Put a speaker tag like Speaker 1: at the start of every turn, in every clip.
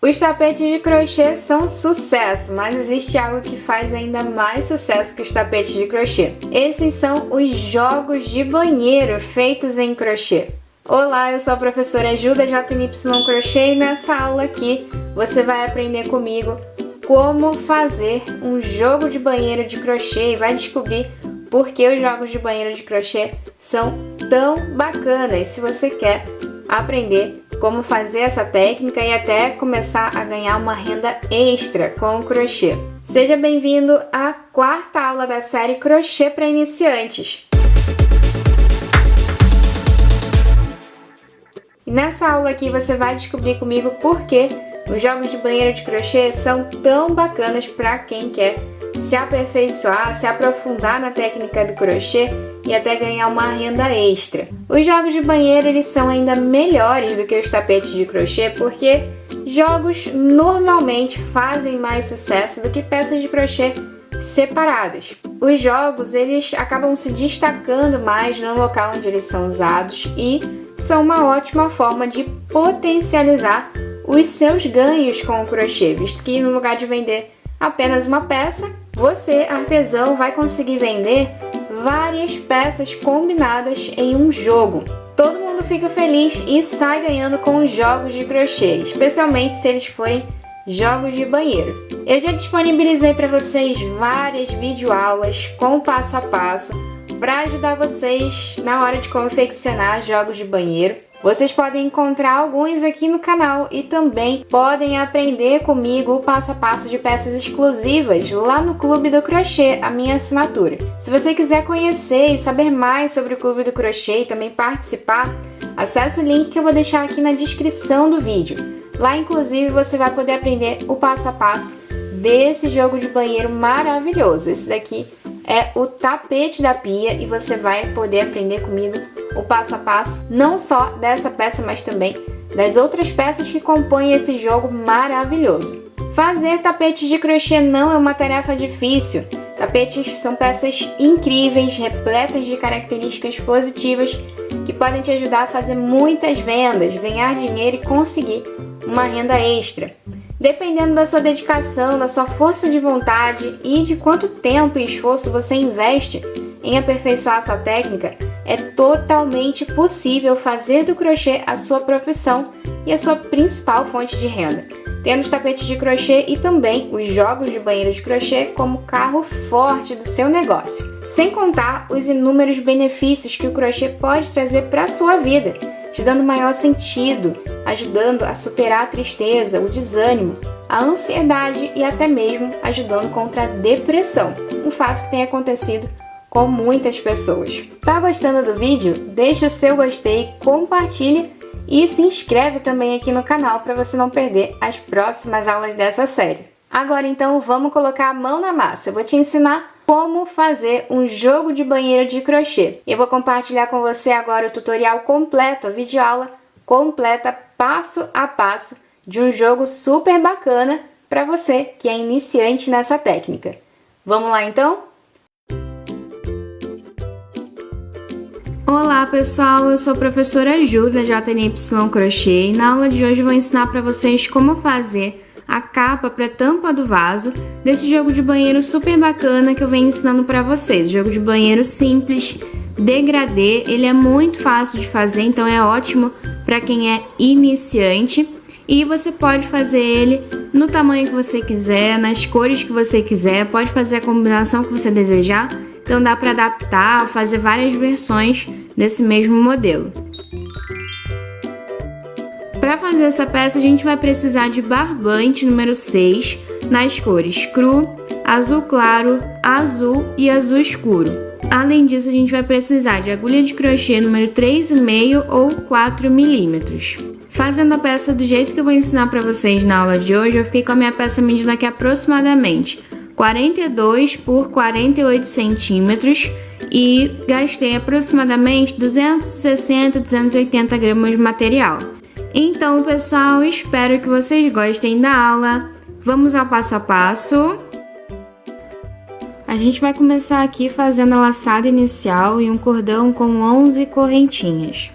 Speaker 1: Os tapetes de crochê são sucesso, mas existe algo que faz ainda mais sucesso que os tapetes de crochê. Esses são os jogos de banheiro feitos em crochê. Olá, eu sou a professora Ju da JNY Crochê e nessa aula aqui você vai aprender comigo como fazer um jogo de banheiro de crochê e vai descobrir por que os jogos de banheiro de crochê são tão bacanas. Se você quer aprender como fazer essa técnica e até começar a ganhar uma renda extra com o crochê. Seja bem-vindo à quarta aula da série Crochê para Iniciantes. E nessa aula aqui você vai descobrir comigo por que os jogos de banheiro de crochê são tão bacanas para quem quer se aperfeiçoar, se aprofundar na técnica do crochê e até ganhar uma renda extra. Os jogos de banheiro eles são ainda melhores do que os tapetes de crochê porque jogos normalmente fazem mais sucesso do que peças de crochê separadas. Os jogos eles acabam se destacando mais no local onde eles são usados e são uma ótima forma de potencializar os seus ganhos com o crochê, visto que no lugar de vender apenas uma peça, você, artesão, vai conseguir vender várias peças combinadas em um jogo. Todo mundo fica feliz e sai ganhando com os jogos de crochê, especialmente se eles forem jogos de banheiro. Eu já disponibilizei para vocês várias videoaulas com passo a passo para ajudar vocês na hora de confeccionar jogos de banheiro. Vocês podem encontrar alguns aqui no canal e também podem aprender comigo o passo a passo de peças exclusivas lá no Clube do Crochê, a minha assinatura. Se você quiser conhecer e saber mais sobre o Clube do Crochê e também participar, acesse o link que eu vou deixar aqui na descrição do vídeo. Lá, inclusive, você vai poder aprender o passo a passo desse jogo de banheiro maravilhoso. Esse daqui é o tapete da pia e você vai poder aprender comigo o passo a passo, não só dessa peça, mas também das outras peças que compõem esse jogo maravilhoso. Fazer tapetes de crochê não é uma tarefa difícil. Tapetes são peças incríveis, repletas de características positivas que podem te ajudar a fazer muitas vendas, ganhar dinheiro e conseguir uma renda extra. Dependendo da sua dedicação, da sua força de vontade e de quanto tempo e esforço você investe em aperfeiçoar a sua técnica, é totalmente possível fazer do crochê a sua profissão e a sua principal fonte de renda, tendo os tapetes de crochê e também os jogos de banheiro de crochê como carro forte do seu negócio. Sem contar os inúmeros benefícios que o crochê pode trazer para a sua vida, te dando maior sentido, ajudando a superar a tristeza, o desânimo, a ansiedade e até mesmo ajudando contra a depressão, um fato que tem acontecido com muitas pessoas. Tá gostando do vídeo? Deixa o seu gostei, compartilha e se inscreve também aqui no canal para você não perder as próximas aulas dessa série. Agora então vamos colocar a mão na massa. Eu vou te ensinar como fazer um jogo de banheiro de crochê. Eu vou compartilhar com você agora o tutorial completo, a videoaula completa, passo a passo, de um jogo super bacana para você que é iniciante nessa técnica. Vamos lá então? Olá pessoal, eu sou a professora Ju da JNY Crochê e na aula de hoje eu vou ensinar para vocês como fazer a capa para tampa do vaso desse jogo de banheiro super bacana que eu venho ensinando para vocês. Jogo de banheiro simples, degradê, ele é muito fácil de fazer, então é ótimo para quem é iniciante e você pode fazer ele no tamanho que você quiser, nas cores que você quiser, pode fazer a combinação que você desejar, então dá para adaptar, fazer várias versões desse mesmo modelo. Para fazer essa peça, a gente vai precisar de barbante número 6, nas cores cru, azul claro, azul e azul escuro. Além disso, a gente vai precisar de agulha de crochê número 3,5 ou 4 milímetros. Fazendo a peça do jeito que eu vou ensinar para vocês na aula de hoje, eu fiquei com a minha peça medindo aqui aproximadamente 42 por 48 centímetros e gastei aproximadamente 260 a 280 gramas de material. Então, pessoal, espero que vocês gostem da aula. Vamos ao passo a passo. A gente vai começar aqui fazendo a laçada inicial em um cordão com 11 correntinhas.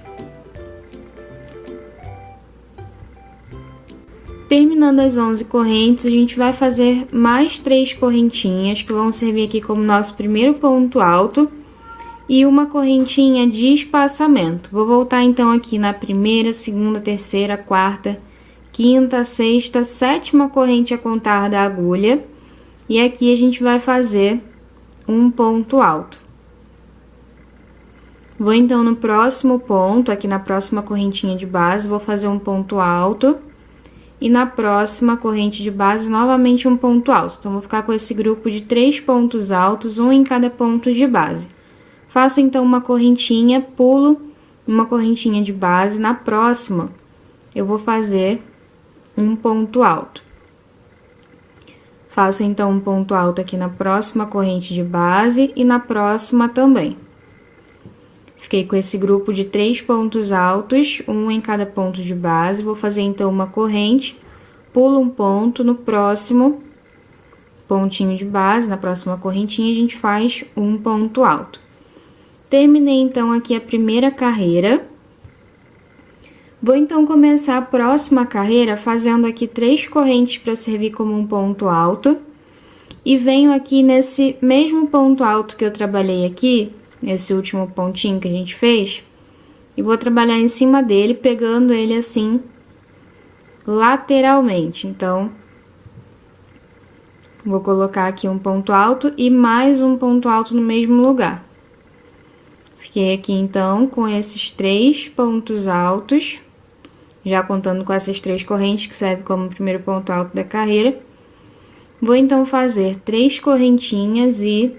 Speaker 1: Terminando as 11 correntes, a gente vai fazer mais 3 correntinhas, que vão servir aqui como nosso primeiro ponto alto, e uma correntinha de espaçamento. Vou voltar então aqui na primeira, segunda, terceira, quarta, quinta, sexta, sétima corrente a contar da agulha, e aqui a gente vai fazer um ponto alto. Vou então no próximo ponto, aqui na próxima correntinha de base, vou fazer um ponto alto, e na próxima corrente de base, novamente um ponto alto. Então, vou ficar com esse grupo de 3 pontos altos, um em cada ponto de base. Faço então uma correntinha, pulo uma correntinha de base, na próxima eu vou fazer um ponto alto. Faço então um ponto alto aqui na próxima corrente de base e na próxima também. Fiquei com esse grupo de 3 pontos altos, um em cada ponto de base. Vou fazer então uma corrente, pulo um ponto, no próximo pontinho de base, na próxima correntinha, a gente faz um ponto alto. Terminei então aqui a primeira carreira. Vou então começar a próxima carreira fazendo aqui 3 correntes para servir como um ponto alto. E venho aqui nesse mesmo ponto alto que eu trabalhei aqui, esse último pontinho que a gente fez, e vou trabalhar em cima dele, pegando ele assim, lateralmente. Então, vou colocar aqui um ponto alto e mais um ponto alto no mesmo lugar. Fiquei aqui, então, com esses 3 pontos altos, já contando com essas 3 correntes, que serve como primeiro ponto alto da carreira. Vou, então, fazer 3 correntinhas e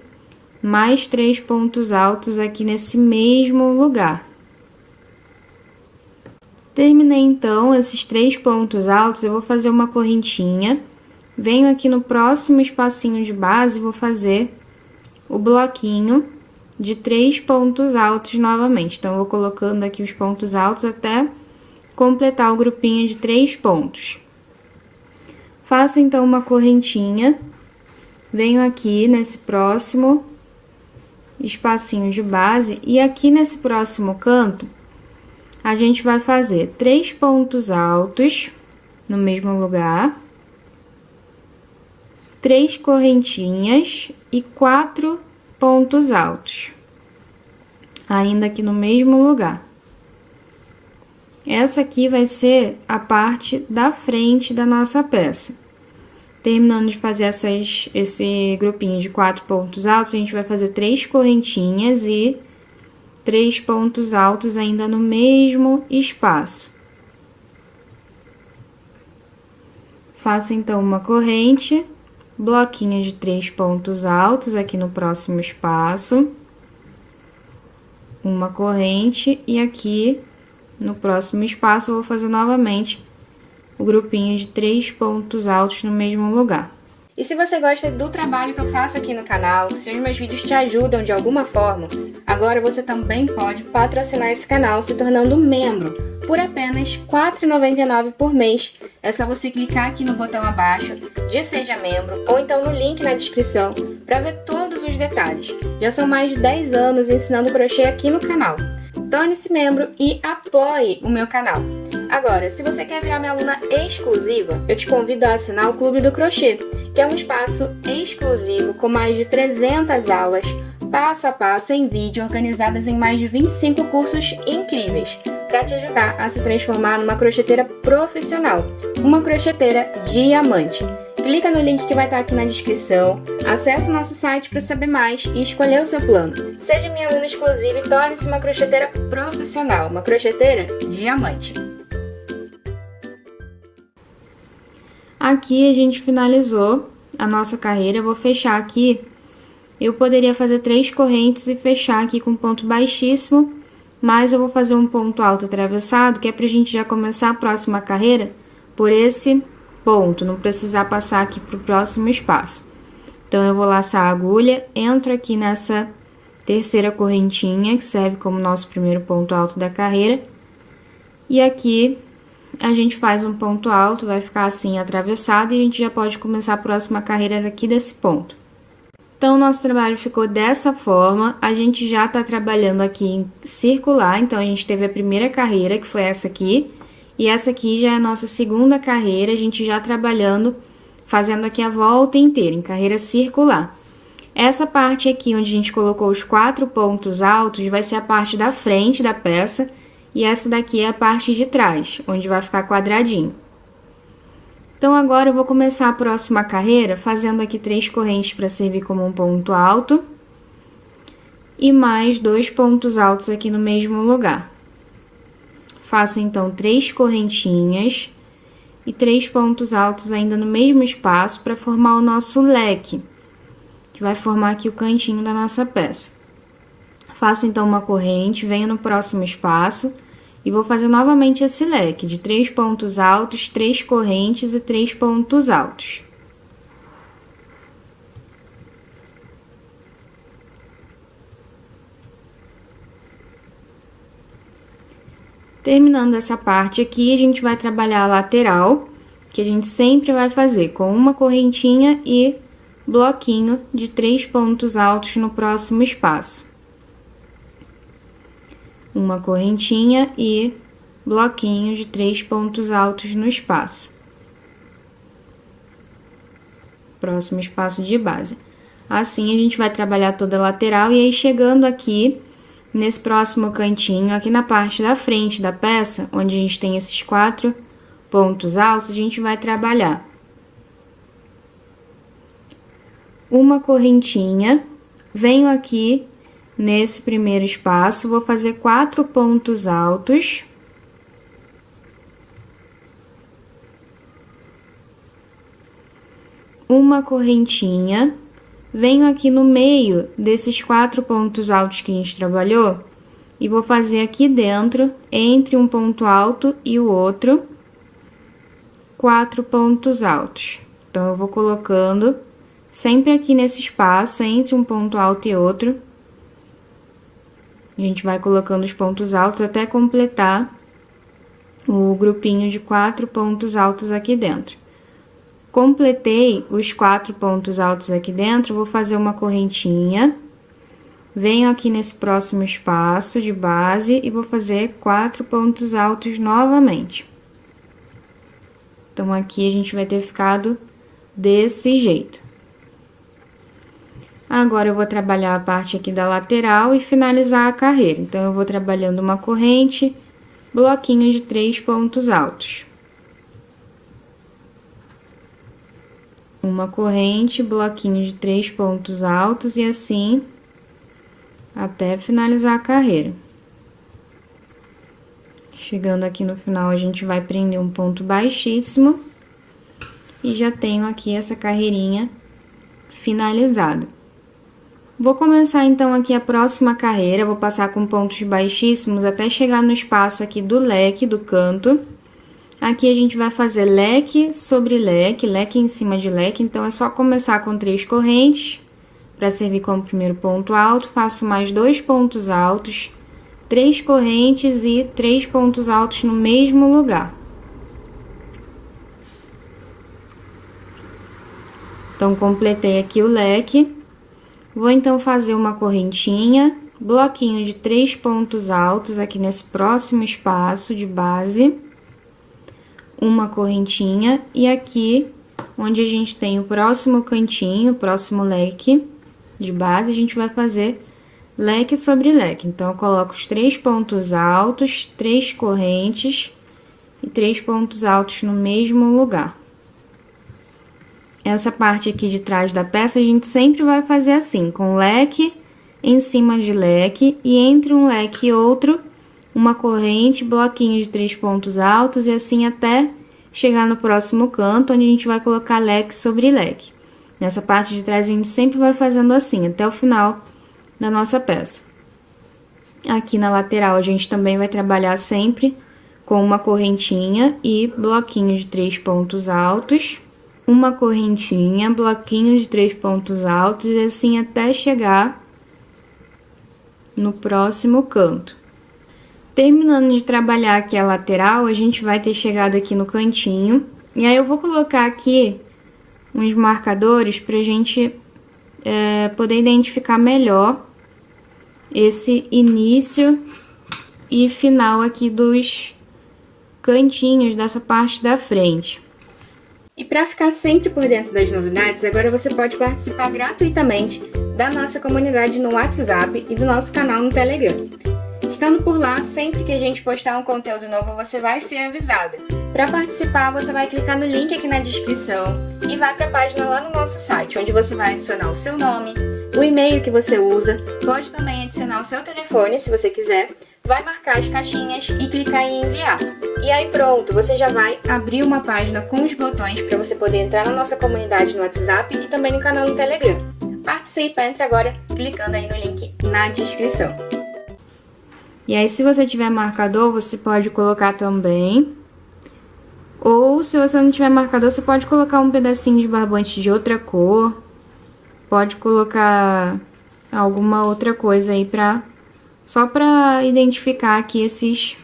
Speaker 1: mais 3 pontos altos aqui nesse mesmo lugar. Terminei, então, esses 3 pontos altos, eu vou fazer uma correntinha. Venho aqui no próximo espacinho de base, vou fazer o bloquinho de 3 pontos altos novamente. Então, eu vou colocando aqui os pontos altos até completar o grupinho de 3 pontos. Faço, então, uma correntinha, venho aqui nesse próximo espacinho de base, e aqui nesse próximo canto, a gente vai fazer 3 pontos altos no mesmo lugar, 3 correntinhas e 4 pontos altos, ainda aqui no mesmo lugar. Essa aqui vai ser a parte da frente da nossa peça. Terminando de fazer esse grupinho de 4 pontos altos, a gente vai fazer 3 correntinhas e 3 pontos altos ainda no mesmo espaço. Faço então uma corrente, bloquinho de 3 pontos altos aqui no próximo espaço, uma corrente, e aqui no próximo espaço eu vou fazer novamente o grupinho de 3 pontos altos no mesmo lugar. E se você gosta do trabalho que eu faço aqui no canal, se os meus vídeos te ajudam de alguma forma, agora você também pode patrocinar esse canal se tornando membro por apenas R$ 4,99 por mês. É só você clicar aqui no botão abaixo de Seja Membro ou então no link na descrição para ver todos os detalhes. Já são mais de 10 anos ensinando crochê aqui no canal. Torne-se membro e apoie o meu canal. Agora, se você quer virar minha aluna exclusiva, eu te convido a assinar o Clube do Crochê, que é um espaço exclusivo com mais de 300 aulas, passo a passo em vídeo, organizadas em mais de 25 cursos incríveis, para te ajudar a se transformar numa crocheteira profissional, uma crocheteira diamante. Clica no link que vai estar aqui na descrição, acesse o nosso site para saber mais e escolher o seu plano. Seja minha aluna exclusiva e torne-se uma crocheteira profissional, uma crocheteira diamante. Aqui a gente finalizou a nossa carreira. Eu vou fechar aqui. Eu poderia fazer 3 correntes e fechar aqui com ponto baixíssimo, mas eu vou fazer um ponto alto atravessado, que é pra gente já começar a próxima carreira por esse ponto, não precisar passar aqui pro próximo espaço. Então, eu vou laçar a agulha, entro aqui nessa terceira correntinha, que serve como nosso primeiro ponto alto da carreira, e aqui a gente faz um ponto alto, vai ficar assim atravessado, e a gente já pode começar a próxima carreira daqui desse ponto. Então, o nosso trabalho ficou dessa forma. A gente já tá trabalhando aqui em circular, então a gente teve a primeira carreira, que foi essa aqui, E essa aqui já é a nossa segunda carreira, a gente já trabalhando, fazendo aqui a volta inteira, em carreira circular. Essa parte aqui, onde a gente colocou os 4 pontos altos, vai ser a parte da frente da peça, e essa daqui é a parte de trás, onde vai ficar quadradinho. Então, agora eu vou começar a próxima carreira fazendo aqui 3 correntes para servir como um ponto alto, e mais 2 pontos altos aqui no mesmo lugar. Faço, então, 3 correntinhas e 3 pontos altos ainda no mesmo espaço para formar o nosso leque, que vai formar aqui o cantinho da nossa peça. Faço, então, uma corrente, venho no próximo espaço e vou fazer novamente esse leque de 3 pontos altos, 3 correntes e 3 pontos altos. Terminando essa parte aqui, a gente vai trabalhar a lateral, que a gente sempre vai fazer com uma correntinha e bloquinho de 3 pontos altos no próximo espaço. Uma correntinha e bloquinho de 3 pontos altos no espaço. Próximo espaço de base. Assim, a gente vai trabalhar toda a lateral e aí chegando aqui nesse próximo cantinho, aqui na parte da frente da peça, onde a gente tem esses 4 pontos altos, a gente vai trabalhar uma correntinha, venho aqui nesse primeiro espaço, vou fazer 4 pontos altos, uma correntinha, venho aqui no meio desses 4 pontos altos que a gente trabalhou e vou fazer aqui dentro, entre um ponto alto e o outro, 4 pontos altos. Então, eu vou colocando sempre aqui nesse espaço, entre um ponto alto e outro. A gente vai colocando os pontos altos até completar o grupinho de 4 pontos altos aqui dentro. Completei os 4 pontos altos aqui dentro, vou fazer uma correntinha, venho aqui nesse próximo espaço de base e vou fazer 4 pontos altos novamente. Então, aqui a gente vai ter ficado desse jeito. Agora, eu vou trabalhar a parte aqui da lateral e finalizar a carreira. Então, eu vou trabalhando uma corrente, bloquinho de 3 pontos altos. Uma corrente, bloquinho de 3 pontos altos e assim até finalizar a carreira. Chegando aqui no final, a gente vai prender um ponto baixíssimo e já tenho aqui essa carreirinha finalizada. Vou começar então aqui a próxima carreira, vou passar com pontos baixíssimos até chegar no espaço aqui do leque, do canto. Aqui a gente vai fazer leque sobre leque, leque em cima de leque, então é só começar com 3 correntes, para servir como primeiro ponto alto, faço mais 2 pontos altos, 3 correntes e 3 pontos altos no mesmo lugar. Então, completei aqui o leque, vou então fazer uma correntinha, bloquinho de 3 pontos altos aqui nesse próximo espaço de base, uma correntinha e aqui onde a gente tem o próximo cantinho, o próximo leque de base, a gente vai fazer leque sobre leque. Então, eu coloco os 3 pontos altos, 3 correntes e 3 pontos altos no mesmo lugar. Essa parte aqui de trás da peça a gente sempre vai fazer assim, com leque em cima de leque e entre um leque e outro, uma corrente, bloquinho de 3 pontos altos e assim até chegar no próximo canto, onde a gente vai colocar leque sobre leque. Nessa parte de trás a gente sempre vai fazendo assim, até o final da nossa peça. Aqui na lateral a gente também vai trabalhar sempre com uma correntinha e bloquinho de 3 pontos altos, uma correntinha, bloquinho de 3 pontos altos e assim até chegar no próximo canto. Terminando de trabalhar aqui a lateral, a gente vai ter chegado aqui no cantinho. E aí, eu vou colocar aqui uns marcadores pra gente poder identificar melhor esse início e final aqui dos cantinhos dessa parte da frente. E para ficar sempre por dentro das novidades, agora você pode participar gratuitamente da nossa comunidade no WhatsApp e do nosso canal no Telegram. Estando por lá, sempre que a gente postar um conteúdo novo, você vai ser avisada. Para participar, você vai clicar no link aqui na descrição e vai para a página lá no nosso site, onde você vai adicionar o seu nome, o e-mail que você usa, pode também adicionar o seu telefone, se você quiser, vai marcar as caixinhas e clicar em enviar. E aí pronto, você já vai abrir uma página com os botões para você poder entrar na nossa comunidade no WhatsApp e também no canal no Telegram. Participa, entra agora clicando aí no link na descrição. E aí, se você tiver marcador, você pode colocar também. Ou, se você não tiver marcador, você pode colocar um pedacinho de barbante de outra cor. Pode colocar alguma outra coisa aí só para identificar aqui esses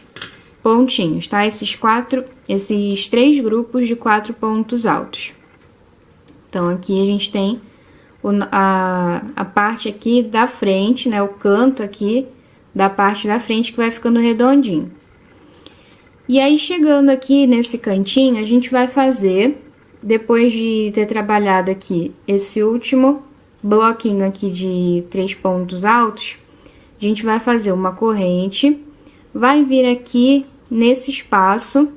Speaker 1: pontinhos, tá? Esses 3 grupos de 4 pontos altos. Então, aqui a gente tem a parte aqui da frente, né? O canto aqui da parte da frente que vai ficando redondinho. E aí, chegando aqui nesse cantinho, a gente vai fazer, depois de ter trabalhado aqui esse último bloquinho aqui de 3 pontos altos, a gente vai fazer uma corrente, vai vir aqui nesse espaço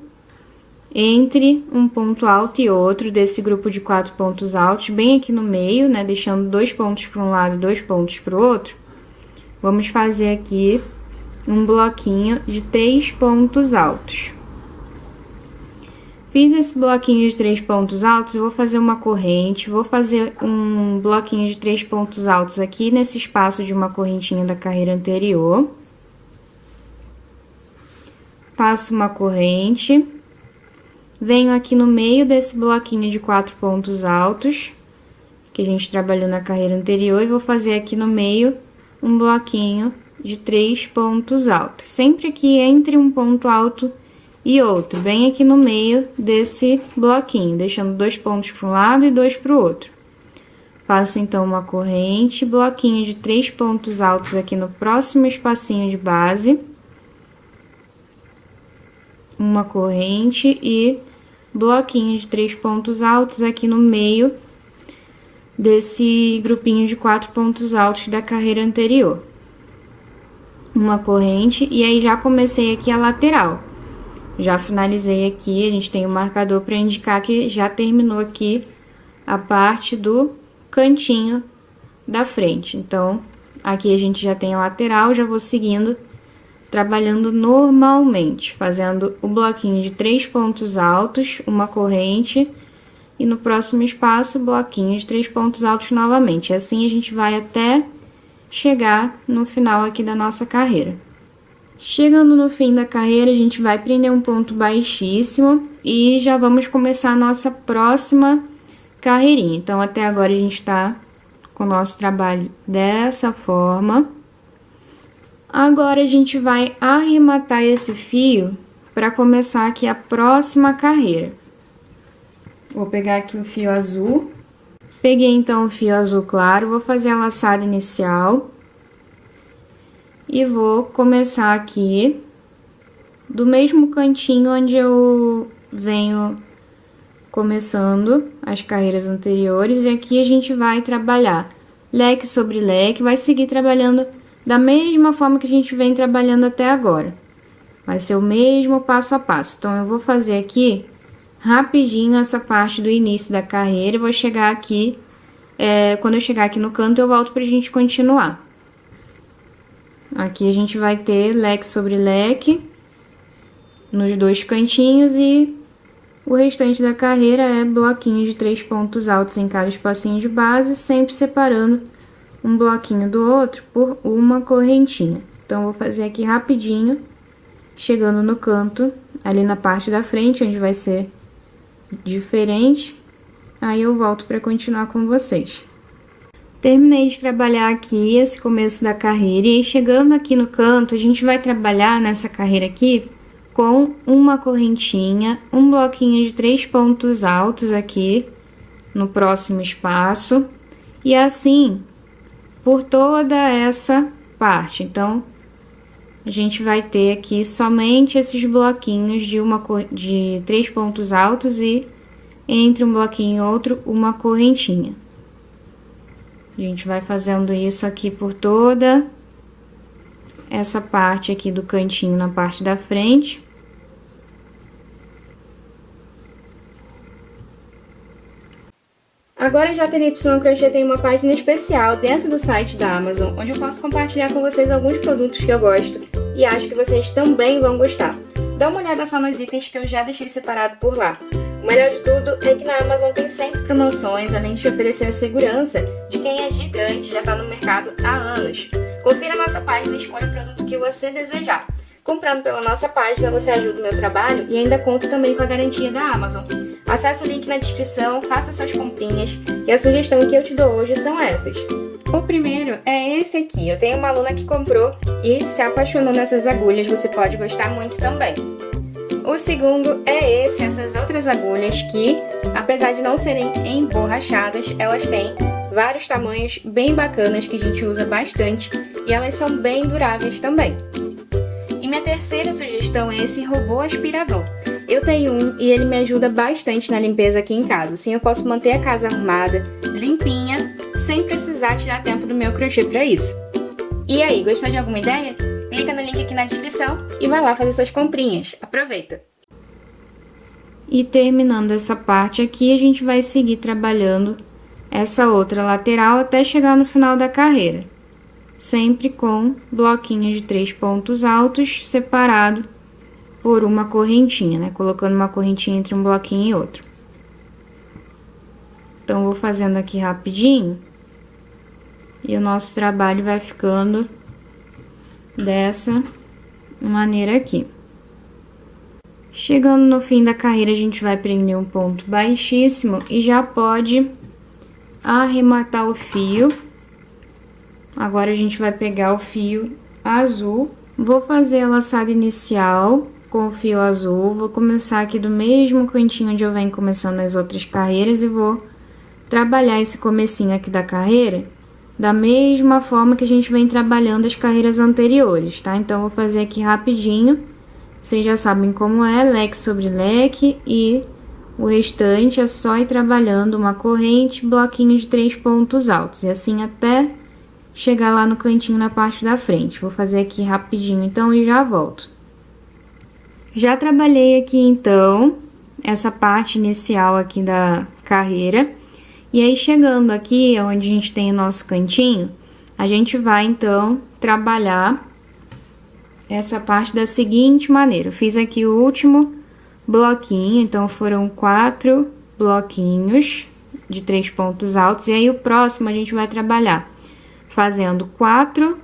Speaker 1: entre um ponto alto e outro desse grupo de 4 pontos altos, bem aqui no meio, né, deixando 2 pontos para um lado e 2 pontos para o outro. Vamos fazer aqui um bloquinho de 3 pontos altos. Fiz esse bloquinho de 3 pontos altos, eu vou fazer uma corrente, vou fazer um bloquinho de 3 pontos altos aqui nesse espaço de uma correntinha da carreira anterior. Passo uma corrente, venho aqui no meio desse bloquinho de 4 pontos altos, que a gente trabalhou na carreira anterior, e vou fazer aqui no meio um bloquinho de 3 pontos altos, sempre aqui entre um ponto alto e outro, bem aqui no meio desse bloquinho, deixando 2 pontos para um lado e 2 para o outro. Faço então uma corrente, bloquinho de 3 pontos altos aqui no próximo espacinho de base, uma corrente e bloquinho de 3 pontos altos aqui no meio desse grupinho de 4 pontos altos da carreira anterior. Uma corrente, e aí já comecei aqui a lateral. Já finalizei aqui, a gente tem o marcador para indicar que já terminou aqui a parte do cantinho da frente. Então, aqui a gente já tem a lateral, já vou seguindo, trabalhando normalmente, fazendo o bloquinho de 3 pontos altos, uma corrente, e no próximo espaço, bloquinho de 3 pontos altos novamente. Assim a gente vai até chegar no final aqui da nossa carreira. Chegando no fim da carreira, a gente vai prender um ponto baixíssimo e já vamos começar a nossa próxima carreirinha. Então, até agora a gente tá com o nosso trabalho dessa forma. Agora a gente vai arrematar esse fio para começar aqui a próxima carreira. Vou pegar aqui o fio azul. Peguei então o fio azul claro, vou fazer a laçada inicial. E vou começar aqui do mesmo cantinho onde eu venho começando as carreiras anteriores. E aqui a gente vai trabalhar leque sobre leque, vai seguir trabalhando da mesma forma que a gente vem trabalhando até agora. Vai ser o mesmo passo a passo. Então, eu vou fazer aqui rapidinho essa parte do início da carreira. Eu vou chegar aqui, quando eu chegar aqui no canto, eu volto pra gente continuar. Aqui a gente vai ter leque sobre leque nos 2 cantinhos e o restante da carreira é bloquinho de 3 pontos altos em cada espacinho de base, sempre separando um bloquinho do outro por uma correntinha. Então, eu vou fazer aqui rapidinho, chegando no canto, ali na parte da frente, onde vai ser diferente. Aí eu volto para continuar com vocês. Terminei de trabalhar aqui esse começo da carreira e chegando aqui no canto, a gente vai trabalhar nessa carreira aqui com uma correntinha, um bloquinho de 3 pontos altos aqui no próximo espaço e assim por toda essa parte. Então, a gente vai ter aqui somente esses bloquinhos de 3 pontos altos e entre um bloquinho e outro uma correntinha. A gente vai fazendo isso aqui por toda essa parte aqui do cantinho na parte da frente. Agora a JNY Crochê tem uma página especial dentro do site da Amazon, onde eu posso compartilhar com vocês alguns produtos que eu gosto e acho que vocês também vão gostar. Dá uma olhada só nos itens que eu já deixei separado por lá. O melhor de tudo é que na Amazon tem sempre promoções, além de te oferecer a segurança de quem é gigante e já está no mercado há anos. Confira a nossa página e escolha o produto que você desejar. Comprando pela nossa página, você ajuda o meu trabalho e ainda conta também com a garantia da Amazon. Acesse o link na descrição, faça suas comprinhas e a sugestão que eu te dou hoje são essas. O primeiro é esse aqui. Eu tenho uma aluna que comprou e se apaixonou nessas agulhas, você pode gostar muito também. O segundo é essas outras agulhas que, apesar de não serem emborrachadas, elas têm vários tamanhos bem bacanas que a gente usa bastante e elas são bem duráveis também. E minha terceira sugestão é esse robô aspirador. Eu tenho um e ele me ajuda bastante na limpeza aqui em casa. Assim eu posso manter a casa arrumada, limpinha, sem precisar tirar tempo do meu crochê para isso. E aí, gostou de alguma ideia? Clica no link aqui na descrição e vai lá fazer suas comprinhas. Aproveita! E terminando essa parte aqui, a gente vai seguir trabalhando essa outra lateral até chegar no final da carreira. Sempre com bloquinhos de 3 pontos altos separado por uma correntinha, né? Colocando uma correntinha entre um bloquinho e outro. Então, vou fazendo aqui rapidinho. E o nosso trabalho vai ficando dessa maneira aqui. Chegando no fim da carreira, a gente vai prender um ponto baixíssimo e já pode arrematar o fio. Agora, a gente vai pegar o fio azul. Vou fazer a laçada inicial com o fio azul. Vou começar aqui do mesmo cantinho onde eu venho começando as outras carreiras e vou trabalhar esse comecinho aqui da carreira da mesma forma que a gente vem trabalhando as carreiras anteriores, tá? Então, vou fazer aqui rapidinho. Vocês já sabem como é, leque sobre leque, e o restante é só ir trabalhando uma corrente, bloquinho de 3 pontos altos, e assim até chegar lá no cantinho na parte da frente. Vou fazer aqui rapidinho, então, e já volto. Já trabalhei aqui, então, essa parte inicial aqui da carreira, e aí, chegando aqui, onde a gente tem o nosso cantinho, a gente vai, então, trabalhar essa parte da seguinte maneira. Eu fiz aqui o último bloquinho, então, foram 4 bloquinhos de 3 pontos altos, e aí, o próximo a gente vai trabalhar fazendo 4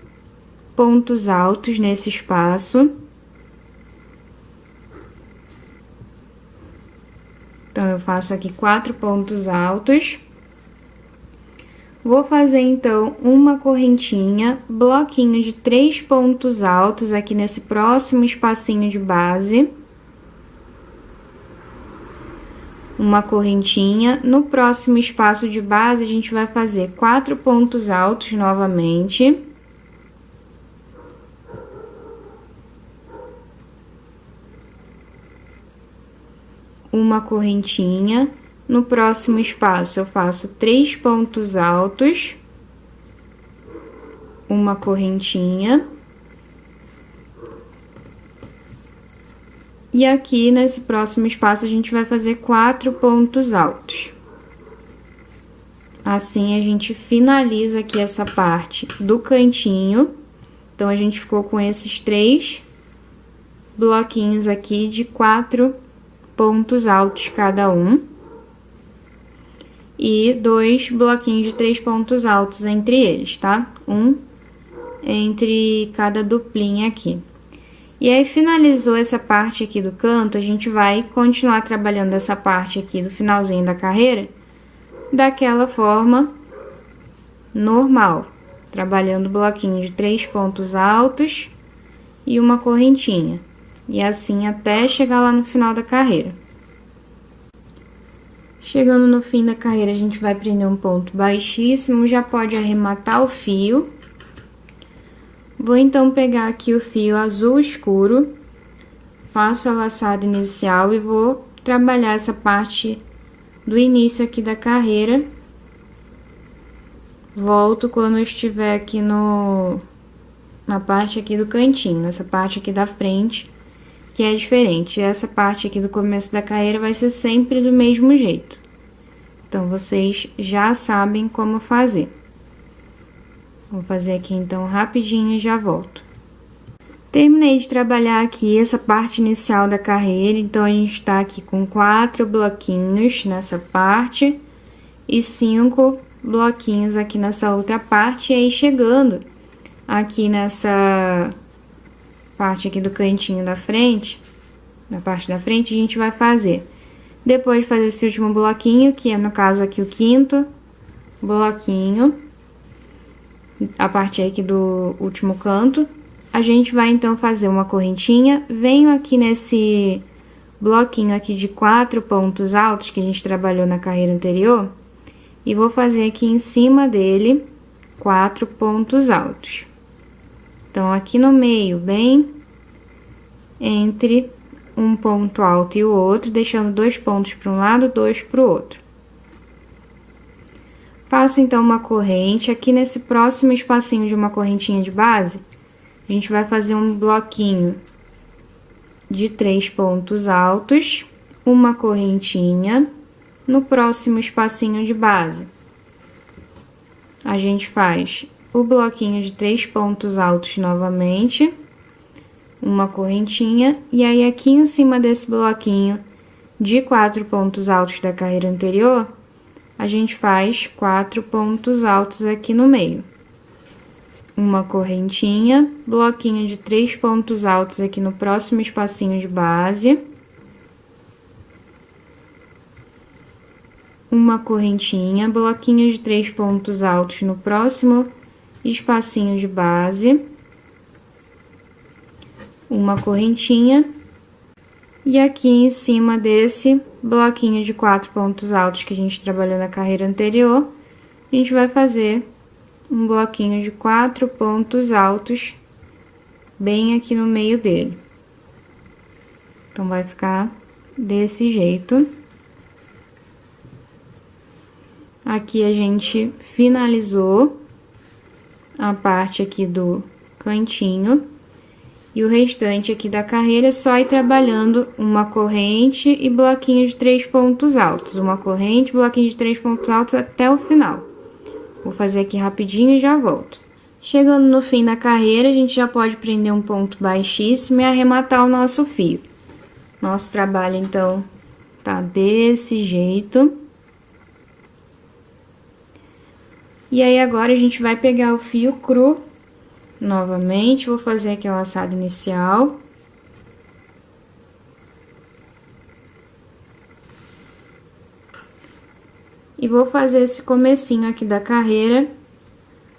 Speaker 1: pontos altos nesse espaço. Então, eu faço aqui 4 pontos altos. Vou fazer, então, uma correntinha, bloquinho de 3 pontos altos aqui nesse próximo espacinho de base. Uma correntinha. No próximo espaço de base, a gente vai fazer 4 pontos altos novamente. Uma correntinha. No próximo espaço, eu faço 3 pontos altos, uma correntinha. E aqui, nesse próximo espaço, a gente vai fazer 4 pontos altos. Assim, a gente finaliza aqui essa parte do cantinho. Então, a gente ficou com esses 3 bloquinhos aqui de 4 pontos altos cada um. E 2 bloquinhos de 3 pontos altos entre eles, tá? Um entre cada duplinha aqui. E aí, finalizou essa parte aqui do canto, a gente vai continuar trabalhando essa parte aqui do finalzinho da carreira daquela forma normal, trabalhando bloquinho de 3 pontos altos e uma correntinha. E assim até chegar lá no final da carreira. Chegando no fim da carreira, a gente vai prender um ponto baixíssimo, já pode arrematar o fio. Vou então pegar aqui o fio azul escuro, faço a laçada inicial e vou trabalhar essa parte do início aqui da carreira. Volto quando eu estiver aqui na parte aqui do cantinho, nessa parte aqui da frente, que é diferente. Essa parte aqui do começo da carreira vai ser sempre do mesmo jeito. Então, vocês já sabem como fazer. Vou fazer aqui então rapidinho e já volto. Terminei de trabalhar aqui essa parte inicial da carreira, então a gente tá aqui com 4 bloquinhos nessa parte e 5 bloquinhos aqui nessa outra parte, e aí chegando aqui nessa parte aqui do cantinho da frente, na parte da frente, a gente vai fazer, depois de fazer esse último bloquinho, que é no caso aqui o 5º bloquinho, a parte aqui do último canto, a gente vai então fazer uma correntinha, venho aqui nesse bloquinho aqui de 4 pontos altos que a gente trabalhou na carreira anterior, e vou fazer aqui em cima dele 4 pontos altos. Então, aqui no meio, bem entre um ponto alto e o outro, deixando 2 pontos para um lado, 2 para o outro. Faço então uma corrente, aqui nesse próximo espacinho de uma correntinha de base, a gente vai fazer um bloquinho de 3 pontos altos, uma correntinha, no próximo espacinho de base. A gente faz o bloquinho de 3 pontos altos novamente, uma correntinha, e aí aqui em cima desse bloquinho de 4 pontos altos da carreira anterior, a gente faz 4 pontos altos aqui no meio. Uma correntinha, bloquinho de 3 pontos altos aqui no próximo espacinho de base. Uma correntinha, bloquinho de 3 pontos altos no próximo espacinho de base. Uma correntinha. E aqui em cima desse bloquinho de 4 pontos altos que a gente trabalhou na carreira anterior, a gente vai fazer um bloquinho de 4 pontos altos bem aqui no meio dele. Então, vai ficar desse jeito. Aqui a gente finalizou a parte aqui do cantinho. E o restante aqui da carreira é só ir trabalhando uma corrente e bloquinho de 3 pontos altos. Uma corrente, bloquinho de 3 pontos altos até o final. Vou fazer aqui rapidinho e já volto. Chegando no fim da carreira, a gente já pode prender um ponto baixíssimo e arrematar o nosso fio. Nosso trabalho, então, tá desse jeito. E aí, agora a gente vai pegar o fio cru. Novamente, vou fazer aqui a laçada inicial. E vou fazer esse comecinho aqui da carreira.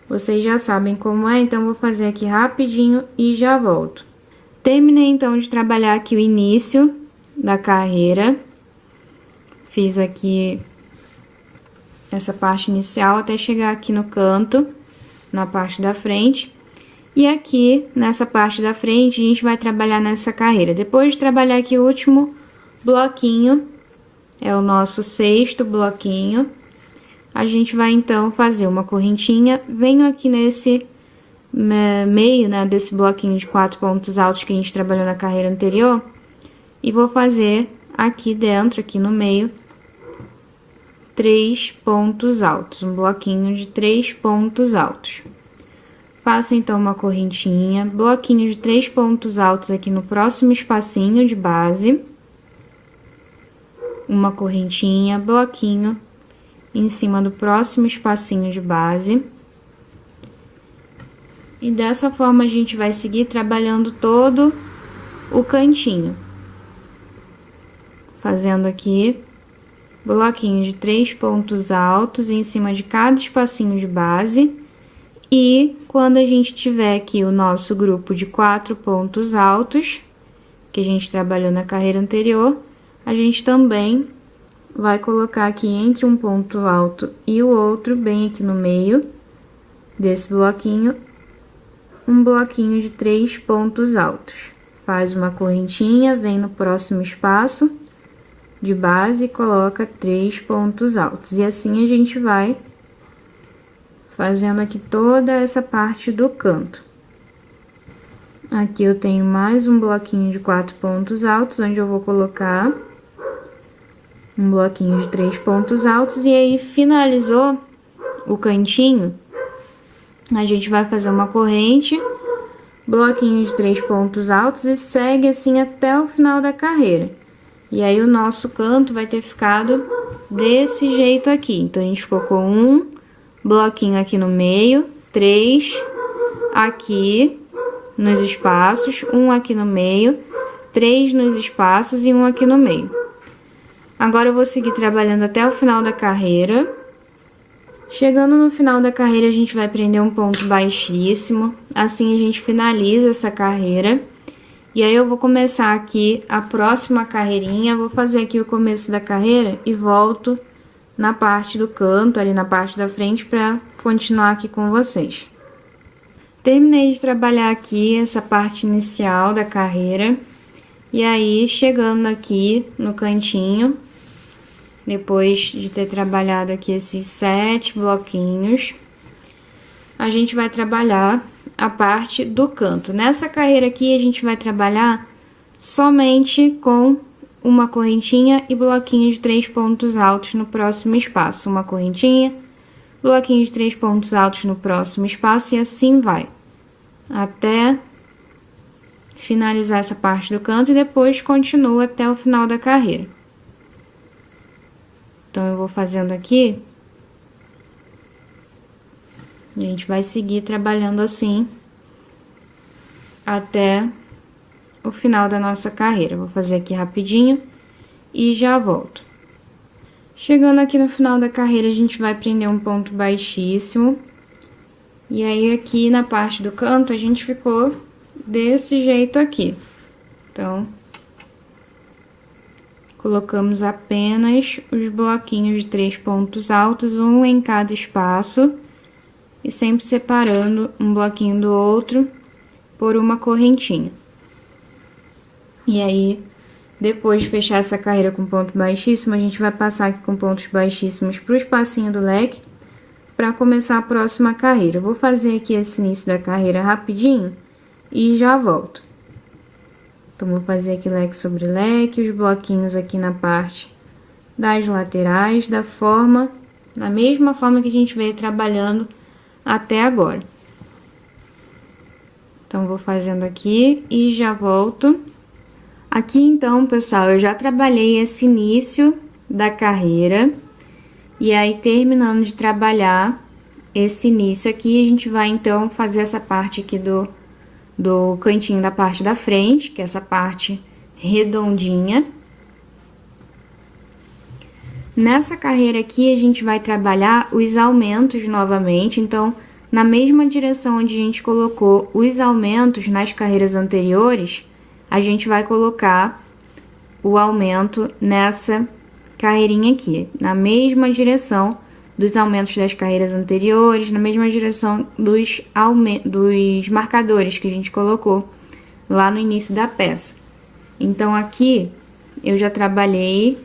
Speaker 1: Vocês já sabem como é, então vou fazer aqui rapidinho e já volto. Terminei então de trabalhar aqui o início da carreira. Fiz aqui essa parte inicial até chegar aqui no canto, na parte da frente. E aqui, nessa parte da frente, a gente vai trabalhar nessa carreira. Depois de trabalhar aqui o último bloquinho, é o nosso 6º bloquinho, a gente vai, então, fazer uma correntinha. Venho aqui nesse meio, né, desse bloquinho de 4 pontos altos que a gente trabalhou na carreira anterior, e vou fazer aqui dentro, aqui no meio, 3 pontos altos, um bloquinho de 3 pontos altos. Faço, então, uma correntinha, bloquinho de 3 pontos altos aqui no próximo espacinho de base. Uma correntinha, bloquinho em cima do próximo espacinho de base. E dessa forma, a gente vai seguir trabalhando todo o cantinho. Fazendo aqui bloquinho de 3 pontos altos em cima de cada espacinho de base. E quando a gente tiver aqui o nosso grupo de 4 pontos altos, que a gente trabalhou na carreira anterior, a gente também vai colocar aqui entre um ponto alto e o outro, bem aqui no meio desse bloquinho, um bloquinho de 3 pontos altos. Faz uma correntinha, vem no próximo espaço de base e coloca 3 pontos altos. E assim a gente vai fazendo aqui toda essa parte do canto. Aqui eu tenho mais um bloquinho de 4 pontos altos, onde eu vou colocar um bloquinho de 3 pontos altos. E aí, finalizou o cantinho, a gente vai fazer uma corrente, bloquinho de 3 pontos altos e segue assim até o final da carreira. E aí, o nosso canto vai ter ficado desse jeito aqui. Então, a gente colocou um bloquinho aqui no meio, 3 aqui nos espaços, um aqui no meio, 3 nos espaços e um aqui no meio. Agora eu vou seguir trabalhando até o final da carreira. Chegando no final da carreira, a gente vai prender um ponto baixíssimo. Assim a gente finaliza essa carreira. E aí eu vou começar aqui a próxima carreirinha, vou fazer aqui o começo da carreira e volto na parte do canto, ali na parte da frente, para continuar aqui com vocês. Terminei de trabalhar aqui essa parte inicial da carreira. E aí, chegando aqui no cantinho, depois de ter trabalhado aqui esses 7 bloquinhos, a gente vai trabalhar a parte do canto. Nessa carreira aqui, a gente vai trabalhar somente com uma correntinha e bloquinho de 3 pontos altos no próximo espaço. Uma correntinha, bloquinho de 3 pontos altos no próximo espaço e assim vai, até finalizar essa parte do canto e depois continua até o final da carreira. Então, eu vou fazendo aqui. A gente vai seguir trabalhando assim até o final da nossa carreira. Vou fazer aqui rapidinho e já volto. Chegando aqui no final da carreira, a gente vai prender um ponto baixíssimo. E aí, aqui na parte do canto, a gente ficou desse jeito aqui. Então, colocamos apenas os bloquinhos de 3 pontos altos, um em cada espaço, e sempre separando um bloquinho do outro por uma correntinha. E aí, depois de fechar essa carreira com ponto baixíssimo, a gente vai passar aqui com pontos baixíssimos para o espacinho do leque, para começar a próxima carreira. Eu vou fazer aqui esse início da carreira rapidinho e já volto. Então, vou fazer aqui leque sobre leque, os bloquinhos aqui na parte das laterais, da mesma forma que a gente veio trabalhando até agora. Então, vou fazendo aqui e já volto. Aqui, então, pessoal, eu já trabalhei esse início da carreira. E aí, terminando de trabalhar esse início aqui, a gente vai, então, fazer essa parte aqui do cantinho da parte da frente, que é essa parte redondinha. Nessa carreira aqui, a gente vai trabalhar os aumentos novamente. Então, na mesma direção onde a gente colocou os aumentos nas carreiras anteriores, a gente vai colocar o aumento nessa carreirinha aqui, na mesma direção dos aumentos das carreiras anteriores, na mesma direção dos marcadores que a gente colocou lá no início da peça. Então, aqui eu já trabalhei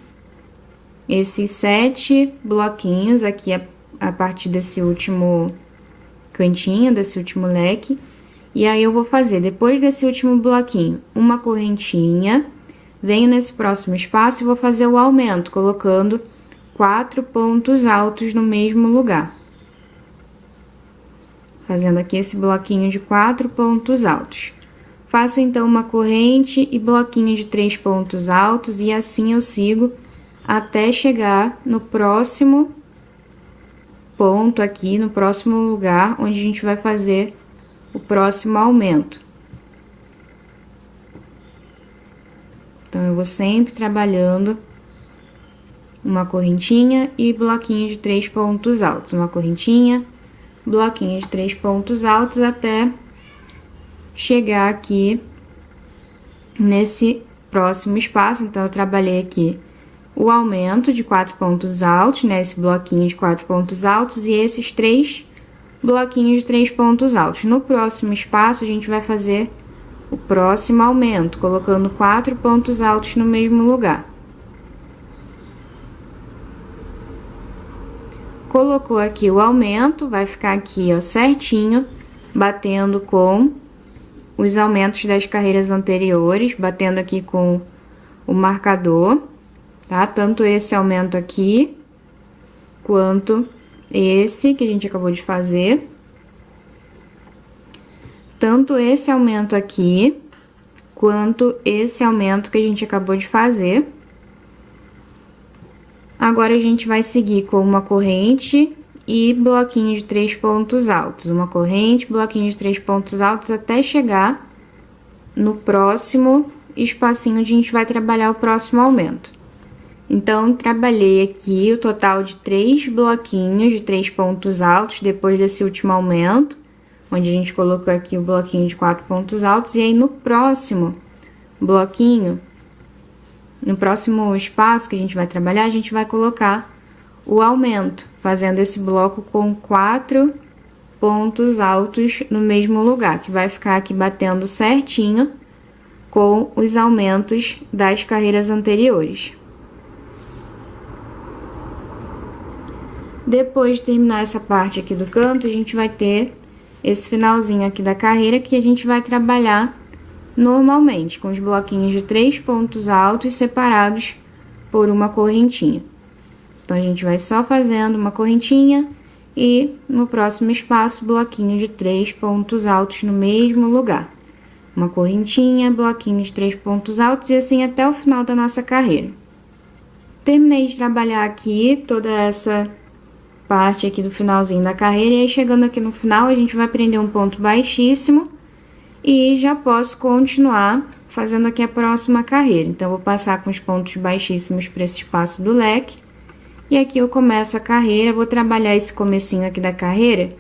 Speaker 1: esses 7 bloquinhos aqui a partir desse último cantinho, desse último leque. E aí, eu vou fazer, depois desse último bloquinho, uma correntinha, venho nesse próximo espaço e vou fazer o aumento, colocando 4 pontos altos no mesmo lugar. Fazendo aqui esse bloquinho de 4 pontos altos. Faço, então, uma corrente e bloquinho de 3 pontos altos e assim eu sigo até chegar no próximo ponto aqui, no próximo lugar, onde a gente vai fazer o próximo aumento. Então, eu vou sempre trabalhando uma correntinha e bloquinho de 3 pontos altos. Uma correntinha, bloquinho de 3 pontos altos até chegar aqui nesse próximo espaço. Então, eu trabalhei aqui o aumento de 4 pontos altos, né? Esse bloquinho de 4 pontos altos e esses 3 bloquinho de 3 pontos altos. No próximo espaço, a gente vai fazer o próximo aumento, colocando 4 pontos altos no mesmo lugar. Colocou aqui o aumento, vai ficar aqui, ó, certinho, batendo com os aumentos das carreiras anteriores, batendo aqui com o marcador, tá? Tanto esse aumento aqui, quanto esse que a gente acabou de fazer. Tanto esse aumento aqui, quanto esse aumento que a gente acabou de fazer. Agora, a gente vai seguir com uma corrente e bloquinho de 3 pontos altos. Uma corrente, bloquinho de 3 pontos altos, até chegar no próximo espacinho onde a gente vai trabalhar o próximo aumento. Então, trabalhei aqui o total de 3 bloquinhos de 3 pontos altos, depois desse último aumento, onde a gente colocou aqui o bloquinho de 4 pontos altos, e aí no próximo bloquinho, no próximo espaço que a gente vai trabalhar, a gente vai colocar o aumento, fazendo esse bloco com 4 pontos altos no mesmo lugar, que vai ficar aqui batendo certinho com os aumentos das carreiras anteriores. Depois de terminar essa parte aqui do canto, a gente vai ter esse finalzinho aqui da carreira que a gente vai trabalhar normalmente, com os bloquinhos de 3 pontos altos separados por uma correntinha. Então, a gente vai só fazendo uma correntinha e no próximo espaço, bloquinho de 3 pontos altos no mesmo lugar. Uma correntinha, bloquinho de 3 pontos altos e assim até o final da nossa carreira. Terminei de trabalhar aqui toda essa parte aqui do finalzinho da carreira, e aí chegando aqui no final a gente vai prender um ponto baixíssimo e já posso continuar fazendo aqui a próxima carreira. Então, eu vou passar com os pontos baixíssimos para esse espaço do leque, e aqui eu começo a carreira. Vou trabalhar esse comecinho aqui da carreira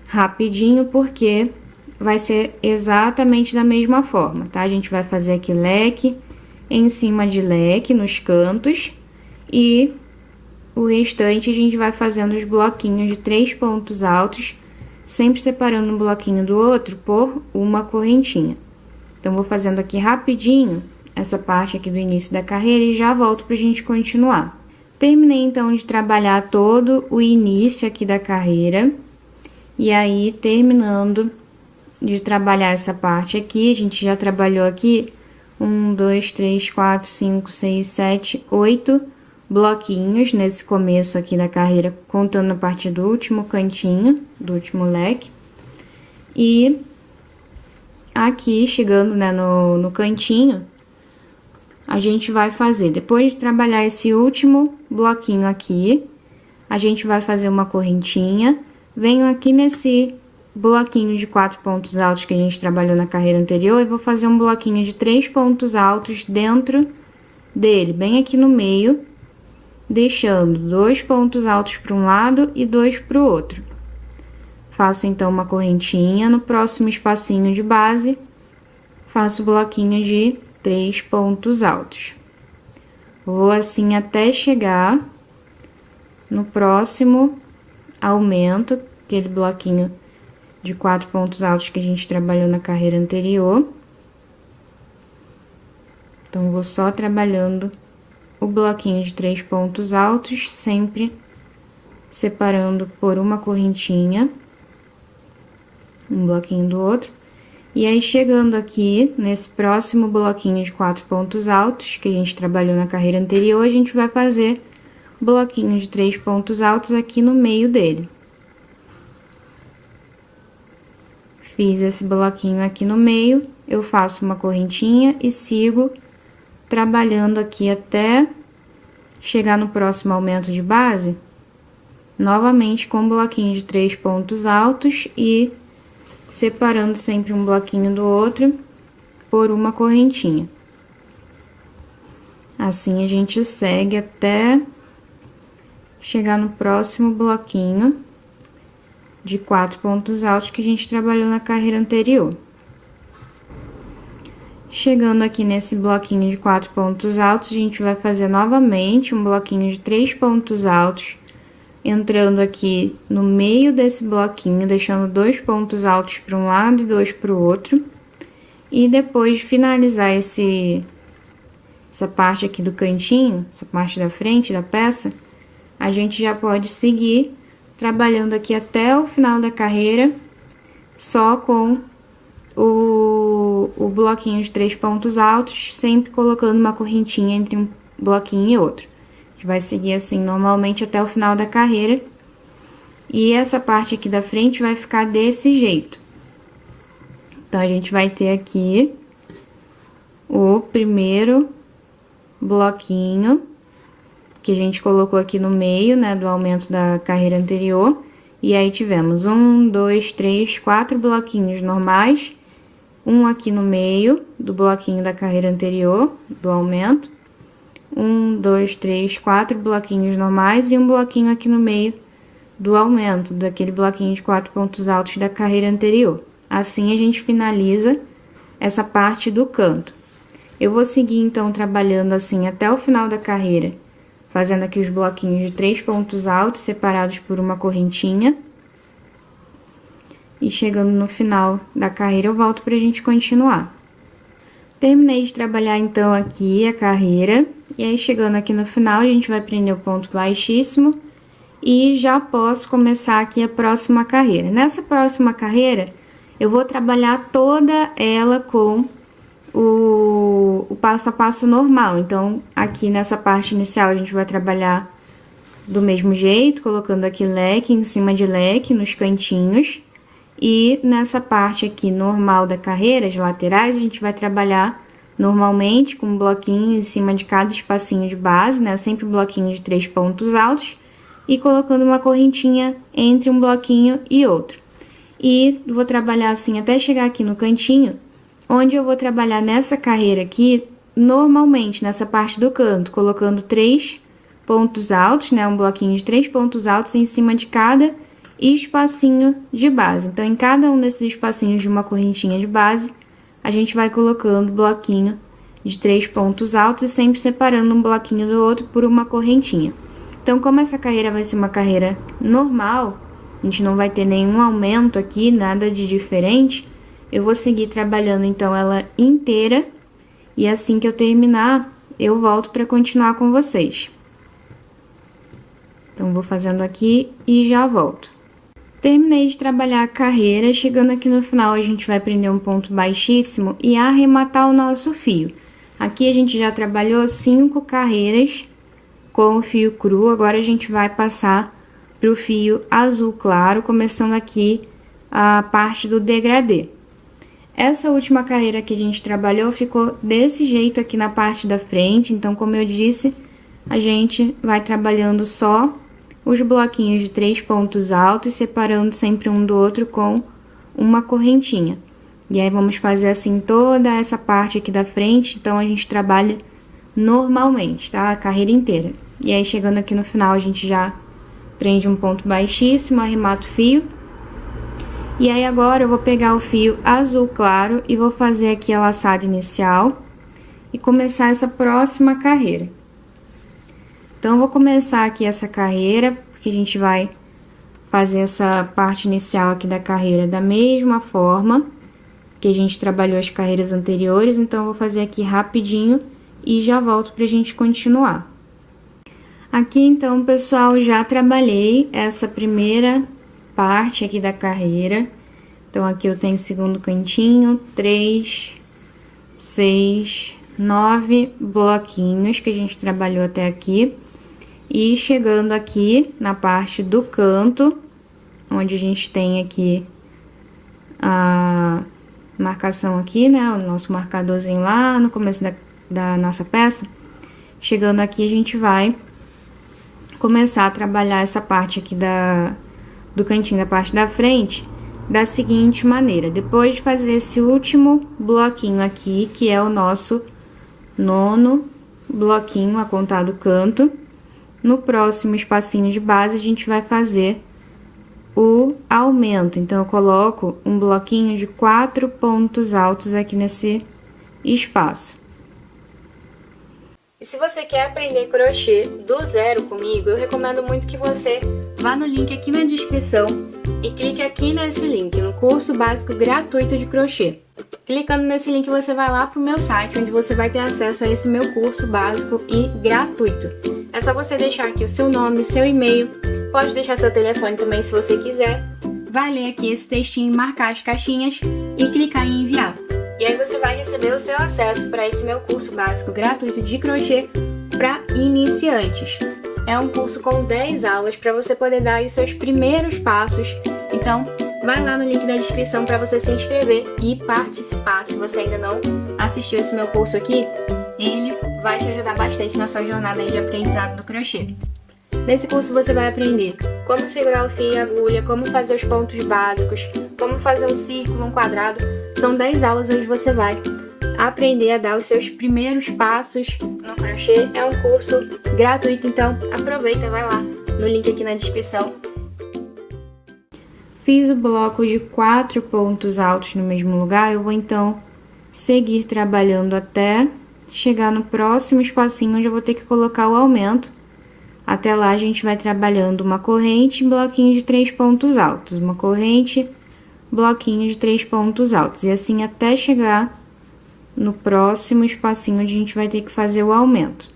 Speaker 1: rapidinho, porque vai ser exatamente da mesma forma, tá? A gente vai fazer aqui leque em cima de leque nos cantos, e o restante a gente vai fazendo os bloquinhos de 3 pontos altos, sempre separando um bloquinho do outro por uma correntinha. Então, vou fazendo aqui rapidinho essa parte aqui do início da carreira e já volto pra gente continuar. Terminei, então, de trabalhar todo o início aqui da carreira, e aí, terminando de trabalhar essa parte aqui, a gente já trabalhou aqui 1, 2, 3, 4, 5, 6, 7, 8 bloquinhos nesse começo aqui da carreira, contando a partir do último cantinho, do último leque. E aqui, chegando, né, no cantinho, a gente vai fazer, depois de trabalhar esse último bloquinho aqui, a gente vai fazer uma correntinha, venho aqui nesse bloquinho de 4 pontos altos que a gente trabalhou na carreira anterior, e vou fazer um bloquinho de 3 pontos altos dentro dele, bem aqui no meio, deixando 2 pontos altos para um lado e 2 para o outro. Faço, então, uma correntinha. No próximo espacinho de base, faço o bloquinho de 3 pontos altos. Vou assim até chegar no próximo aumento, aquele bloquinho de 4 pontos altos que a gente trabalhou na carreira anterior. Então, vou só trabalhando o bloquinho de 3 pontos altos, sempre separando por uma correntinha, um bloquinho do outro. E aí, chegando aqui nesse próximo bloquinho de 4 pontos altos que a gente trabalhou na carreira anterior, a gente vai fazer bloquinho de 3 pontos altos aqui no meio dele. Fiz esse bloquinho aqui no meio, eu faço uma correntinha e sigo trabalhando aqui até chegar no próximo aumento de base, novamente com um bloquinho de 3 pontos altos e separando sempre um bloquinho do outro por uma correntinha. Assim, a gente segue até chegar no próximo bloquinho de 4 pontos altos que a gente trabalhou na carreira anterior. Chegando aqui nesse bloquinho de 4 pontos altos, a gente vai fazer novamente um bloquinho de 3 pontos altos entrando aqui no meio desse bloquinho, deixando 2 pontos altos para um lado e 2 para o outro. E depois de finalizar essa parte aqui do cantinho, essa parte da frente da peça, a gente já pode seguir trabalhando aqui até o final da carreira, só com o bloquinho de 3 pontos altos, sempre colocando uma correntinha entre um bloquinho e outro. A gente vai seguir assim normalmente até o final da carreira. E essa parte aqui da frente vai ficar desse jeito. Então, a gente vai ter aqui o primeiro bloquinho que a gente colocou aqui no meio, né, do aumento da carreira anterior. E aí, tivemos 1, 2, 3, 4 bloquinhos normais. Um aqui no meio do bloquinho da carreira anterior, do aumento. 1, 2, 3, 4 bloquinhos normais e um bloquinho aqui no meio do aumento, daquele bloquinho de 4 pontos altos da carreira anterior. Assim, a gente finaliza essa parte do canto. Eu vou seguir, então, trabalhando assim até o final da carreira, fazendo aqui os bloquinhos de 3 pontos altos, separados por uma correntinha. E chegando no final da carreira, eu volto pra gente continuar. Terminei de trabalhar, então, aqui a carreira. E aí, chegando aqui no final, a gente vai prender o ponto baixíssimo. E já posso começar aqui a próxima carreira. Nessa próxima carreira, eu vou trabalhar toda ela com o passo a passo normal. Então, aqui nessa parte inicial, a gente vai trabalhar do mesmo jeito, colocando aqui leque em cima de leque nos cantinhos. E nessa parte aqui normal da carreira, as laterais, a gente vai trabalhar normalmente com um bloquinho em cima de cada espacinho de base, né? Sempre um bloquinho de 3 pontos altos e colocando uma correntinha entre um bloquinho e outro. E vou trabalhar assim até chegar aqui no cantinho, onde eu vou trabalhar nessa carreira aqui, normalmente nessa parte do canto, colocando 3 pontos altos, né? Um bloquinho de 3 pontos altos em cima de cada espacinho de base. Então, em cada um desses espacinhos de uma correntinha de base, a gente vai colocando bloquinho de 3 pontos altos e sempre separando um bloquinho do outro por uma correntinha. Então, como essa carreira vai ser uma carreira normal, a gente não vai ter nenhum aumento aqui, nada de diferente, eu vou seguir trabalhando, então, ela inteira. E assim que eu terminar, eu volto para continuar com vocês. Então, vou fazendo aqui e já volto. Terminei de trabalhar a carreira, chegando aqui no final, a gente vai prender um ponto baixíssimo e arrematar o nosso fio. Aqui a gente já trabalhou 5 carreiras com o fio cru, agora a gente vai passar para o fio azul claro, começando aqui a parte do degradê. Essa última carreira que a gente trabalhou ficou desse jeito aqui na parte da frente, então, como eu disse, a gente vai trabalhando só os bloquinhos de 3 pontos altos, separando sempre um do outro com uma correntinha. E aí, vamos fazer assim toda essa parte aqui da frente, então a gente trabalha normalmente, tá? A carreira inteira. E aí, chegando aqui no final, a gente já prende um ponto baixíssimo, arremata o fio. E aí, agora eu vou pegar o fio azul claro e vou fazer aqui a laçada inicial e começar essa próxima carreira. Então, eu vou começar aqui essa carreira, porque a gente vai fazer essa parte inicial aqui da carreira da mesma forma que a gente trabalhou as carreiras anteriores. Então, eu vou fazer aqui rapidinho e já volto pra gente continuar. Aqui, então, pessoal, já trabalhei essa primeira parte aqui da carreira. Então, aqui eu tenho o segundo cantinho, 3, 6, 9 bloquinhos que a gente trabalhou até aqui. E chegando aqui na parte do canto, onde a gente tem aqui a marcação aqui, né? O nosso marcadorzinho lá no começo da nossa peça. Chegando aqui, a gente vai começar a trabalhar essa parte aqui do cantinho da parte da frente da seguinte maneira. Depois de fazer esse último bloquinho aqui, que é o nosso 9º bloquinho a contar do canto, no próximo espacinho de base, a gente vai fazer o aumento. Então, eu coloco um bloquinho de 4 pontos altos aqui nesse espaço. E se você quer aprender crochê do zero comigo, eu recomendo muito que você vá no link aqui na descrição e clique aqui nesse link, no curso básico gratuito de crochê. Clicando nesse link você vai lá para o meu site, onde você vai ter acesso a esse meu curso básico e gratuito. É só você deixar aqui o seu nome, seu e-mail, pode deixar seu telefone também se você quiser. Vai ler aqui esse textinho, marcar as caixinhas e clicar em enviar. E aí você vai receber o seu acesso para esse meu curso básico gratuito de crochê para iniciantes. É um curso com 10 aulas para você poder dar aí os seus primeiros passos. Então, vai lá no link da descrição para você se inscrever e participar. Se você ainda não assistiu esse meu curso aqui, ele vai te ajudar bastante na sua jornada aí de aprendizado do crochê. Nesse curso você vai aprender como segurar o fio e a agulha, como fazer os pontos básicos, como fazer um círculo, um quadrado. São 10 aulas onde você vai aprender a dar os seus primeiros passos no crochê. É um curso gratuito, então aproveita, vai lá no link aqui na descrição. Fiz o bloco de 4 pontos altos no mesmo lugar, eu vou então seguir trabalhando até chegar no próximo espacinho onde eu vou ter que colocar o aumento. Até lá a gente vai trabalhando uma corrente e bloquinho de 3 pontos altos, uma corrente, bloquinho de 3 pontos altos, e assim até chegar no próximo espacinho onde a gente vai ter que fazer o aumento.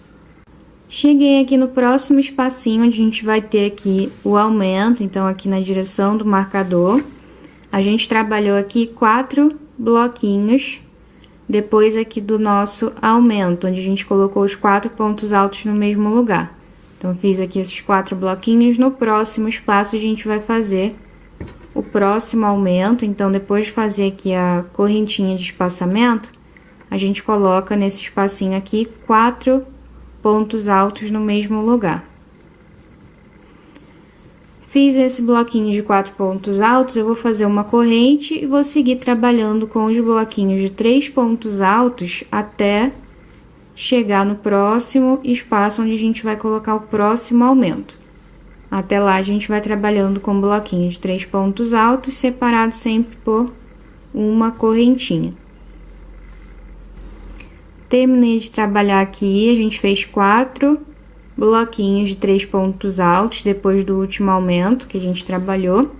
Speaker 1: Cheguei aqui no próximo espacinho onde a gente vai ter aqui o aumento, então aqui na direção do marcador. A gente trabalhou aqui 4 bloquinhos, depois aqui do nosso aumento, onde a gente colocou os 4 pontos altos no mesmo lugar. Então, fiz aqui esses 4 bloquinhos, no próximo espaço a gente vai fazer o próximo aumento, então depois de fazer aqui a correntinha de espaçamento, a gente coloca nesse espacinho aqui 4 pontos altos no mesmo lugar. Fiz esse bloquinho de 4 pontos altos, eu vou fazer uma corrente e vou seguir trabalhando com os bloquinhos de 3 pontos altos até chegar no próximo espaço onde a gente vai colocar o próximo aumento. Até lá a gente vai trabalhando com bloquinhos de 3 pontos altos, separados sempre por uma correntinha. Terminei de trabalhar aqui, a gente fez 4 bloquinhos de 3 pontos altos depois do último aumento que a gente trabalhou.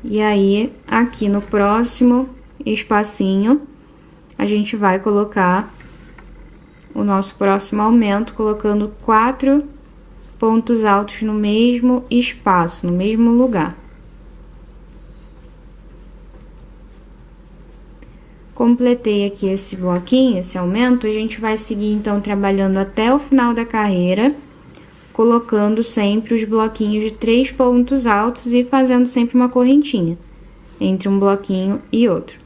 Speaker 1: E aí, aqui no próximo espacinho, a gente vai colocar o nosso próximo aumento, colocando 4 pontos altos no mesmo espaço, no mesmo lugar. Completei aqui esse bloquinho, esse aumento, a gente vai seguir então trabalhando até o final da carreira, colocando sempre os bloquinhos de 3 pontos altos e fazendo sempre uma correntinha entre um bloquinho e outro.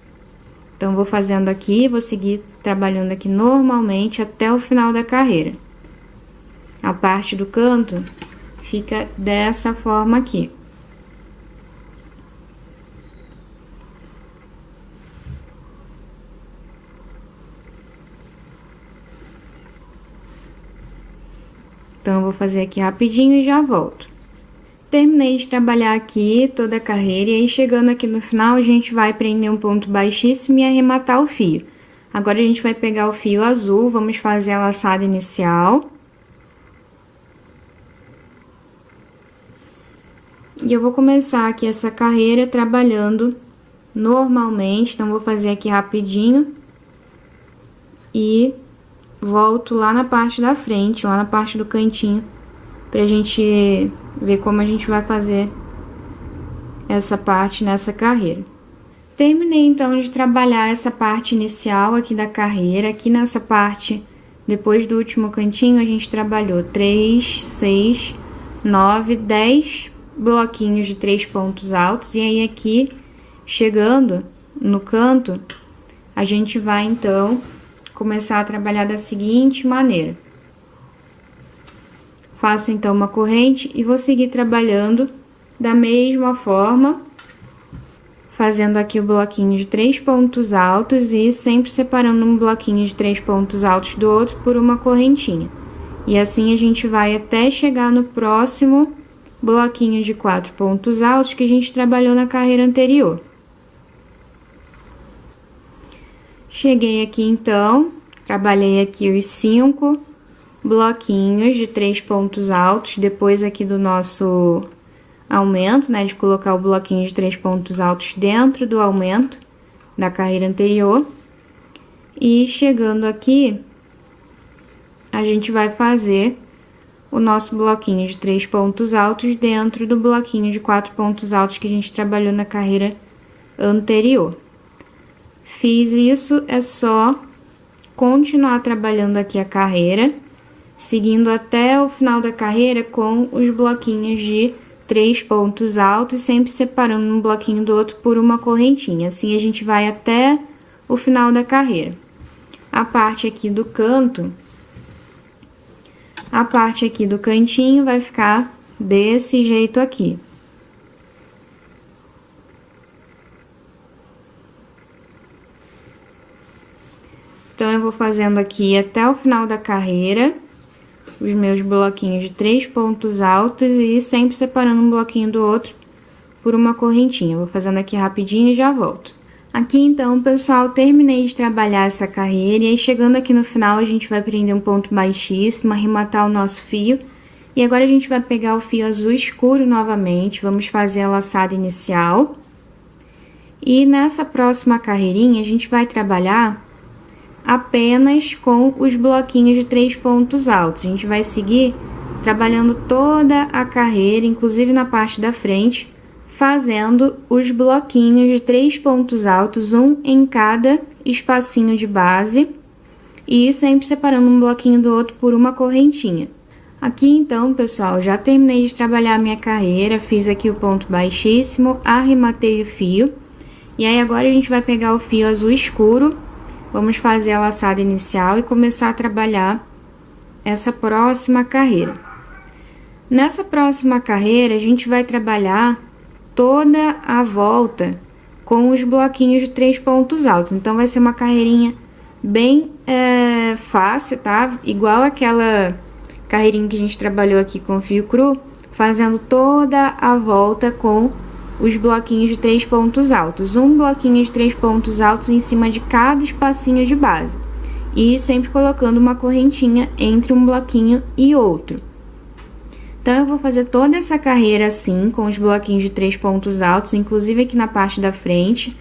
Speaker 1: Então, vou fazendo aqui, vou seguir trabalhando aqui normalmente até o final da carreira. A parte do canto fica dessa forma aqui. Então, eu vou fazer aqui rapidinho e já volto. Terminei de trabalhar aqui toda a carreira, e aí chegando aqui no final, a gente vai prender um ponto baixíssimo e arrematar o fio. Agora, a gente vai pegar o fio azul, vamos fazer a laçada inicial. E eu vou começar aqui essa carreira trabalhando normalmente, então, vou fazer aqui rapidinho. E volto lá na parte da frente, lá na parte do cantinho, pra gente ver como a gente vai fazer essa parte nessa carreira. Terminei então de trabalhar essa parte inicial aqui da carreira. Aqui nessa parte, depois do último cantinho, a gente trabalhou 3, 6, 9, 10 bloquinhos de 3 pontos altos. E aí aqui, chegando no canto, a gente vai então começar a trabalhar da seguinte maneira. Faço então uma corrente e vou seguir trabalhando da mesma forma, fazendo aqui o bloquinho de 3 pontos altos e sempre separando um bloquinho de 3 pontos altos do outro por uma correntinha. E assim a gente vai até chegar no próximo bloquinho de 4 pontos altos que a gente trabalhou na carreira anterior. Cheguei aqui então, trabalhei aqui os 5 bloquinhos de 3 pontos altos, depois aqui do nosso aumento, né, de colocar o bloquinho de 3 pontos altos dentro do aumento da carreira anterior. E chegando aqui, a gente vai fazer o nosso bloquinho de 3 pontos altos dentro do bloquinho de 4 pontos altos que a gente trabalhou na carreira anterior. Fiz isso, é só continuar trabalhando aqui a carreira, seguindo até o final da carreira com os bloquinhos de 3 pontos altos, sempre separando um bloquinho do outro por uma correntinha. Assim a gente vai até o final da carreira. A parte aqui do canto, a parte aqui do cantinho vai ficar desse jeito aqui. Então, eu vou fazendo aqui até o final da carreira, os meus bloquinhos de 3 pontos altos e sempre separando um bloquinho do outro por uma correntinha. Vou fazendo aqui rapidinho e já volto. Aqui, então, pessoal, terminei de trabalhar essa carreira e aí chegando aqui no final a gente vai prender um ponto baixíssimo, arrematar o nosso fio. E agora a gente vai pegar o fio azul escuro novamente, vamos fazer a laçada inicial. E nessa próxima carreirinha a gente vai trabalhar apenas com os bloquinhos de 3 pontos altos. A gente vai seguir trabalhando toda a carreira, inclusive na parte da frente, fazendo os bloquinhos de 3 pontos altos, um em cada espacinho de base, e sempre separando um bloquinho do outro por uma correntinha. Aqui então, pessoal, já terminei de trabalhar a minha carreira, fiz aqui o ponto baixíssimo, arrematei o fio, e aí agora a gente vai pegar o fio azul escuro. Vamos fazer a laçada inicial e começar a trabalhar essa próxima carreira. Nessa próxima carreira, a gente vai trabalhar toda a volta com os bloquinhos de 3 pontos altos. Então, vai ser uma carreirinha bem fácil, tá? Igual aquela carreirinha que a gente trabalhou aqui com o fio cru, fazendo toda a volta com os bloquinhos de 3 pontos altos, um bloquinho de 3 pontos altos em cima de cada espacinho de base, e sempre colocando uma correntinha entre um bloquinho e outro. Então, eu vou fazer toda essa carreira assim, com os bloquinhos de 3 pontos altos, inclusive aqui na parte da frente,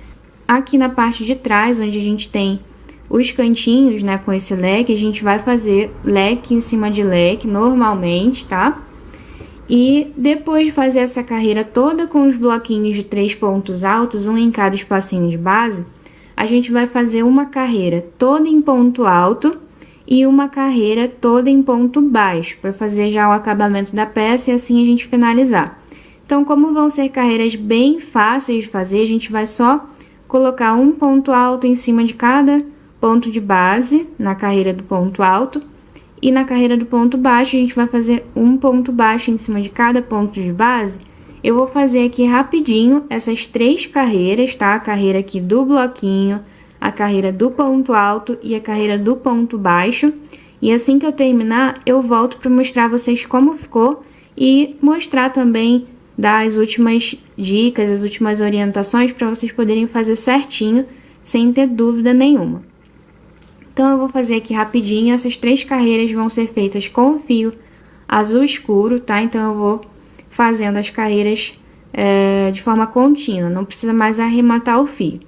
Speaker 1: aqui na parte de trás, onde a gente tem os cantinhos, né, com esse leque, a gente vai fazer leque em cima de leque, normalmente, tá? E depois de fazer essa carreira toda com os bloquinhos de 3 pontos altos, um em cada espacinho de base, a gente vai fazer uma carreira toda em ponto alto e uma carreira toda em ponto baixo, para fazer já o acabamento da peça e assim a gente finalizar. Então, como vão ser carreiras bem fáceis de fazer, a gente vai só colocar um ponto alto em cima de cada ponto de base na carreira do ponto alto. E na carreira do ponto baixo, a gente vai fazer um ponto baixo em cima de cada ponto de base. Eu vou fazer aqui rapidinho essas 3 carreiras, tá? A carreira aqui do bloquinho, a carreira do ponto alto e a carreira do ponto baixo. E assim que eu terminar, eu volto para mostrar a vocês como ficou e mostrar também, dar as últimas dicas, as últimas orientações para vocês poderem fazer certinho, sem ter dúvida nenhuma. Então, eu vou fazer aqui rapidinho, essas 3 carreiras vão ser feitas com o fio azul escuro, tá? Então, eu vou fazendo as carreiras de forma contínua, não precisa mais arrematar o fio,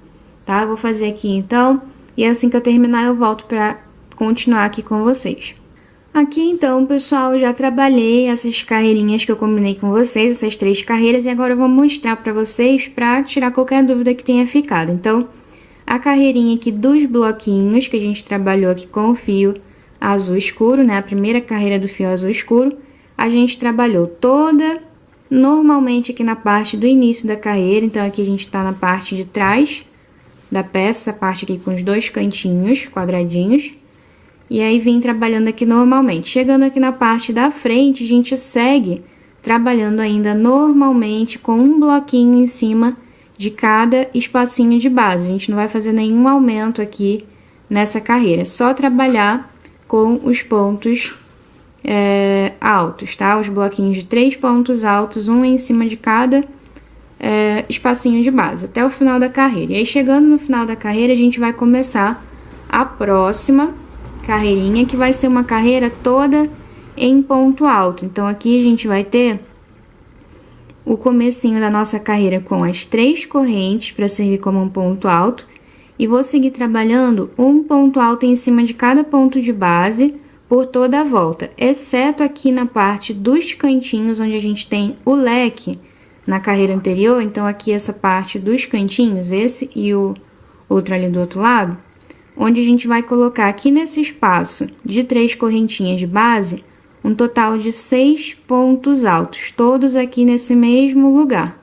Speaker 1: tá? Eu vou fazer aqui então, e assim que eu terminar eu volto para continuar aqui com vocês. Aqui então, pessoal, eu já trabalhei essas carreirinhas que eu combinei com vocês, essas 3 carreiras, e agora eu vou mostrar para vocês para tirar qualquer dúvida que tenha ficado. Então, a carreirinha aqui dos bloquinhos que a gente trabalhou aqui com o fio azul escuro, né? A primeira carreira do fio azul escuro, a gente trabalhou toda normalmente aqui na parte do início da carreira. Então, aqui a gente tá na parte de trás da peça, essa parte aqui com os 2 cantinhos quadradinhos. E aí, vim trabalhando aqui normalmente. Chegando aqui na parte da frente, a gente segue trabalhando ainda normalmente com um bloquinho em cima de cada espacinho de base. A gente não vai fazer nenhum aumento aqui nessa carreira, é só trabalhar com os pontos altos, tá? Os bloquinhos de 3 pontos altos, um em cima de cada espacinho de base, até o final da carreira. E aí, chegando no final da carreira, a gente vai começar a próxima carreirinha, que vai ser uma carreira toda em ponto alto. Então, aqui a gente vai ter o comecinho da nossa carreira com as 3 correntes para servir como um ponto alto e vou seguir trabalhando um ponto alto em cima de cada ponto de base por toda a volta, exceto aqui na parte dos cantinhos onde a gente tem o leque na carreira anterior. Então aqui essa parte dos cantinhos, esse e o outro ali do outro lado, onde a gente vai colocar aqui nesse espaço de 3 correntinhas de base, um total de 6 pontos altos, todos aqui nesse mesmo lugar.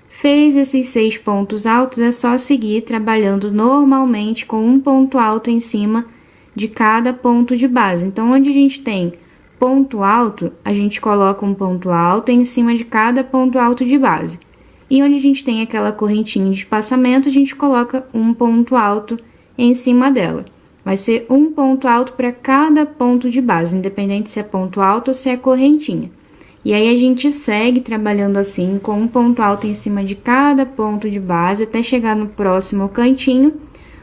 Speaker 1: Fez esses 6 pontos altos, é só seguir trabalhando normalmente com um ponto alto em cima de cada ponto de base. Então, onde a gente tem ponto alto, a gente coloca um ponto alto em cima de cada ponto alto de base. E onde a gente tem aquela correntinha de espaçamento, a gente coloca um ponto alto em cima dela. Vai ser um ponto alto para cada ponto de base, independente se é ponto alto ou se é correntinha. E aí a gente segue trabalhando assim, com um ponto alto em cima de cada ponto de base, até chegar no próximo cantinho,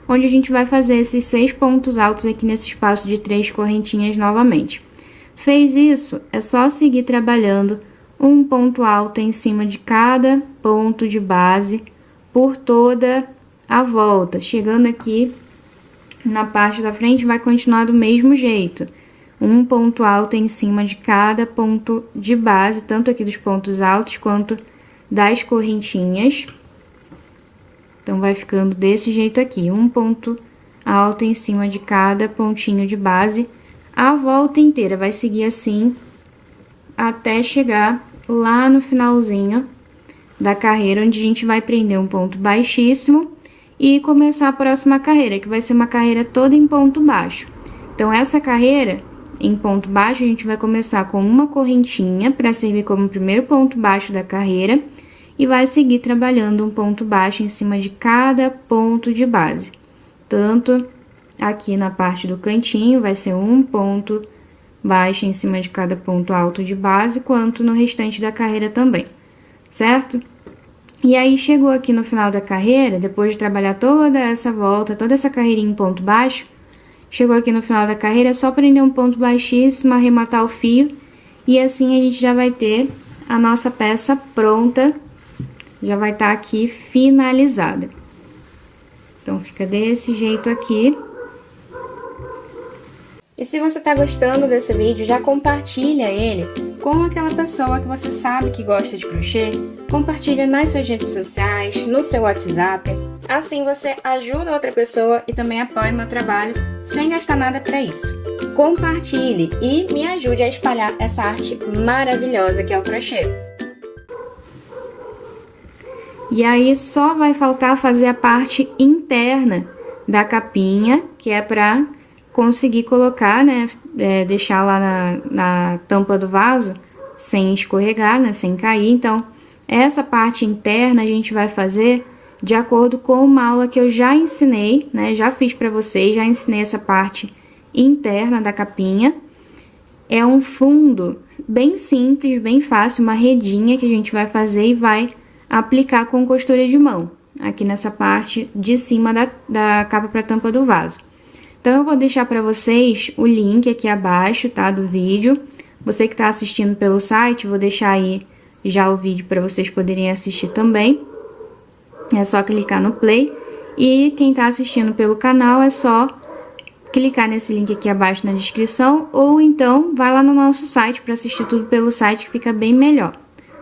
Speaker 1: onde a gente vai fazer esses 6 pontos altos aqui nesse espaço de 3 correntinhas novamente. Fez isso, é só seguir trabalhando um ponto alto em cima de cada ponto de base por toda a volta. Chegando aqui na parte da frente, vai continuar do mesmo jeito. Um ponto alto em cima de cada ponto de base, tanto aqui dos pontos altos quanto das correntinhas. Então, vai ficando desse jeito aqui, um ponto alto em cima de cada pontinho de base. A volta inteira vai seguir assim até chegar lá no finalzinho da carreira, onde a gente vai prender um ponto baixíssimo e começar a próxima carreira, que vai ser uma carreira toda em ponto baixo. Então, essa carreira em ponto baixo, a gente vai começar com uma correntinha para servir como primeiro ponto baixo da carreira e vai seguir trabalhando um ponto baixo em cima de cada ponto de base. Tanto aqui na parte do cantinho, vai ser um ponto baixo em cima de cada ponto alto de base, quanto no restante da carreira também, certo? E aí, chegou aqui no final da carreira, depois de trabalhar toda essa volta, toda essa carreirinha em ponto baixo, chegou aqui no final da carreira, é só prender um ponto baixíssimo, arrematar o fio, e assim a gente já vai ter a nossa peça pronta, já vai estar aqui finalizada. Então, fica desse jeito aqui. E se você tá gostando desse vídeo, já compartilha ele com aquela pessoa que você sabe que gosta de crochê. Compartilha nas suas redes sociais, no seu WhatsApp. Assim você ajuda outra pessoa e também apoia meu trabalho sem gastar nada para isso. Compartilhe e me ajude a espalhar essa arte maravilhosa que é o crochê. E aí só vai faltar fazer a parte interna da capinha, que é para conseguir colocar, né, deixar lá na tampa do vaso sem escorregar, né, sem cair. Então, essa parte interna a gente vai fazer de acordo com uma aula que eu já ensinei, né, já fiz para vocês, já ensinei essa parte interna da capinha. É um fundo bem simples, bem fácil, uma redinha que a gente vai fazer e vai aplicar com costura de mão, aqui nessa parte de cima da capa para tampa do vaso. Então, eu vou deixar para vocês o link aqui abaixo, tá, do vídeo. Você que está assistindo pelo site, vou deixar aí já o vídeo para vocês poderem assistir também. É só clicar no play. E quem está assistindo pelo canal, é só clicar nesse link aqui abaixo na descrição. Ou então, vai lá no nosso site para assistir tudo pelo site, que fica bem melhor.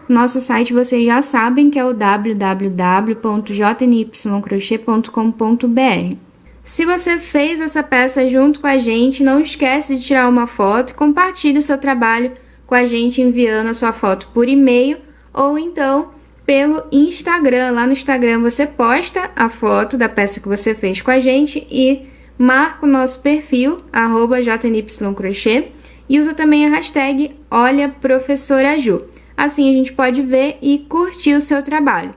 Speaker 1: Nosso site vocês já sabem que é o www.jnycrochet.com.br. Se você fez essa peça junto com a gente, não esquece de tirar uma foto e compartilhe o seu trabalho com a gente enviando a sua foto por e-mail ou então pelo Instagram. Lá no Instagram você posta a foto da peça que você fez com a gente e marca o nosso perfil, @jnycrochet, e usa também a hashtag #OlhaProfessoraJu. Assim a gente pode ver e curtir o seu trabalho.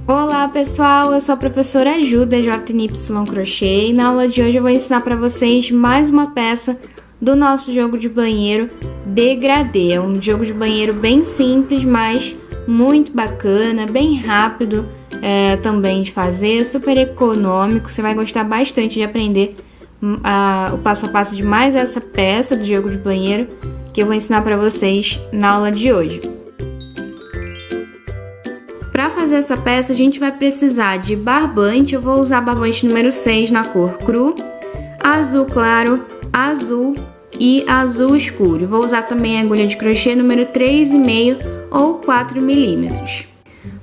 Speaker 1: Olá pessoal, eu sou a professora Ju da JNY Crochê e na aula de hoje eu vou ensinar para vocês mais uma peça do nosso jogo de banheiro Degradê. É um jogo de banheiro bem simples, mas muito bacana, bem rápido também de fazer, super econômico. Você vai gostar bastante de aprender o passo a passo de mais essa peça do jogo de banheiro que eu vou ensinar para vocês na aula de hoje. Para fazer essa peça, a gente vai precisar de barbante. Eu vou usar barbante número 6 na cor cru, azul claro, azul e azul escuro. Vou usar também a agulha de crochê número 3,5 ou 4 milímetros.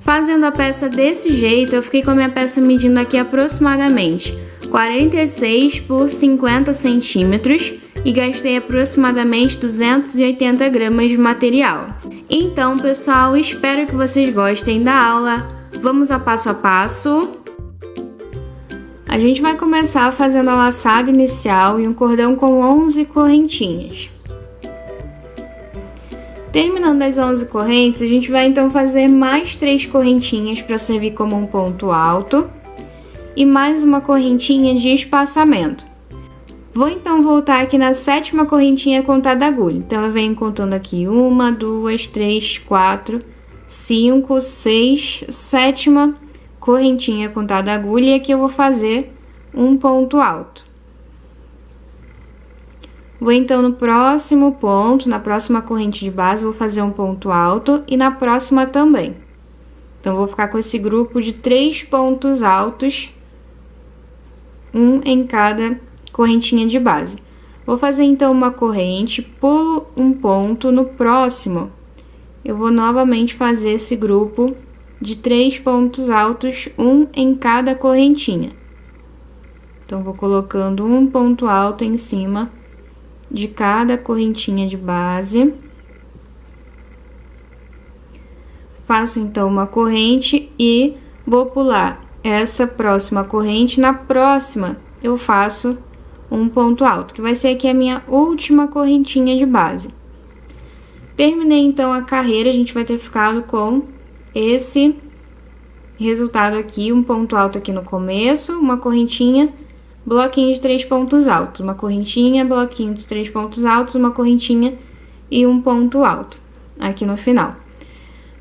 Speaker 1: Fazendo a peça desse jeito, eu fiquei com a minha peça medindo aqui aproximadamente 46 por 50 centímetros e gastei aproximadamente 280 gramas de material. Então, pessoal, espero que vocês gostem da aula. Vamos ao passo a passo. A gente vai começar fazendo a laçada inicial e um cordão com 11 correntinhas. Terminando as 11 correntes, a gente vai então fazer mais 3 correntinhas para servir como um ponto alto e mais uma correntinha de espaçamento. Vou então voltar aqui na 7ª correntinha contada a agulha. Então, eu venho contando aqui 1, 2, 3, 4, 5, 6, 7ª correntinha contada a agulha e aqui eu vou fazer um ponto alto. Vou então no próximo ponto, na próxima corrente de base, vou fazer um ponto alto e na próxima também. Então, vou ficar com esse grupo de 3 pontos altos, um em cada correntinha de base. Vou fazer então uma corrente, pulo um ponto, no próximo eu vou novamente fazer esse grupo de 3 pontos altos, um em cada correntinha. Então, vou colocando um ponto alto em cima de cada correntinha de base. Faço então uma corrente e vou pular essa próxima corrente. Na próxima, eu faço um ponto alto, que vai ser aqui a minha última correntinha de base. Terminei então a carreira, a gente vai ter ficado com esse resultado aqui, um ponto alto aqui no começo, uma correntinha, bloquinho de 3 pontos altos, uma correntinha, bloquinho de 3 pontos altos, uma correntinha e um ponto alto aqui no final.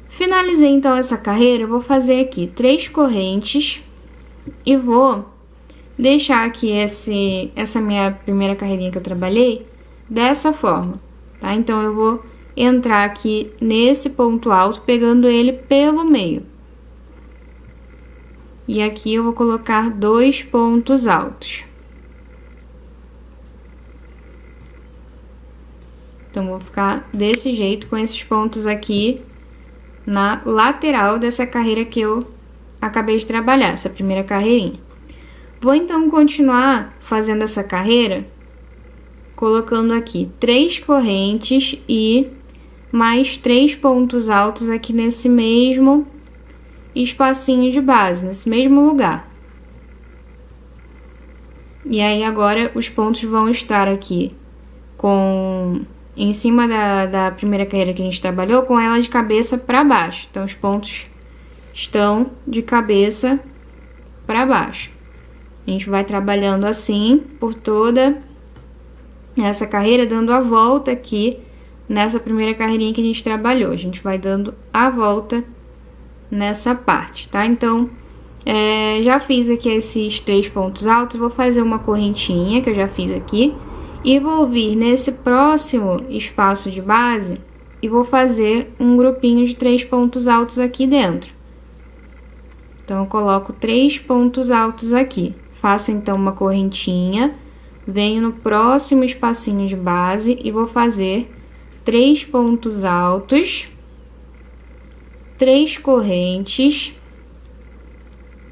Speaker 1: Finalizei então essa carreira, eu vou fazer aqui 3 correntes e vou deixar aqui essa minha primeira carreirinha que eu trabalhei dessa forma, tá? Então, eu vou entrar aqui nesse ponto alto, pegando ele pelo meio. E aqui eu vou colocar 2 pontos altos. Então, vou ficar desse jeito, com esses pontos aqui na lateral dessa carreira que eu acabei de trabalhar, essa primeira carreirinha. Vou então continuar fazendo essa carreira, colocando aqui 3 correntes e mais 3 pontos altos aqui nesse mesmo espacinho de base, nesse mesmo lugar. E aí, agora, os pontos vão estar aqui em cima da primeira carreira que a gente trabalhou, com ela de cabeça para baixo. Então, os pontos estão de cabeça para baixo. A gente vai trabalhando assim por toda essa carreira, dando a volta aqui nessa primeira carreirinha que a gente trabalhou. A gente vai dando a volta nessa parte, tá? Então, já fiz aqui esses 3 pontos altos, vou fazer uma correntinha, que eu já fiz aqui, e vou vir nesse próximo espaço de base e vou fazer um grupinho de 3 pontos altos aqui dentro. Então, eu coloco 3 pontos altos aqui. Faço então uma correntinha, venho no próximo espacinho de base e vou fazer 3 pontos altos, 3 correntes,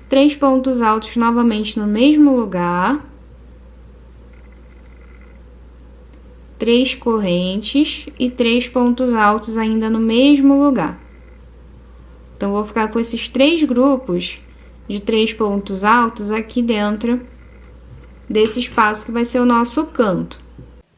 Speaker 1: 3 pontos altos novamente no mesmo lugar, 3 correntes e 3 pontos altos ainda no mesmo lugar. Então, vou ficar com esses 3 grupos de 3 pontos altos aqui dentro desse espaço que vai ser o nosso canto.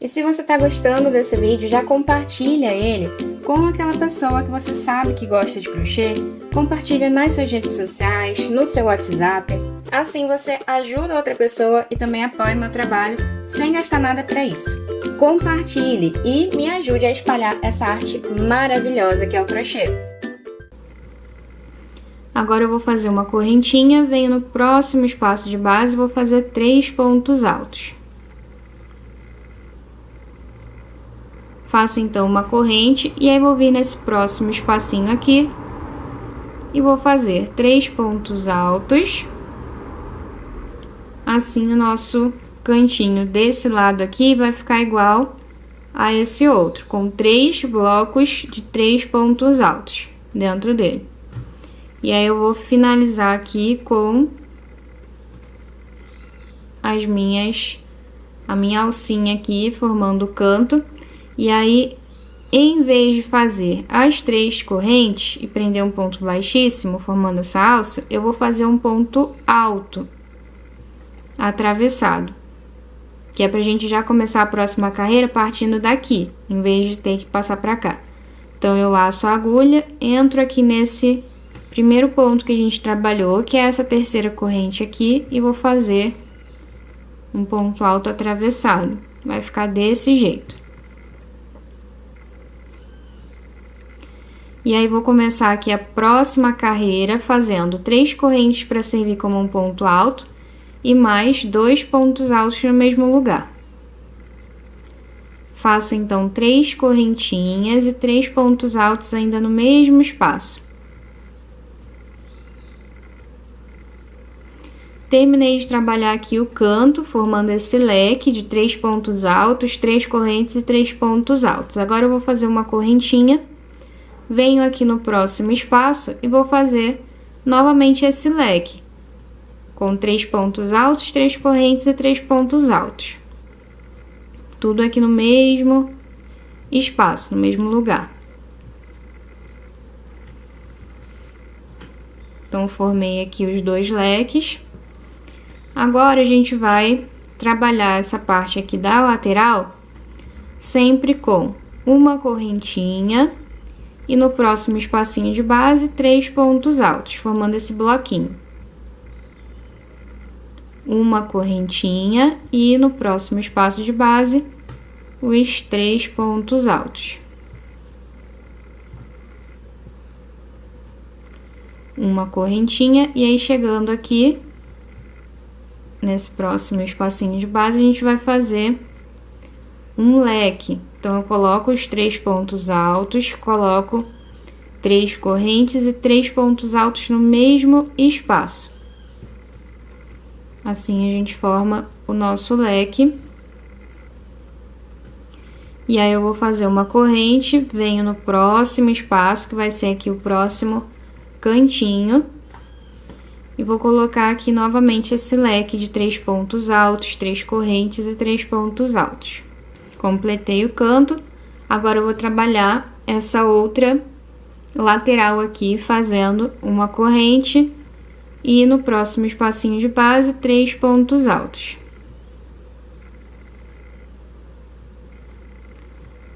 Speaker 2: E se você está gostando desse vídeo, já compartilha ele com aquela pessoa que você sabe que gosta de crochê. Compartilha nas suas redes sociais, no seu WhatsApp. Assim você ajuda outra pessoa e também apoia meu trabalho sem gastar nada para isso. Compartilhe e me ajude a espalhar essa arte maravilhosa que é o crochê.
Speaker 1: Agora eu vou fazer uma correntinha, venho no próximo espaço de base e vou fazer 3 pontos altos. faço então uma corrente e aí vou vir nesse próximo espacinho aqui e vou fazer 3 pontos altos. Assim o nosso cantinho desse lado aqui vai ficar igual a esse outro, com 3 blocos de 3 pontos altos dentro dele. E aí eu vou finalizar aqui com a minha alcinha aqui, formando o canto. E aí, em vez de fazer as 3 correntes e prender um ponto baixíssimo, formando essa alça, eu vou fazer um ponto alto, atravessado. Que é pra gente já começar a próxima carreira partindo daqui, em vez de ter que passar pra cá. Então, eu laço a agulha, entro aqui nesse primeiro ponto que a gente trabalhou, que é essa terceira corrente aqui, e vou fazer um ponto alto atravessado. Vai ficar desse jeito. E aí, vou começar aqui a próxima carreira fazendo 3 correntes para servir como um ponto alto e mais 2 pontos altos no mesmo lugar. Faço então 3 correntinhas e 3 pontos altos ainda no mesmo espaço. Terminei de trabalhar aqui o canto, formando esse leque de 3 pontos altos, 3 correntes e 3 pontos altos. Agora eu vou fazer uma correntinha, venho aqui no próximo espaço e vou fazer novamente esse leque, com 3 pontos altos, 3 correntes e 3 pontos altos. Tudo aqui no mesmo espaço, no mesmo lugar. Então, formei aqui os 2 leques. Agora, a gente vai trabalhar essa parte aqui da lateral sempre com uma correntinha e no próximo espacinho de base, 3 pontos altos, formando esse bloquinho. Uma correntinha e no próximo espaço de base, os 3 pontos altos. Uma correntinha e aí chegando aqui nesse próximo espacinho de base, a gente vai fazer um leque. Então, eu coloco os 3 pontos altos, coloco 3 correntes e 3 pontos altos no mesmo espaço. Assim, a gente forma o nosso leque. E aí, eu vou fazer uma corrente, venho no próximo espaço, que vai ser aqui o próximo cantinho. E vou colocar aqui novamente esse leque de 3 pontos altos, 3 correntes e 3 pontos altos. Completei o canto, agora eu vou trabalhar essa outra lateral aqui, fazendo uma corrente e no próximo espacinho de base, 3 pontos altos.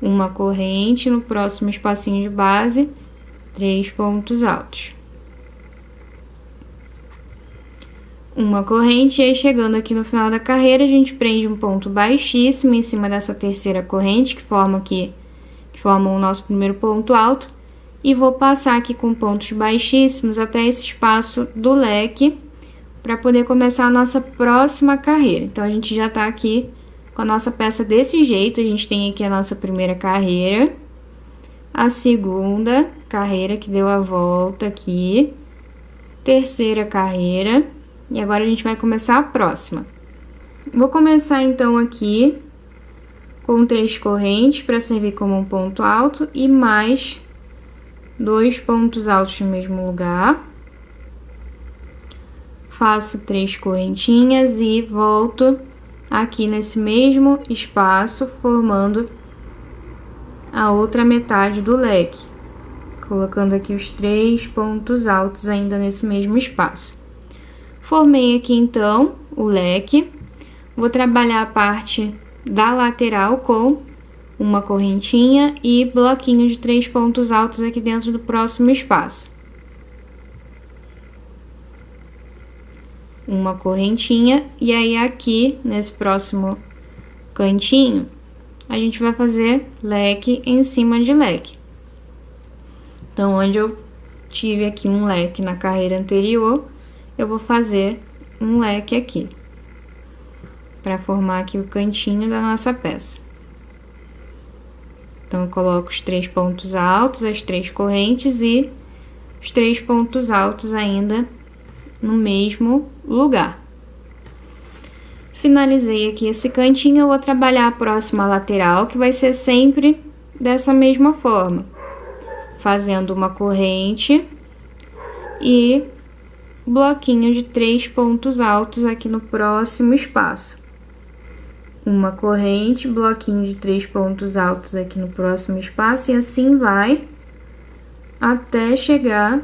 Speaker 1: Uma corrente, no próximo espacinho de base, 3 pontos altos. Uma corrente, e aí chegando aqui no final da carreira, a gente prende um ponto baixíssimo em cima dessa terceira corrente, que forma o nosso primeiro ponto alto, e vou passar aqui com pontos baixíssimos até esse espaço do leque, para poder começar a nossa próxima carreira. Então, a gente já tá aqui com a nossa peça desse jeito, a gente tem aqui a nossa primeira carreira, a segunda carreira que deu a volta aqui, terceira carreira. E agora a gente vai começar a próxima. Vou começar então aqui com 3 correntes para servir como um ponto alto e mais 2 pontos altos no mesmo lugar. Faço 3 correntinhas e volto aqui nesse mesmo espaço, formando a outra metade do leque, colocando aqui os 3 pontos altos ainda nesse mesmo espaço. Formei aqui, então, o leque. Vou trabalhar a parte da lateral com uma correntinha e bloquinho de 3 pontos altos aqui dentro do próximo espaço. Uma correntinha e aí aqui, nesse próximo cantinho, a gente vai fazer leque em cima de leque. Então, onde eu tive aqui um leque na carreira anterior, eu vou fazer um leque aqui, para formar aqui o cantinho da nossa peça.
Speaker 2: Então, eu coloco os 3 pontos altos, as 3 correntes e os 3 pontos altos ainda no mesmo lugar. Finalizei aqui esse cantinho, eu vou trabalhar a próxima lateral, que vai ser sempre dessa mesma forma. Fazendo uma corrente e bloquinho de 3 pontos altos aqui no próximo espaço. Uma corrente, bloquinho de 3 pontos altos aqui no próximo espaço, e assim vai até chegar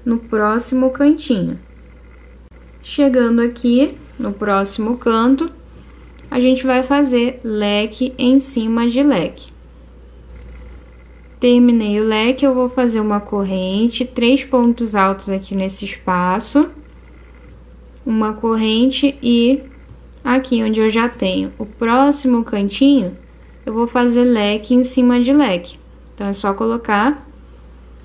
Speaker 2: no próximo cantinho. Chegando aqui no próximo canto, a gente vai fazer leque em cima de leque. Terminei o leque, eu vou fazer uma corrente, 3 pontos altos aqui nesse espaço, uma corrente e aqui onde eu já tenho o próximo cantinho, eu vou fazer leque em cima de leque. Então, é só colocar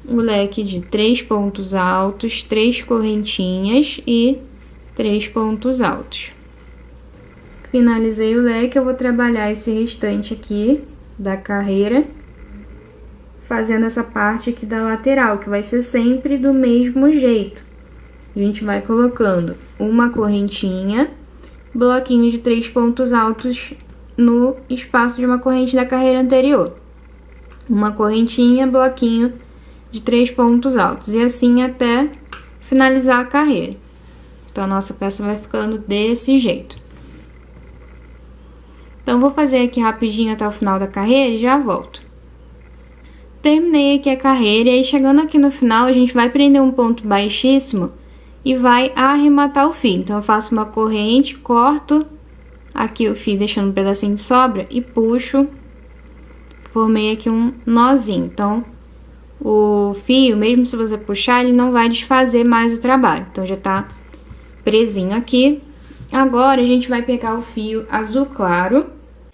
Speaker 2: o leque de 3 pontos altos, 3 correntinhas e 3 pontos altos. Finalizei o leque, eu vou trabalhar esse restante aqui da carreira, fazendo essa parte aqui da lateral, que vai ser sempre do mesmo jeito. A gente vai colocando uma correntinha, bloquinho de 3 pontos altos no espaço de uma corrente da carreira anterior. Uma correntinha, bloquinho de 3 pontos altos. E assim até finalizar a carreira. Então, a nossa peça vai ficando desse jeito. Então, vou fazer aqui rapidinho até o final da carreira e já volto. Terminei aqui a carreira e aí, chegando aqui no final, a gente vai prender um ponto baixíssimo e vai arrematar o fio. Então, eu faço uma corrente, corto aqui o fio, deixando um pedacinho de sobra e puxo. Formei aqui um nozinho. Então, o fio, mesmo se você puxar, ele não vai desfazer mais o trabalho. Então, já tá presinho aqui. Agora, a gente vai pegar o fio azul claro.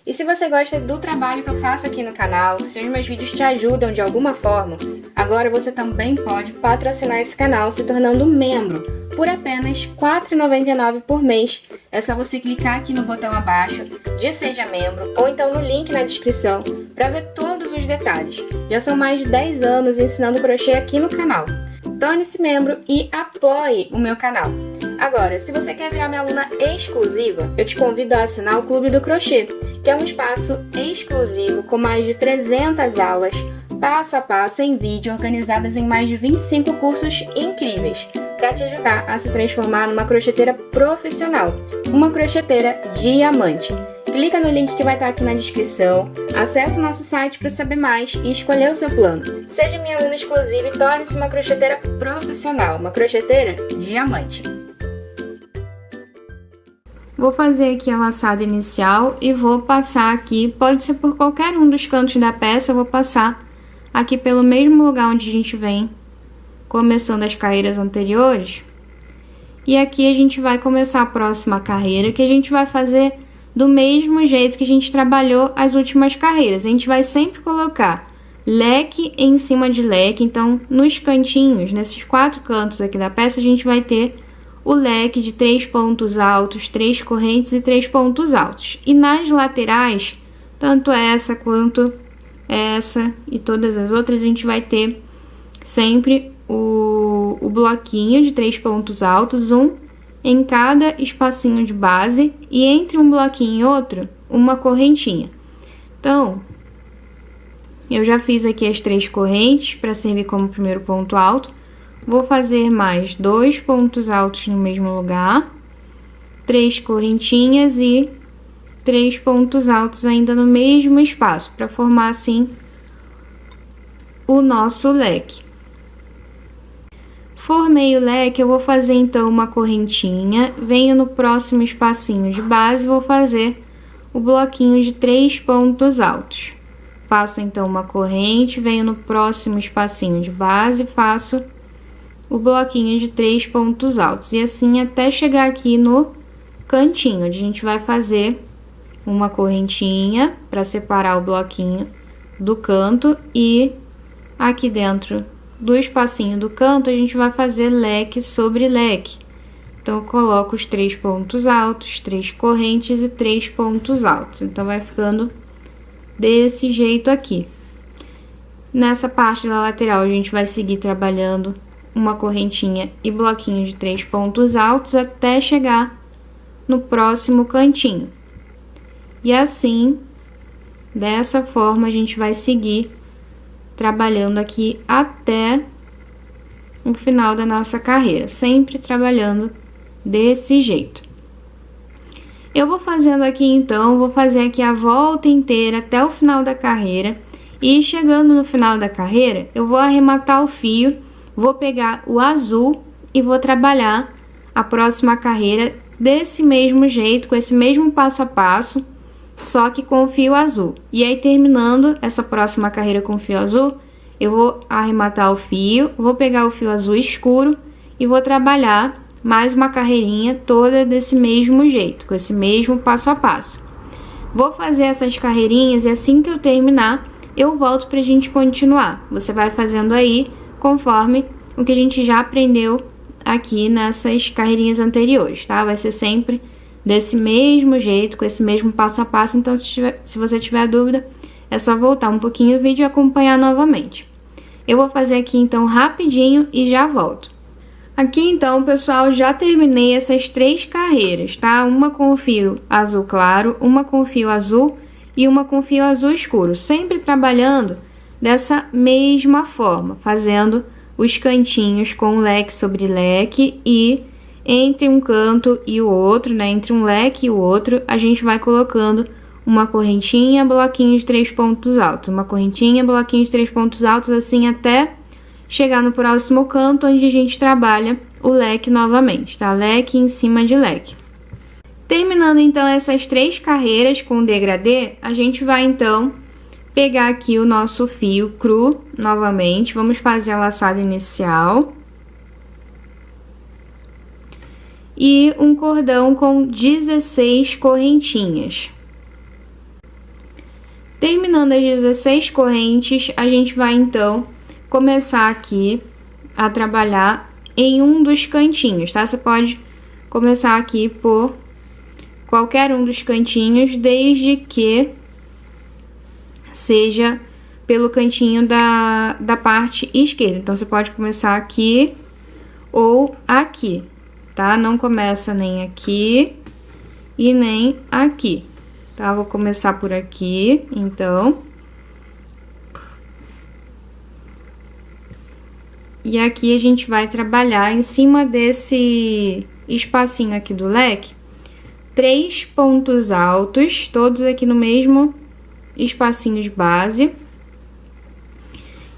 Speaker 1: E se você gosta do trabalho que eu faço aqui no canal, se os meus vídeos te ajudam de alguma forma, agora você também pode patrocinar esse canal se tornando membro por apenas R$ 4,99 por mês. É só você clicar aqui no botão abaixo de Seja Membro ou então no link na descrição para ver todos os detalhes. Já são mais de 10 anos ensinando crochê aqui no canal. Torne-se membro e apoie o meu canal. Agora, se você quer virar minha aluna exclusiva, eu te convido a assinar o Clube do Crochê, que é um espaço exclusivo com mais de 300 aulas, passo a passo em vídeo, organizadas em mais de 25 cursos incríveis, para te ajudar a se transformar numa crocheteira profissional, uma crocheteira diamante. Clica no link que vai estar aqui na descrição, acesse o nosso site para saber mais e escolher o seu plano. Seja minha aluna exclusiva e torne-se uma crocheteira profissional, uma crocheteira diamante.
Speaker 2: Vou fazer aqui a laçada inicial e vou passar aqui, pode ser por qualquer um dos cantos da peça, eu vou passar aqui pelo mesmo lugar onde a gente vem começando as carreiras anteriores. E aqui a gente vai começar a próxima carreira, que a gente vai fazer do mesmo jeito que a gente trabalhou as últimas carreiras. A gente vai sempre colocar leque em cima de leque, então nos cantinhos, nesses 4 cantos aqui da peça, a gente vai ter o leque de 3 pontos altos, 3 correntes e 3 pontos altos. E nas laterais, tanto essa quanto essa e todas as outras, a gente vai ter sempre o bloquinho de 3 pontos altos, um em cada espacinho de base, e entre um bloquinho e outro, uma correntinha. Então, eu já fiz aqui as 3 correntes para servir como primeiro ponto alto. Vou fazer mais 2 pontos altos no mesmo lugar, 3 correntinhas e 3 pontos altos ainda no mesmo espaço, para formar assim o nosso leque. Formei o leque, eu vou fazer então uma correntinha, venho no próximo espacinho de base, vou fazer o bloquinho de 3 pontos altos. Faço então uma corrente, venho no próximo espacinho de base, faço o bloquinho de 3 pontos altos, e assim até chegar aqui no cantinho, onde a gente vai fazer uma correntinha para separar o bloquinho do canto, e aqui dentro do espacinho do canto a gente vai fazer leque sobre leque. Então, eu coloco os 3 pontos altos, 3 correntes e 3 pontos altos. Então, vai ficando
Speaker 1: desse jeito aqui. Nessa parte da lateral, a gente vai seguir trabalhando uma correntinha e bloquinho de 3 pontos altos até chegar no próximo cantinho. E assim, dessa forma, a gente vai seguir trabalhando aqui até o final da nossa carreira, sempre trabalhando desse jeito. Eu vou fazendo aqui então, vou fazer aqui a volta inteira até o final da carreira. E chegando no final da carreira, eu vou arrematar o fio, vou pegar o azul e vou trabalhar a próxima carreira desse mesmo jeito, com esse mesmo passo a passo, só que com o fio azul. E aí, terminando essa próxima carreira com o fio azul, eu vou arrematar o fio, vou pegar o fio azul escuro e vou trabalhar mais uma carreirinha toda desse mesmo jeito, com esse mesmo passo a passo. Vou fazer essas carreirinhas e assim que eu terminar, eu volto pra gente continuar. Você vai fazendo aí conforme o que a gente já aprendeu aqui nessas carreirinhas anteriores, tá? Vai ser sempre desse mesmo jeito, com esse mesmo passo a passo. Então, se você tiver dúvida, é só voltar um pouquinho o vídeo e acompanhar novamente. Eu vou fazer aqui então rapidinho e já volto. Aqui então, pessoal, já terminei essas 3 carreiras, tá? Uma com o fio azul claro, uma com o fio azul e uma com fio azul escuro, sempre trabalhando dessa mesma forma, fazendo os cantinhos com leque sobre leque e entre um canto e o outro, né, entre um leque e o outro, a gente vai colocando uma correntinha, bloquinho de 3 pontos altos, uma correntinha, bloquinho de 3 pontos altos, assim até chegar no próximo canto, onde a gente trabalha o leque novamente, tá? Leque em cima de leque. Terminando então essas 3 carreiras com degradê, a gente vai então pegar aqui o nosso fio cru novamente, vamos fazer a laçada inicial. E um cordão com 16 correntinhas. Terminando as 16 correntes, a gente vai então começar aqui a trabalhar em um dos cantinhos, tá? Você pode começar aqui por qualquer um dos cantinhos, desde que seja pelo cantinho da parte esquerda. Então, você pode começar aqui ou aqui, tá? Não começa nem aqui e nem aqui, tá? Vou começar por aqui, então. E aqui a gente vai trabalhar em cima desse espacinho aqui do leque, 3 pontos altos, todos aqui no mesmo espacinho de base.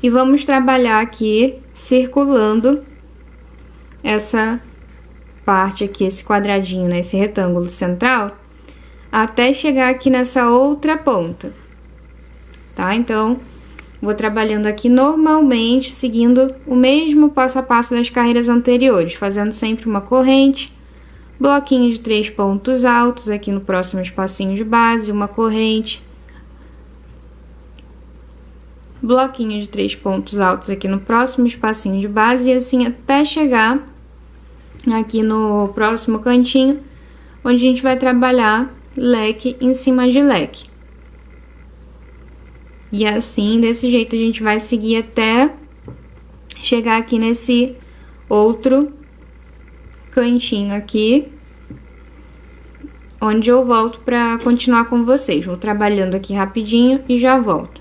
Speaker 1: E vamos trabalhar aqui circulando essa parte aqui, esse quadradinho, né, esse retângulo central, até chegar aqui nessa outra ponta, tá? Então, vou trabalhando aqui normalmente, seguindo o mesmo passo a passo das carreiras anteriores, fazendo sempre uma corrente, bloquinho de 3 pontos altos aqui no próximo espacinho de base, uma corrente, bloquinho de 3 pontos altos aqui no próximo espacinho de base, e assim até chegar aqui no próximo cantinho, onde a gente vai trabalhar leque em cima de leque. E assim, desse jeito, a gente vai seguir até chegar aqui nesse outro cantinho aqui, onde eu volto para continuar com vocês. Vou trabalhando aqui rapidinho e já volto.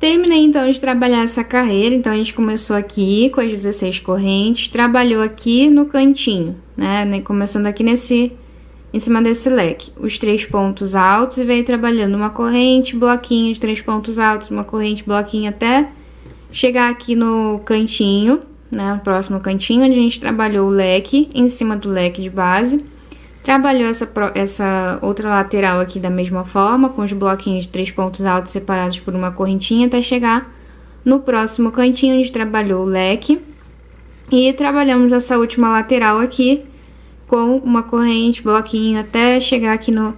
Speaker 1: Terminei então de trabalhar essa carreira, então a gente começou aqui com as 16 correntes, trabalhou aqui no cantinho, né, começando aqui em cima desse leque, os 3 pontos altos e veio trabalhando uma corrente, bloquinho de 3 pontos altos, uma corrente, bloquinho até chegar aqui no cantinho, né, no próximo cantinho, onde a gente trabalhou o leque em cima do leque de base, trabalhou essa outra lateral aqui da mesma forma, com os bloquinhos de 3 pontos altos separados por uma correntinha, até chegar no próximo cantinho, onde trabalhou o leque, e trabalhamos essa última lateral aqui, com uma corrente, bloquinho, até chegar aqui no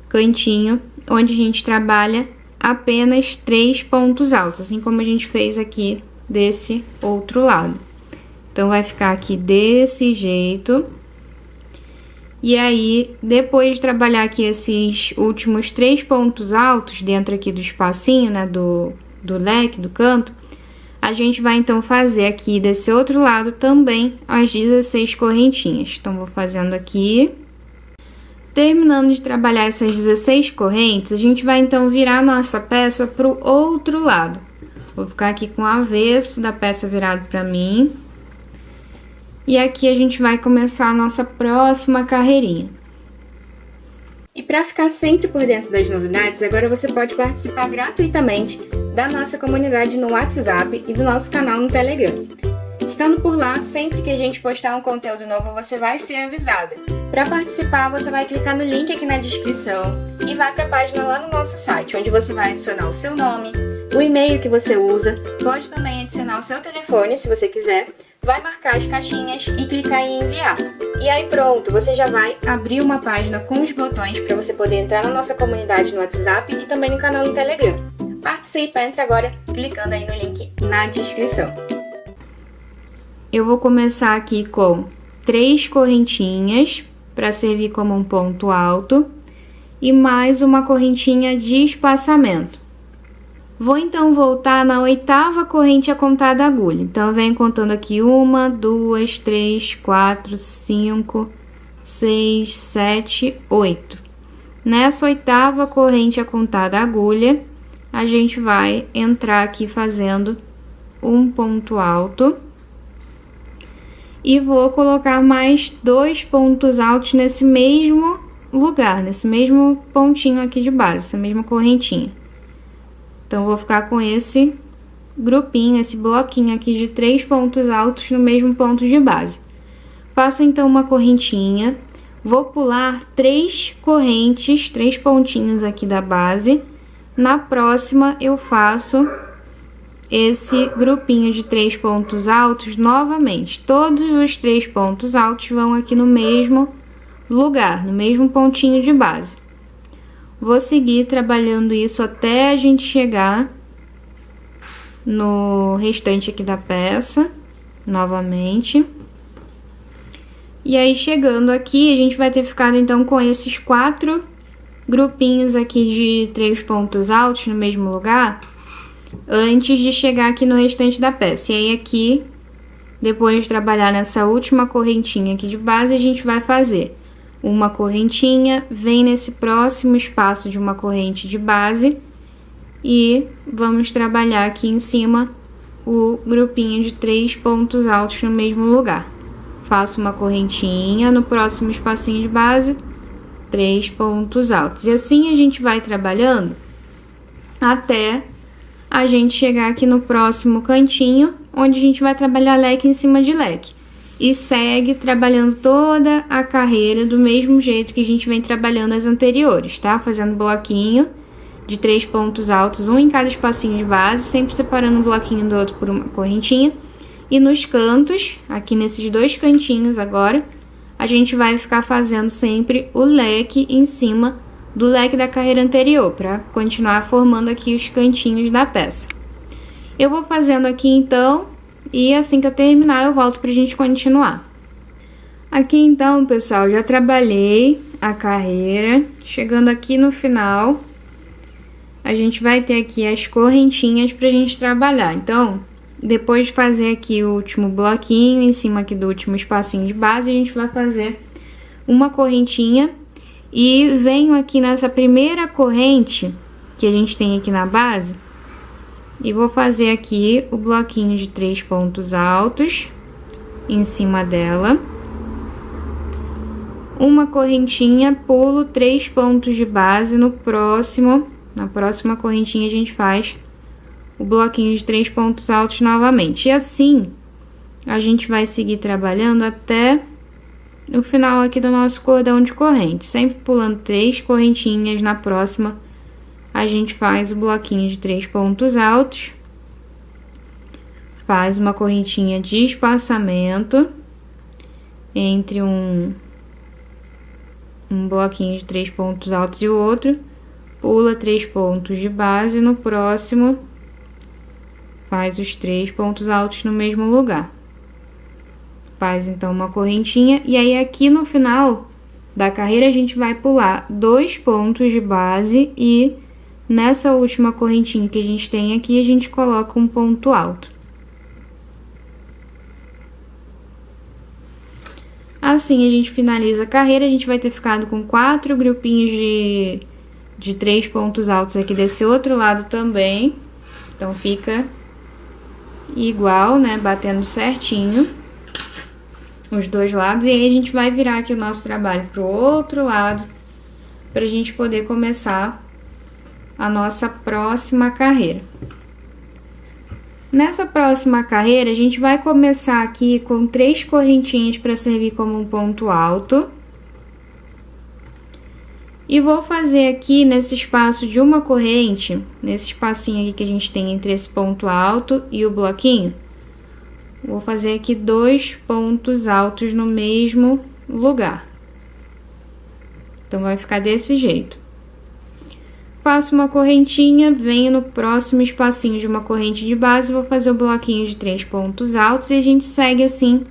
Speaker 1: cantinho, onde a gente trabalha apenas 3 pontos altos, assim como a gente fez aqui desse outro lado. Então, vai ficar aqui desse jeito. E aí, depois de trabalhar aqui esses últimos 3 pontos altos dentro aqui do espacinho, né, do leque, do canto, a gente vai então fazer aqui desse outro lado também as 16 correntinhas. Então, vou fazendo aqui. Terminando de trabalhar essas 16 correntes, a gente vai então virar a nossa peça para o outro lado. Vou ficar aqui com o avesso da peça virado para mim. E aqui a gente vai começar a nossa próxima carreirinha. E para ficar sempre por dentro das novidades, agora você pode participar gratuitamente da nossa comunidade no WhatsApp e do nosso canal no Telegram. Estando por lá, sempre que a gente postar um conteúdo novo, você vai ser avisada. Para participar, você vai clicar no link aqui na descrição e vai para a página lá no nosso site, onde você vai adicionar o seu nome, o e-mail que você usa, pode também adicionar o seu telefone, se você quiser, vai marcar as caixinhas e clicar em enviar. E aí pronto, você já vai abrir uma página com os botões para você poder entrar na nossa comunidade no WhatsApp e também no canal no Telegram. Participa, entra agora clicando aí no link na descrição. Eu vou começar aqui com 3 correntinhas para servir como um ponto alto e mais uma correntinha de espaçamento. Vou então voltar na 8ª corrente a contar da agulha. Então, eu venho contando aqui 1, 2, 3, 4, 5, 6, 7, 8. Nessa 8ª corrente a contar da agulha, a gente vai entrar aqui fazendo um ponto alto. E vou colocar mais 2 pontos altos nesse mesmo lugar, nesse mesmo pontinho aqui de base, essa mesma correntinha. Então, vou ficar com esse grupinho, esse bloquinho aqui de 3 pontos altos no mesmo ponto de base. Faço então uma correntinha, vou pular 3 correntes, 3 pontinhos aqui da base. Na próxima, eu faço esse grupinho de 3 pontos altos novamente. Todos os 3 pontos altos vão aqui no mesmo lugar, no mesmo pontinho de base. Vou seguir trabalhando isso até a gente chegar no restante aqui da peça, novamente. E aí, chegando aqui, a gente vai ter ficado então com esses 4 grupinhos aqui de 3 pontos altos no mesmo lugar, antes de chegar aqui no restante da peça. E aí aqui, depois de trabalhar nessa última correntinha aqui de base, a gente vai fazer uma correntinha, vem nesse próximo espaço de uma corrente de base e vamos trabalhar aqui em cima o grupinho de 3 pontos altos no mesmo lugar. Faço uma correntinha, no próximo espacinho de base, 3 pontos altos. E assim a gente vai trabalhando até a gente chegar aqui no próximo cantinho, onde a gente vai trabalhar leque em cima de leque. E segue trabalhando toda a carreira do mesmo jeito que a gente vem trabalhando as anteriores, tá? Fazendo bloquinho de 3 pontos altos, um em cada espacinho de base, sempre separando um bloquinho do outro por uma correntinha. E nos cantos, aqui nesses 2 cantinhos agora, a gente vai ficar fazendo sempre o leque em cima do leque da carreira anterior, para continuar formando aqui os cantinhos da peça. Eu vou fazendo aqui então, e assim que eu terminar eu volto pra gente continuar. Aqui então, pessoal, já trabalhei a carreira, chegando aqui no final, a gente vai ter aqui as correntinhas pra gente trabalhar. Então, depois de fazer aqui o último bloquinho, em cima aqui do último espacinho de base, a gente vai fazer uma correntinha e venho aqui nessa primeira corrente que a gente tem aqui na base e vou fazer aqui o bloquinho de 3 pontos altos em cima dela. Uma correntinha, pulo 3 pontos de base, na próxima correntinha a gente faz o bloquinho de 3 pontos altos novamente. E assim, a gente vai seguir trabalhando até o final aqui do nosso cordão de corrente. Sempre pulando 3 correntinhas, na próxima a gente faz o bloquinho de 3 pontos altos. Faz uma correntinha de espaçamento entre um bloquinho de 3 pontos altos e o outro. Pula 3 pontos de base, no próximo faz os 3 pontos altos no mesmo lugar. Faz então uma correntinha e aí aqui no final da carreira, a gente vai pular 2 pontos de base e nessa última correntinha que a gente tem aqui, a gente coloca um ponto alto. Assim a gente finaliza a carreira, a gente vai ter ficado com 4 grupinhos de 3 pontos altos aqui desse outro lado também. Então fica igual, né, batendo certinho os dois lados. E aí a gente vai virar aqui o nosso trabalho pro outro lado, pra gente poder começar a nossa próxima carreira. Nessa próxima carreira, a gente vai começar aqui com 3 correntinhas para servir como um ponto alto. E vou fazer aqui nesse espaço de uma corrente, nesse espacinho aqui que a gente tem entre esse ponto alto e o bloquinho, vou fazer aqui 2 pontos altos no mesmo lugar. Então, vai ficar desse jeito. Faço uma correntinha, venho no próximo espacinho de uma corrente de base, vou fazer o bloquinho de 3 pontos altos e a gente segue assim,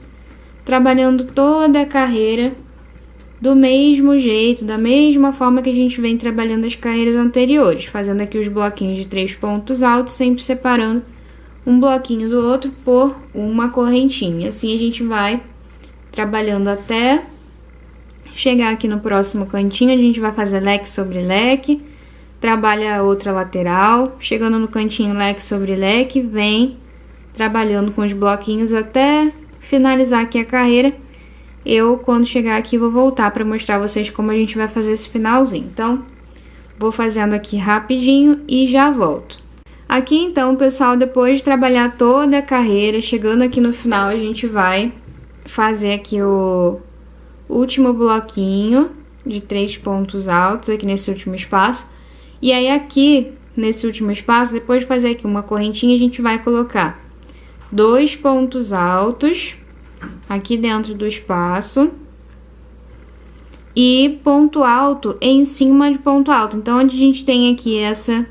Speaker 1: trabalhando toda a carreira do mesmo jeito, da mesma forma que a gente vem trabalhando as carreiras anteriores, fazendo aqui os bloquinhos de 3 pontos altos, sempre separando um bloquinho do outro por uma correntinha. Assim a gente vai trabalhando até chegar aqui no próximo cantinho, a gente vai fazer leque sobre leque, trabalha a outra lateral, chegando no cantinho leque sobre leque, vem trabalhando com os bloquinhos até finalizar aqui a carreira. Eu, quando chegar aqui, vou voltar para mostrar a vocês como a gente vai fazer esse finalzinho. Então, vou fazendo aqui rapidinho e já volto. Aqui, então, pessoal, depois de trabalhar toda a carreira, chegando aqui no final, a gente vai fazer aqui o último bloquinho de 3 pontos altos aqui nesse último espaço. E aí aqui, nesse último espaço, depois de fazer aqui uma correntinha, a gente vai colocar 2 pontos altos aqui dentro do espaço e ponto alto em cima de ponto alto. Então, onde a gente tem aqui essa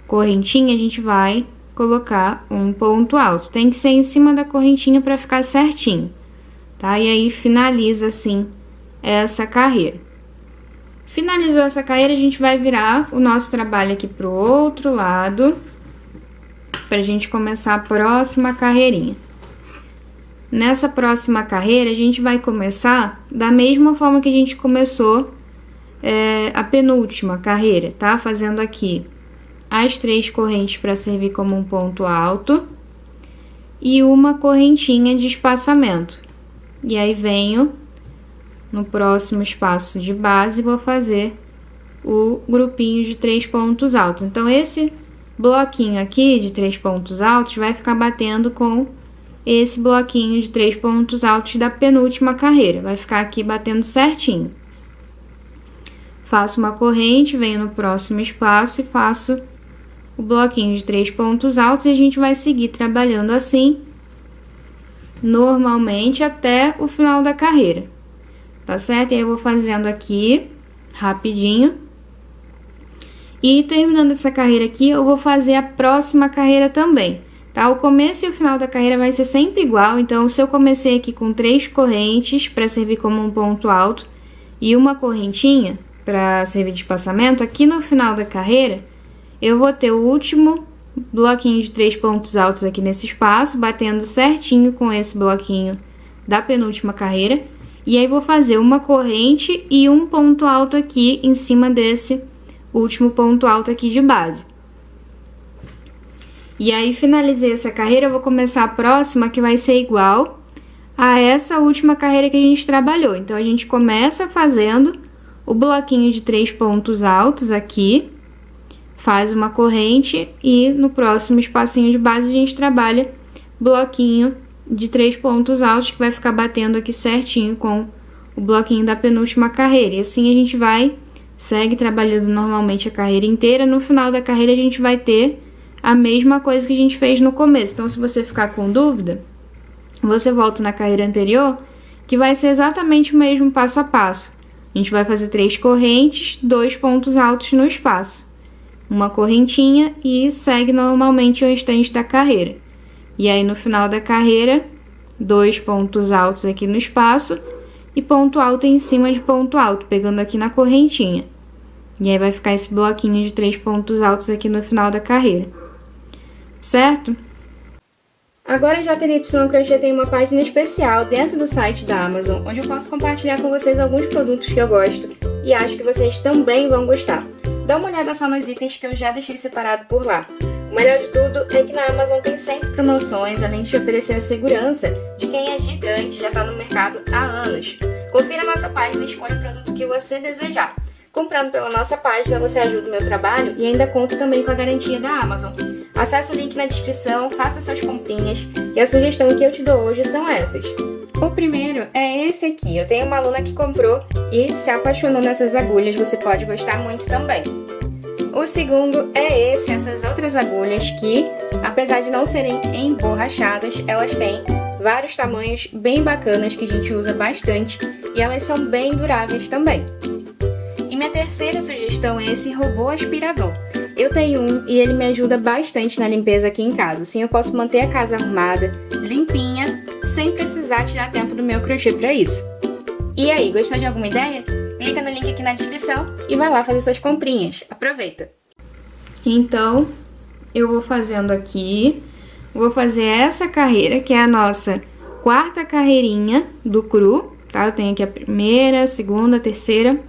Speaker 1: correntinha, a gente vai colocar um ponto alto. Tem que ser em cima da correntinha para ficar certinho, tá? E aí, finaliza assim essa carreira. Finalizou essa carreira, a gente vai virar o nosso trabalho aqui pro outro lado, pra gente começar a próxima carreirinha. Nessa próxima carreira, a gente vai começar da mesma forma que a gente começou a penúltima carreira, tá? Fazendo aqui as 3 correntes para servir como um ponto alto e uma correntinha de espaçamento. E aí, venho no próximo espaço de base, vou fazer o grupinho de 3 pontos altos. Então, esse bloquinho aqui de 3 pontos altos vai ficar batendo com esse bloquinho de 3 pontos altos da penúltima carreira. Vai ficar aqui batendo certinho. Faço uma corrente, venho no próximo espaço e faço o bloquinho de 3 pontos altos. E a gente vai seguir trabalhando assim, normalmente, até o final da carreira. Tá certo? E aí eu vou fazendo aqui, rapidinho. E terminando essa carreira aqui, eu vou fazer a próxima carreira também, tá? O começo e o final da carreira vai ser sempre igual. Então, se eu comecei aqui com 3 correntes para servir como um ponto alto e uma correntinha para servir de espaçamento, aqui no final da carreira, eu vou ter o último bloquinho de 3 pontos altos aqui nesse espaço, batendo certinho com esse bloquinho da penúltima carreira. E aí, vou fazer uma corrente e um ponto alto aqui em cima desse último ponto alto aqui de base. E aí, finalizei essa carreira, eu vou começar a próxima, que vai ser igual a essa última carreira que a gente trabalhou. Então, a gente começa fazendo o bloquinho de 3 pontos altos aqui, faz uma corrente e no próximo espacinho de base a gente trabalha bloquinho de 3 pontos altos, que vai ficar batendo aqui certinho com o bloquinho da penúltima carreira. E assim a gente segue trabalhando normalmente a carreira inteira. No final da carreira a gente vai ter a mesma coisa que a gente fez no começo. Então, se você ficar com dúvida, você volta na carreira anterior, que vai ser exatamente o mesmo passo a passo. A gente vai fazer 3 correntes, 2 pontos altos no espaço, uma correntinha e segue normalmente o restante da carreira. E aí, no final da carreira, 2 pontos altos aqui no espaço e ponto alto em cima de ponto alto, pegando aqui na correntinha. E aí vai ficar esse bloquinho de 3 pontos altos aqui no final da carreira, certo? Agora a JNY Crochê tem uma página especial dentro do site da Amazon, onde eu posso compartilhar com vocês alguns produtos que eu gosto e acho que vocês também vão gostar. Dá uma olhada só nos itens que eu já deixei separado por lá. O melhor de tudo é que na Amazon tem sempre promoções, além de oferecer a segurança de quem é gigante e já está no mercado há anos. Confira nossa página e escolha o produto que você desejar. Comprando pela nossa página, você ajuda o meu trabalho e ainda conta também com a garantia da Amazon. Acesse o link na descrição, faça suas comprinhas e a sugestão que eu te dou hoje são essas. O primeiro é esse aqui. Eu tenho uma aluna que comprou e se apaixonou nessas agulhas, você pode gostar muito também. O segundo é essas outras agulhas que, apesar de não serem emborrachadas, elas têm vários tamanhos bem bacanas que a gente usa bastante e elas são bem duráveis também. E minha terceira sugestão é esse robô aspirador. Eu tenho um e ele me ajuda bastante na limpeza aqui em casa. Assim eu posso manter a casa arrumada, limpinha, sem precisar tirar tempo do meu crochê para isso. E aí, gostou de alguma ideia? Clica no link aqui na descrição e vai lá fazer suas comprinhas. Aproveita! Então, eu vou fazendo aqui, vou fazer essa carreira, que é a nossa quarta carreirinha do cru, tá? Eu tenho aqui a primeira, a segunda, a terceira.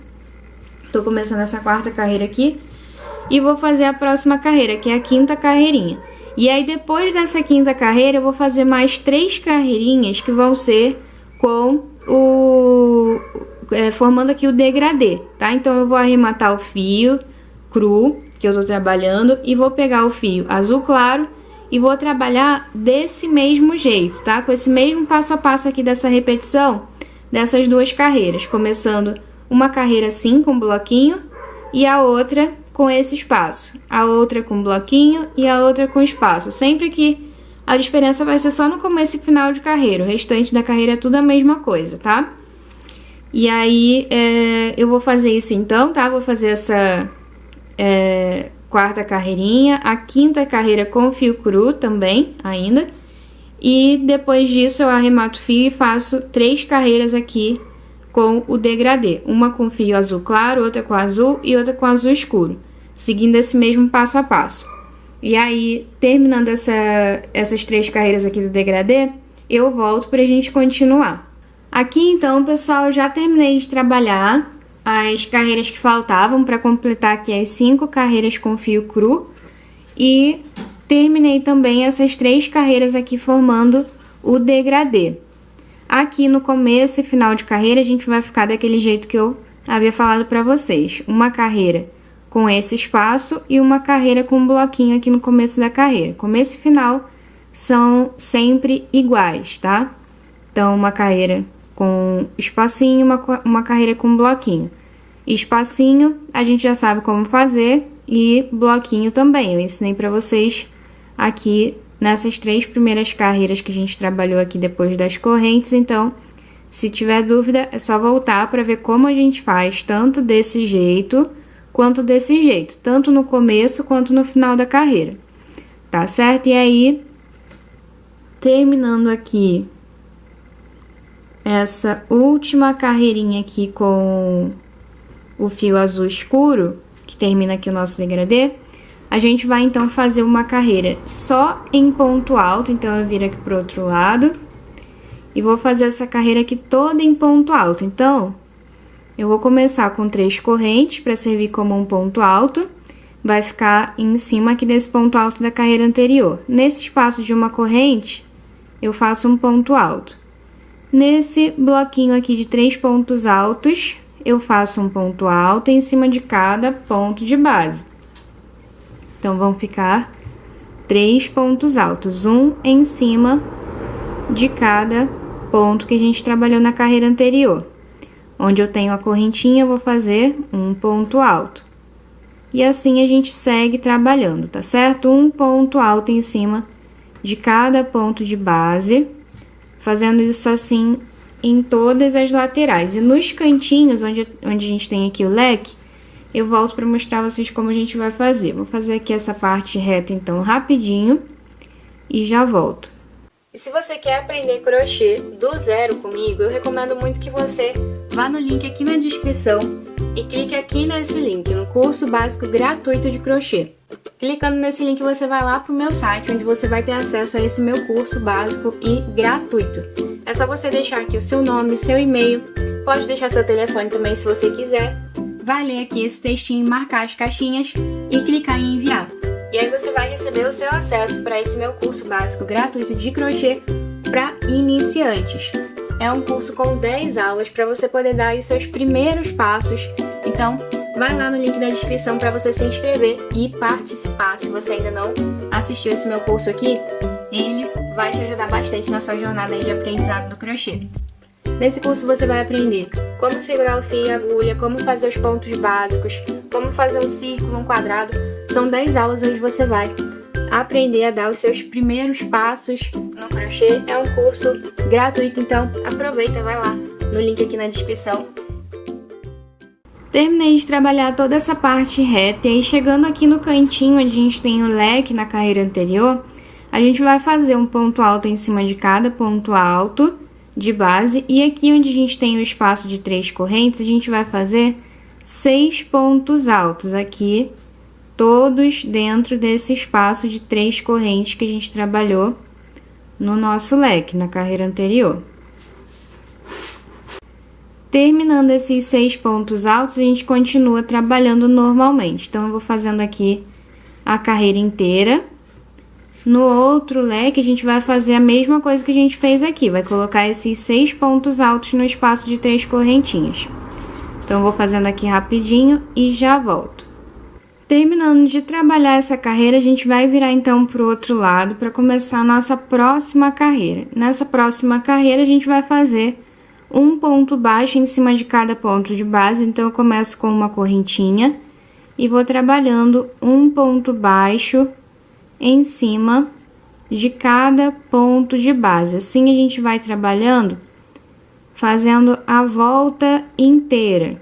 Speaker 1: Tô começando essa quarta carreira aqui. E vou fazer a próxima carreira, que é a quinta carreirinha. E aí, depois dessa quinta carreira, eu vou fazer mais 3 carreirinhas que vão ser com formando aqui o degradê, tá? Então, eu vou arrematar o fio cru, que eu tô trabalhando, e vou pegar o fio azul claro e vou trabalhar desse mesmo jeito, tá? Com esse mesmo passo a passo aqui dessa repetição dessas 2 carreiras. Começando uma carreira assim, com bloquinho, e a outra com esse espaço, a outra com bloquinho e a outra com espaço. Sempre que a diferença vai ser só no começo e final de carreira, o restante da carreira é tudo a mesma coisa, tá? E aí, eu vou fazer isso então, tá? Vou fazer essa quarta carreirinha, a quinta carreira com fio cru também, ainda. E depois disso eu arremato o fio e faço 3 carreiras aqui com o degradê, uma com fio azul claro, outra com azul e outra com azul escuro, seguindo esse mesmo passo a passo. E aí, terminando essas 3 carreiras aqui do degradê, eu volto pra gente continuar. Aqui então, pessoal, eu já terminei de trabalhar as carreiras que faltavam para completar aqui as 5 carreiras com fio cru e terminei também essas 3 carreiras aqui formando o degradê. Aqui no começo e final de carreira a gente vai ficar daquele jeito que eu havia falado para vocês. Uma carreira com esse espaço e uma carreira com um bloquinho aqui no começo da carreira. Começo e final são sempre iguais, tá? Então, uma carreira com espacinho, uma carreira com bloquinho. Espacinho a gente já sabe como fazer e bloquinho também. Eu ensinei para vocês aqui nessas 3 primeiras carreiras que a gente trabalhou aqui depois das correntes, então, se tiver dúvida, é só voltar para ver como a gente faz, tanto desse jeito, quanto desse jeito, tanto no começo quanto no final da carreira, tá certo? E aí, terminando aqui essa última carreirinha aqui com o fio azul escuro, que termina aqui o nosso degradê, a gente vai então fazer uma carreira só em ponto alto, então eu viro aqui pro outro lado e vou fazer essa carreira aqui toda em ponto alto. Então, eu vou começar com 3 correntes para servir como um ponto alto, vai ficar em cima aqui desse ponto alto da carreira anterior. Nesse espaço de uma corrente, eu faço um ponto alto. Nesse bloquinho aqui de 3 pontos altos, eu faço um ponto alto em cima de cada ponto de base. Então, vão ficar 3 pontos altos, um em cima de cada ponto que a gente trabalhou na carreira anterior. Onde eu tenho a correntinha, eu vou fazer um ponto alto. E assim a gente segue trabalhando, tá certo? Um ponto alto em cima de cada ponto de base, fazendo isso assim em todas as laterais. E nos cantinhos, onde a gente tem aqui o leque, eu volto para mostrar a vocês como a gente vai fazer. Vou fazer aqui essa parte reta, então, rapidinho e já volto.
Speaker 2: E se você quer aprender crochê do zero comigo, eu recomendo muito que você vá no link aqui na descrição e clique aqui nesse link, no curso básico gratuito de crochê. Clicando nesse link você vai lá para o meu site, onde você vai ter acesso a esse meu curso básico e gratuito. É só você deixar aqui o seu nome, seu e-mail, pode deixar seu telefone também se você quiser. Vai ler aqui esse textinho, marcar as caixinhas e clicar em enviar. E aí você vai receber o seu acesso para esse meu curso básico gratuito de crochê para iniciantes. É um curso com 10 aulas para você poder dar os seus primeiros passos. Então, vai lá no link da descrição para você se inscrever e participar. Se você ainda não assistiu esse meu curso aqui, ele vai te ajudar bastante na sua jornada aí de aprendizado do crochê. Nesse curso você vai aprender como segurar o fio e a agulha, como fazer os pontos básicos, como fazer um círculo, um quadrado. São 10 aulas onde você vai aprender a dar os seus primeiros passos no crochê. É um curso gratuito, então aproveita, vai lá no link aqui na descrição. Terminei de trabalhar toda essa parte reta e aí chegando aqui no cantinho onde a gente tem o leque na carreira anterior, a gente vai fazer um ponto alto em cima de cada ponto alto de base, e aqui onde a gente tem o espaço de 3 correntes, a gente vai fazer 6 pontos altos aqui, todos dentro desse espaço de 3 correntes que a gente trabalhou no nosso leque, na carreira anterior. Terminando esses 6 pontos altos, a gente continua trabalhando normalmente. Então, eu vou fazendo aqui a carreira inteira. No outro leque, a gente vai fazer a mesma coisa que a gente fez aqui. Vai colocar esses 6 pontos altos no espaço de 3 correntinhas. Então, eu vou fazendo aqui rapidinho e já volto. Terminando de trabalhar essa carreira, a gente vai virar então para o outro lado para começar a nossa próxima carreira. Nessa próxima carreira, a gente vai fazer um ponto baixo em cima de cada ponto de base. Então, eu começo com uma correntinha e vou trabalhando um ponto baixo em cima de cada ponto de base. Assim a gente vai trabalhando, fazendo a volta inteira,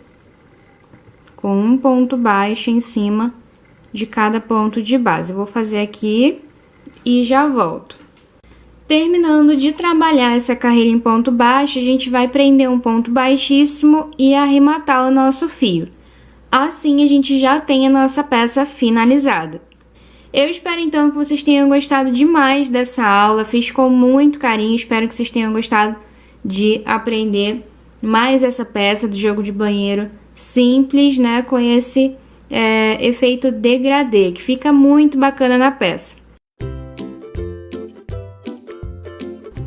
Speaker 2: com um ponto baixo em cima de cada ponto de base. Eu vou fazer aqui e já volto. Terminando de trabalhar essa carreira em ponto baixo, a gente vai prender um ponto baixíssimo e arrematar o nosso fio. Assim a gente já tem a nossa peça finalizada. Eu espero então que vocês tenham gostado demais dessa aula, fiz com muito carinho, espero que vocês tenham gostado de aprender mais essa peça do jogo de banheiro simples, né, com esse efeito degradê, que fica muito bacana na peça.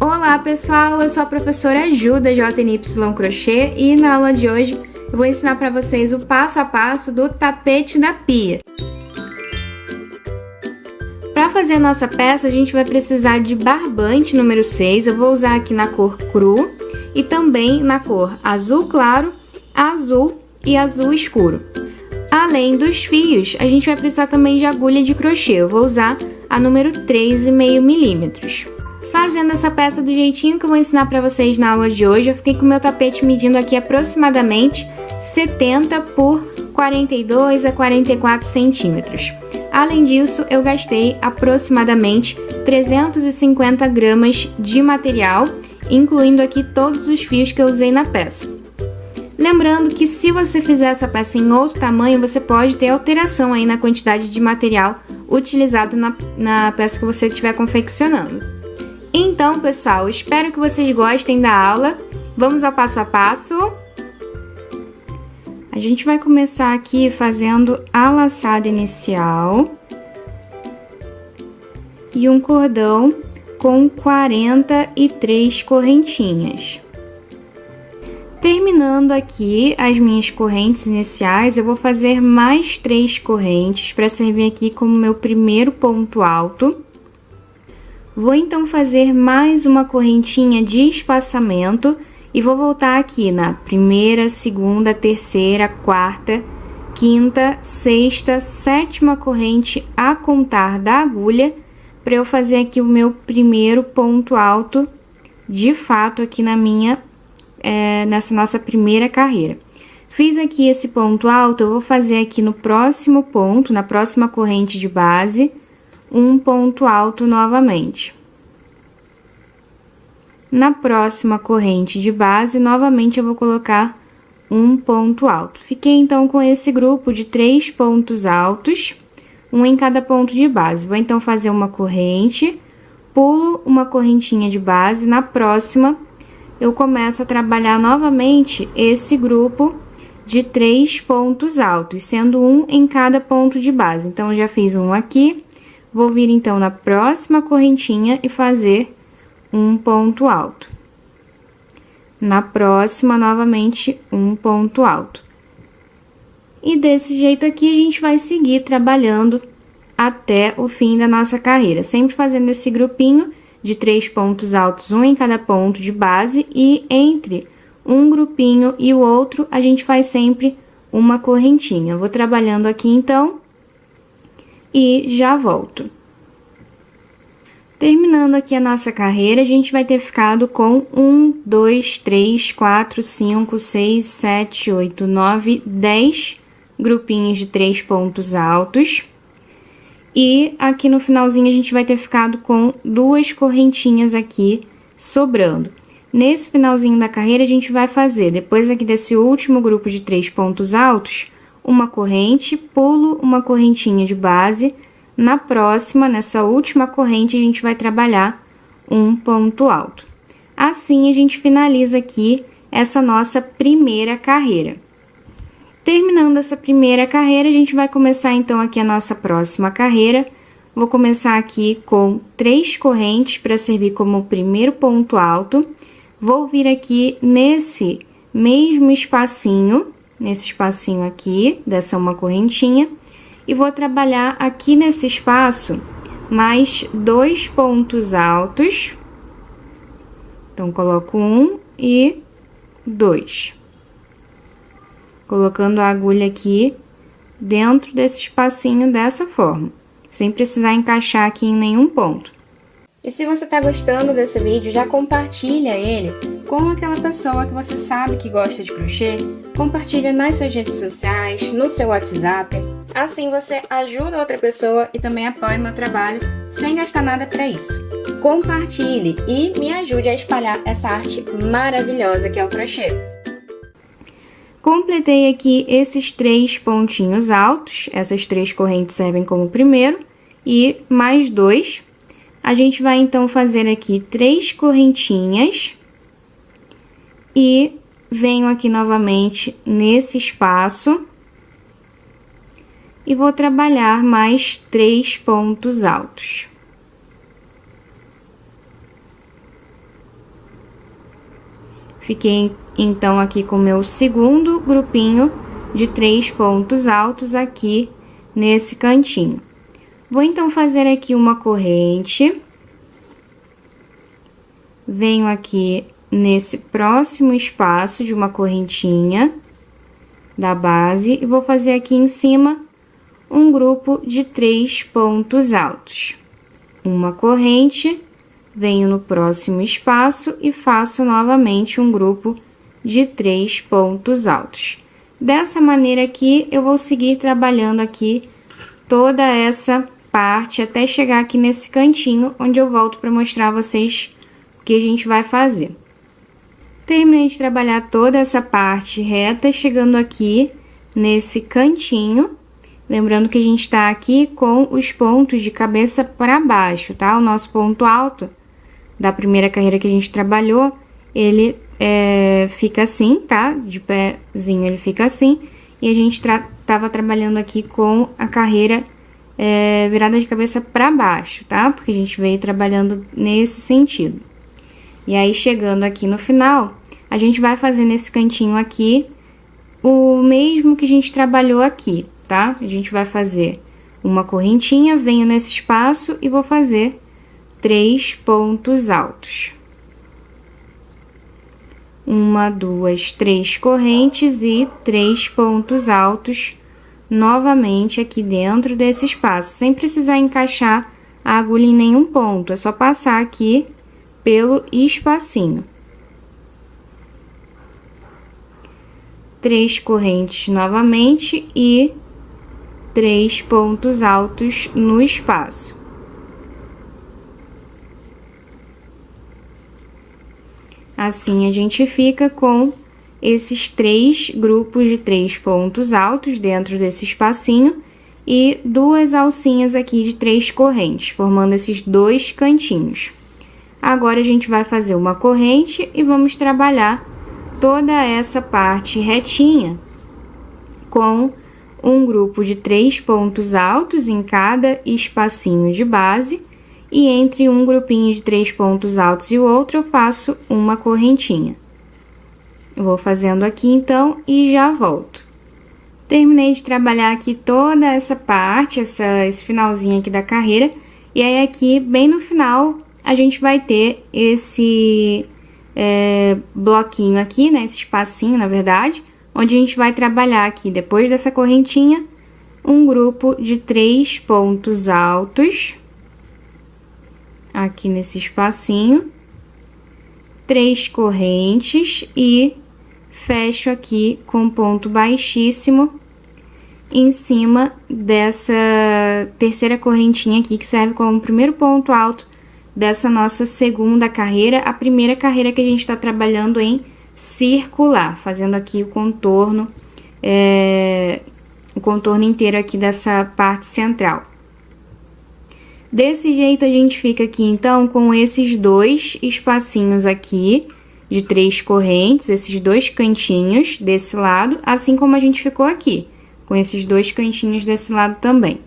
Speaker 2: Olá pessoal, eu sou a professora Ju da JNY Crochê e na aula de hoje eu vou ensinar para vocês o passo a passo do tapete da pia. Para fazer a nossa peça, a gente vai precisar de barbante número 6, eu vou usar aqui na cor cru e também na cor azul claro, azul e azul escuro. Além dos fios, a gente vai precisar também de agulha de crochê, eu vou usar a número 3,5 milímetros. Fazendo essa peça do jeitinho que eu vou ensinar para vocês na aula de hoje, eu fiquei com o meu tapete medindo aqui aproximadamente 70 por 42 a 44 centímetros. Além disso, eu gastei aproximadamente 350 gramas de material, incluindo aqui todos os fios que eu usei na peça. Lembrando que se você fizer essa peça em outro tamanho, você pode ter alteração aí na quantidade de material utilizado na peça que você estiver confeccionando. Então, pessoal, espero que vocês gostem da aula. Vamos ao passo a passo. A gente vai começar aqui fazendo a laçada inicial e um cordão com 43 correntinhas. Terminando aqui as minhas correntes iniciais, eu vou fazer mais 3 correntes para servir aqui como meu primeiro ponto alto. Vou então fazer mais uma correntinha de espaçamento e vou voltar aqui na primeira, segunda, terceira, quarta, quinta, sexta, sétima corrente a contar da agulha, para eu fazer aqui o meu primeiro ponto alto, de fato, aqui na nessa nossa primeira carreira. Fiz aqui esse ponto alto, eu vou fazer aqui no próximo ponto, na próxima corrente de base, um ponto alto novamente. Na próxima corrente de base, novamente eu vou colocar um ponto alto. Fiquei então com esse grupo de 3 pontos altos, um em cada ponto de base. Vou então fazer uma corrente, pulo uma correntinha de base, na próxima eu começo a trabalhar novamente esse grupo de 3 pontos altos, sendo um em cada ponto de base. Então, eu já fiz um aqui, vou vir então na próxima correntinha e fazer um ponto alto. Na próxima, novamente, um ponto alto. E desse jeito aqui, a gente vai seguir trabalhando até o fim da nossa carreira, sempre fazendo esse grupinho de 3 pontos altos, um em cada ponto de base, e entre um grupinho e o outro, a gente faz sempre uma correntinha. Eu vou trabalhando aqui, então, e já volto. Terminando aqui a nossa carreira, a gente vai ter ficado com 1, 2, 3, 4, 5, 6, 7, 8, 9, 10 grupinhos de 3 pontos altos. E aqui no finalzinho a gente vai ter ficado com 2 correntinhas aqui sobrando. Nesse finalzinho da carreira a gente vai fazer, depois aqui desse último grupo de 3 pontos altos, uma corrente, pulo uma correntinha de base. Na próxima, nessa última corrente, a gente vai trabalhar um ponto alto. Assim, a gente finaliza aqui essa nossa primeira carreira. Terminando essa primeira carreira, a gente vai começar então aqui a nossa próxima carreira. Vou começar aqui com 3 correntes para servir como o primeiro ponto alto. Vou vir aqui nesse mesmo espacinho, nesse espacinho aqui, dessa uma correntinha, e vou trabalhar aqui nesse espaço mais 2 pontos altos. Então, coloco 1 e 2. Colocando a agulha aqui dentro desse espacinho dessa forma, sem precisar encaixar aqui em nenhum ponto.
Speaker 1: E se você tá gostando desse vídeo, já compartilha ele com aquela pessoa que você sabe que gosta de crochê. Compartilha nas suas redes sociais, no seu WhatsApp. Assim você ajuda outra pessoa e também apoia meu trabalho sem gastar nada para isso. Compartilhe e me ajude a espalhar essa arte maravilhosa que é o crochê.
Speaker 2: Completei aqui esses 3 pontinhos altos, essas 3 correntes servem como primeiro, e mais 2. A gente vai então fazer aqui 3 correntinhas e venho aqui novamente nesse espaço e vou trabalhar mais 3 pontos altos. Fiquei então aqui com o meu segundo grupinho de 3 pontos altos aqui nesse cantinho. Vou então fazer aqui uma corrente, venho aqui nesse próximo espaço de uma correntinha da base e vou fazer aqui em cima um grupo de 3 pontos altos. Uma corrente, venho no próximo espaço e faço novamente um grupo de 3 pontos altos. Dessa maneira aqui, eu vou seguir trabalhando aqui toda essa parte até chegar aqui nesse cantinho, onde eu volto para mostrar a vocês o que a gente vai fazer. Terminei de trabalhar toda essa parte reta, chegando aqui nesse cantinho. Lembrando que a gente tá aqui com os pontos de cabeça para baixo, tá? O nosso ponto alto da primeira carreira que a gente trabalhou, ele fica assim, tá? De pezinho ele fica assim. E a gente tava trabalhando aqui com a carreira virada de cabeça para baixo, tá? Porque a gente veio trabalhando nesse sentido. E aí, chegando aqui no final, a gente vai fazer nesse cantinho aqui o mesmo que a gente trabalhou aqui, tá? A gente vai fazer uma correntinha, venho nesse espaço e vou fazer 3 pontos altos. 1, 2, 3 correntes e 3 pontos altos novamente aqui dentro desse espaço, sem precisar encaixar a agulha em nenhum ponto, é só passar aqui pelo espacinho. 3 correntes novamente e 3 pontos altos no espaço. Assim, a gente fica com esses 3 grupos de 3 pontos altos dentro desse espacinho e 2 alcinhas aqui de 3 correntes, formando esses 2 cantinhos. Agora, a gente vai fazer uma corrente e vamos trabalhar toda essa parte retinha com um grupo de 3 pontos altos em cada espacinho de base. E entre um grupinho de 3 pontos altos e o outro, eu faço uma correntinha. Eu vou fazendo aqui, então, e já volto. Terminei de trabalhar aqui toda essa parte, esse finalzinho aqui da carreira. E aí, aqui, bem no final, a gente vai ter esse bloquinho aqui, né? Esse espacinho, na verdade, onde a gente vai trabalhar aqui, depois dessa correntinha, um grupo de 3 pontos altos. Aqui nesse espacinho, 3 correntes e fecho aqui com ponto baixíssimo em cima dessa terceira correntinha aqui, que serve como primeiro ponto alto dessa nossa segunda carreira, a primeira carreira que a gente está trabalhando em circular, fazendo aqui o contorno inteiro aqui dessa parte central. Desse jeito, a gente fica aqui, então, com esses 2 espacinhos aqui de 3 correntes, esses 2 cantinhos desse lado, assim como a gente ficou aqui, com esses 2 cantinhos desse lado também.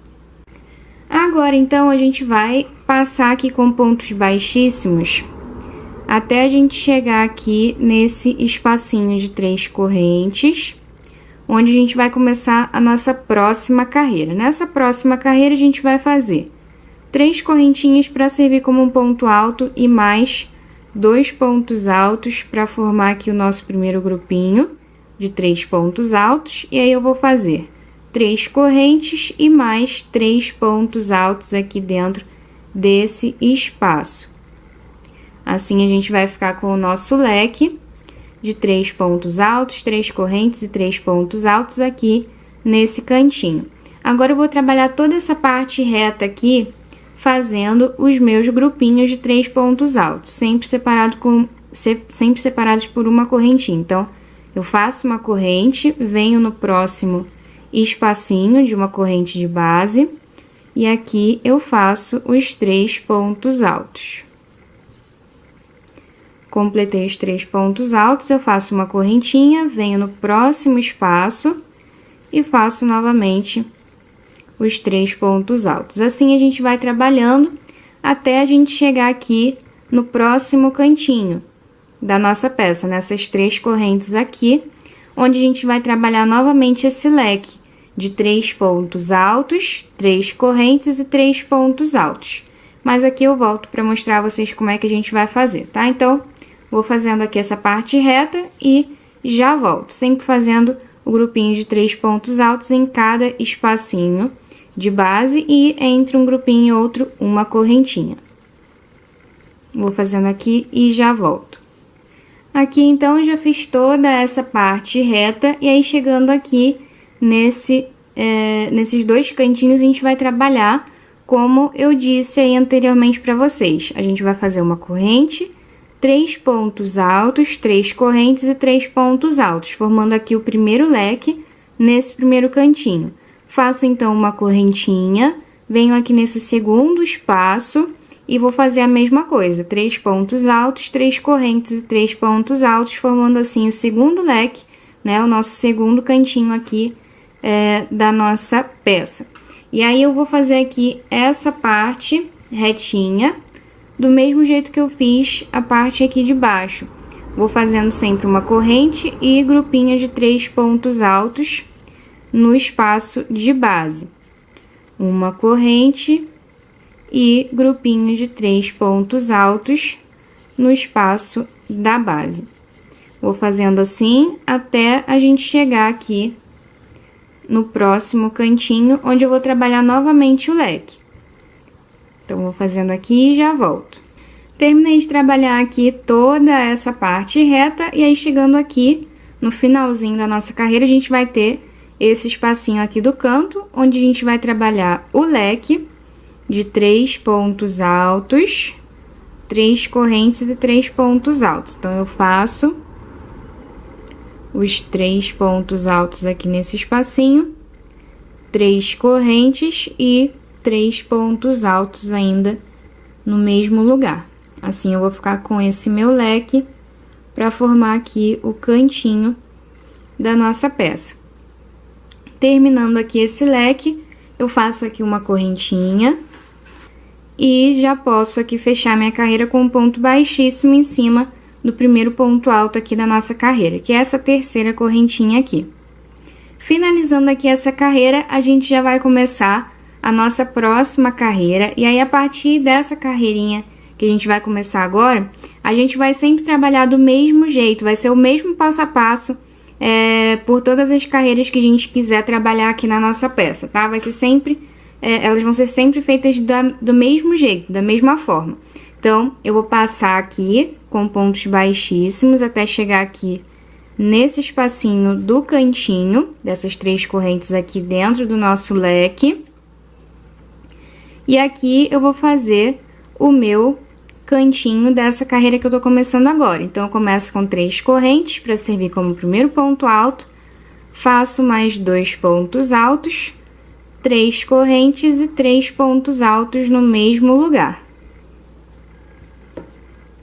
Speaker 2: Agora, então, a gente vai passar aqui com pontos baixíssimos até a gente chegar aqui nesse espacinho de 3 correntes, onde a gente vai começar a nossa próxima carreira. Nessa próxima carreira, a gente vai fazer 3 correntinhas para servir como um ponto alto e mais 2 pontos altos para formar aqui o nosso primeiro grupinho de 3 pontos altos. E aí, eu vou fazer 3 correntes e mais 3 pontos altos aqui dentro desse espaço. Assim, a gente vai ficar com o nosso leque de 3 pontos altos, 3 correntes e 3 pontos altos aqui nesse cantinho. Agora, eu vou trabalhar toda essa parte reta aqui, fazendo os meus grupinhos de 3 pontos altos, sempre separados por uma correntinha. Então, eu faço uma corrente, venho no próximo espacinho de uma corrente de base, e aqui eu faço os 3 pontos altos. Completei os 3 pontos altos, eu faço uma correntinha, venho no próximo espaço e faço novamente os 3 pontos altos. Assim, a gente vai trabalhando até a gente chegar aqui no próximo cantinho da nossa peça, nessas 3 correntes aqui, onde a gente vai trabalhar novamente esse leque de 3 pontos altos, 3 correntes e 3 pontos altos. Mas aqui eu volto para mostrar a vocês como é que a gente vai fazer, tá? Então, vou fazendo aqui essa parte reta e já volto, sempre fazendo o grupinho de 3 pontos altos em cada espacinho de base e entre um grupinho e outro, uma correntinha. Vou fazendo aqui e já volto. Aqui, então, já fiz toda essa parte reta e aí, chegando aqui nesses 2 cantinhos, a gente vai trabalhar como eu disse aí anteriormente para vocês. A gente vai fazer uma corrente, 3 pontos altos, 3 correntes e 3 pontos altos, formando aqui o primeiro leque nesse primeiro cantinho. Faço, então, uma correntinha, venho aqui nesse segundo espaço e vou fazer a mesma coisa, 3 pontos altos, 3 correntes e 3 pontos altos, formando assim o segundo leque, né, o nosso segundo cantinho aqui da nossa peça. E aí, eu vou fazer aqui essa parte retinha, do mesmo jeito que eu fiz a parte aqui de baixo. Vou fazendo sempre uma corrente e grupinho de 3 pontos altos no espaço de base. Uma corrente e grupinho de 3 pontos altos no espaço da base. Vou fazendo assim até a gente chegar aqui no próximo cantinho, onde eu vou trabalhar novamente o leque. Então, vou fazendo aqui e já volto. Terminei de trabalhar aqui toda essa parte reta, e aí, chegando aqui no finalzinho da nossa carreira, a gente vai ter esse espacinho aqui do canto, onde a gente vai trabalhar o leque de 3 pontos altos,
Speaker 1: 3 correntes e 3 pontos altos. Então, eu faço os 3 pontos altos aqui nesse espacinho, 3 correntes e 3 pontos altos ainda no mesmo lugar. Assim, eu vou ficar com esse meu leque para formar aqui o cantinho da nossa peça. Terminando aqui esse leque, eu faço aqui uma correntinha e já posso aqui fechar minha carreira com um ponto baixíssimo em cima do primeiro ponto alto aqui da nossa carreira, que é essa terceira correntinha aqui. Finalizando aqui essa carreira, a gente já vai começar a nossa próxima carreira, e aí a partir dessa carreirinha que a gente vai começar agora, a gente vai sempre trabalhar do mesmo jeito, vai ser o mesmo passo a passo por todas as carreiras que a gente quiser trabalhar aqui na nossa peça, tá? Vai ser sempre, elas vão ser sempre feitas do mesmo jeito, da mesma forma. Então, eu vou passar aqui com pontos baixíssimos até chegar aqui nesse espacinho do cantinho, dessas 3 correntes aqui dentro do nosso leque. E aqui eu vou fazer o meu cantinho dessa carreira que eu tô começando agora. Então, eu começo com 3 correntes para servir como primeiro ponto alto, faço mais 2 pontos altos, 3 correntes e 3 pontos altos no mesmo lugar.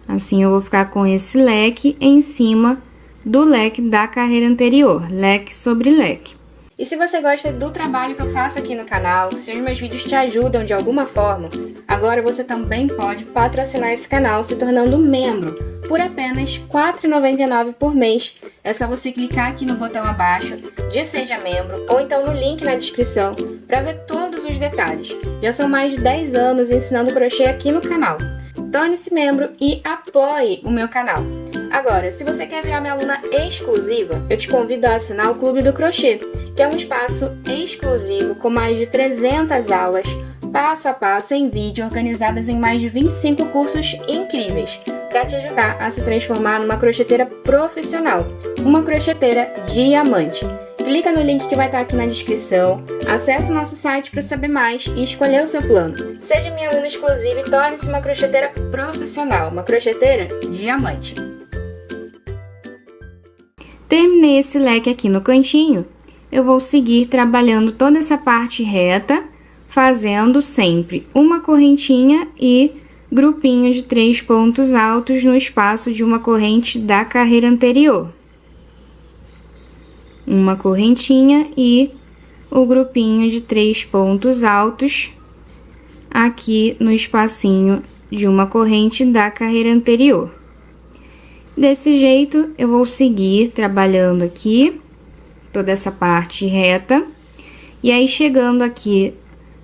Speaker 1: Assim, eu vou ficar com esse leque em cima do leque da carreira anterior, leque sobre leque.
Speaker 2: E se você gosta do trabalho que eu faço aqui no canal, se os meus vídeos te ajudam de alguma forma, agora você também pode patrocinar esse canal se tornando membro por apenas R$ 4,99 por mês. É só você clicar aqui no botão abaixo de Seja Membro ou então no link na descrição para ver todos os detalhes. Já são mais de 10 anos ensinando crochê aqui no canal. Torne-se membro e apoie o meu canal. Agora, se você quer virar minha aluna exclusiva, eu te convido a assinar o Clube do Crochê, que é um espaço exclusivo com mais de 300 aulas, passo a passo em vídeo, organizadas em mais de 25 cursos incríveis, para te ajudar a se transformar numa crocheteira profissional, uma crocheteira diamante. Clica no link que vai estar aqui na descrição, acesse o nosso site para saber mais e escolher o seu plano. Seja minha aluna exclusiva e torne-se uma crocheteira profissional, uma crocheteira diamante.
Speaker 1: Terminei esse leque aqui no cantinho, eu vou seguir trabalhando toda essa parte reta, fazendo sempre uma correntinha e grupinho de 3 pontos altos no espaço de uma corrente da carreira anterior. Uma correntinha e o grupinho de 3 pontos altos aqui no espacinho de uma corrente da carreira anterior. Desse jeito, eu vou seguir trabalhando aqui toda essa parte reta, e aí chegando aqui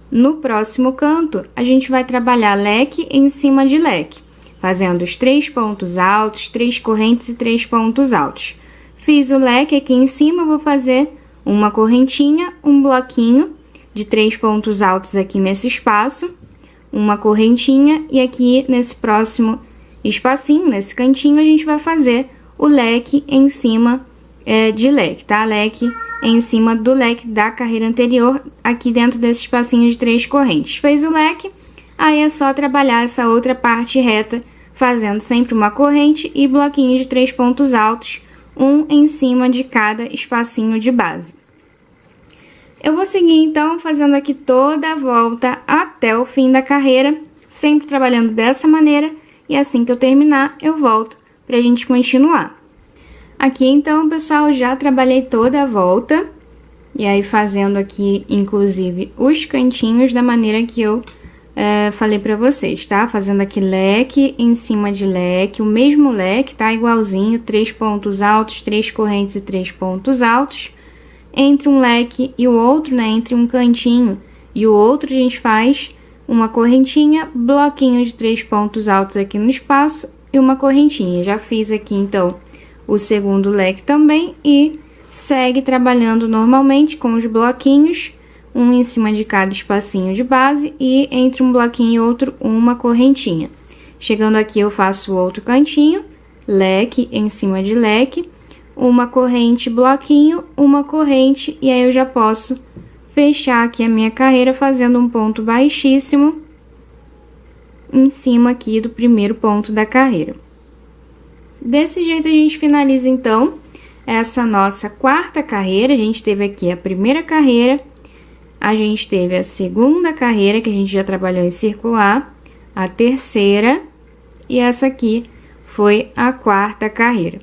Speaker 1: no próximo canto, a gente vai trabalhar leque em cima de leque, fazendo os 3 pontos altos, 3 correntes e 3 pontos altos. Fiz o leque aqui em cima, vou fazer uma correntinha, um bloquinho de 3 pontos altos aqui nesse espaço, uma correntinha, e aqui nesse próximo espacinho, nesse cantinho, a gente vai fazer o leque em cima de leque, tá? Leque em cima do leque da carreira anterior, aqui dentro desse espacinho de 3 correntes. Fez o leque, aí é só trabalhar essa outra parte reta, fazendo sempre uma corrente e bloquinho de 3 pontos altos, um em cima de cada espacinho de base. Eu vou seguir, então, fazendo aqui toda a volta até o fim da carreira, sempre trabalhando dessa maneira, e assim que eu terminar, eu volto pra gente continuar. Aqui, então, pessoal, já trabalhei toda a volta, e aí fazendo aqui, inclusive, os cantinhos da maneira que eu falei pra vocês, tá? Fazendo aqui leque em cima de leque, o mesmo leque, tá? Igualzinho, 3 pontos altos, 3 correntes e 3 pontos altos. Entre um leque e o outro, né? Entre um cantinho e o outro, a gente faz uma correntinha, bloquinho de 3 pontos altos aqui no espaço e uma correntinha. Já fiz aqui, então, o segundo leque também e segue trabalhando normalmente com os bloquinhos, um em cima de cada espacinho de base e entre um bloquinho e outro uma correntinha. Chegando aqui eu faço o outro cantinho, leque em cima de leque, uma corrente, bloquinho, uma corrente, e aí eu já posso fechar aqui a minha carreira fazendo um ponto baixíssimo
Speaker 2: em cima aqui do primeiro ponto da carreira. Desse jeito a gente finaliza então essa nossa quarta carreira. A gente teve aqui a primeira carreira, a gente teve a segunda carreira, que a gente já trabalhou em circular, a terceira, e essa aqui foi a quarta carreira.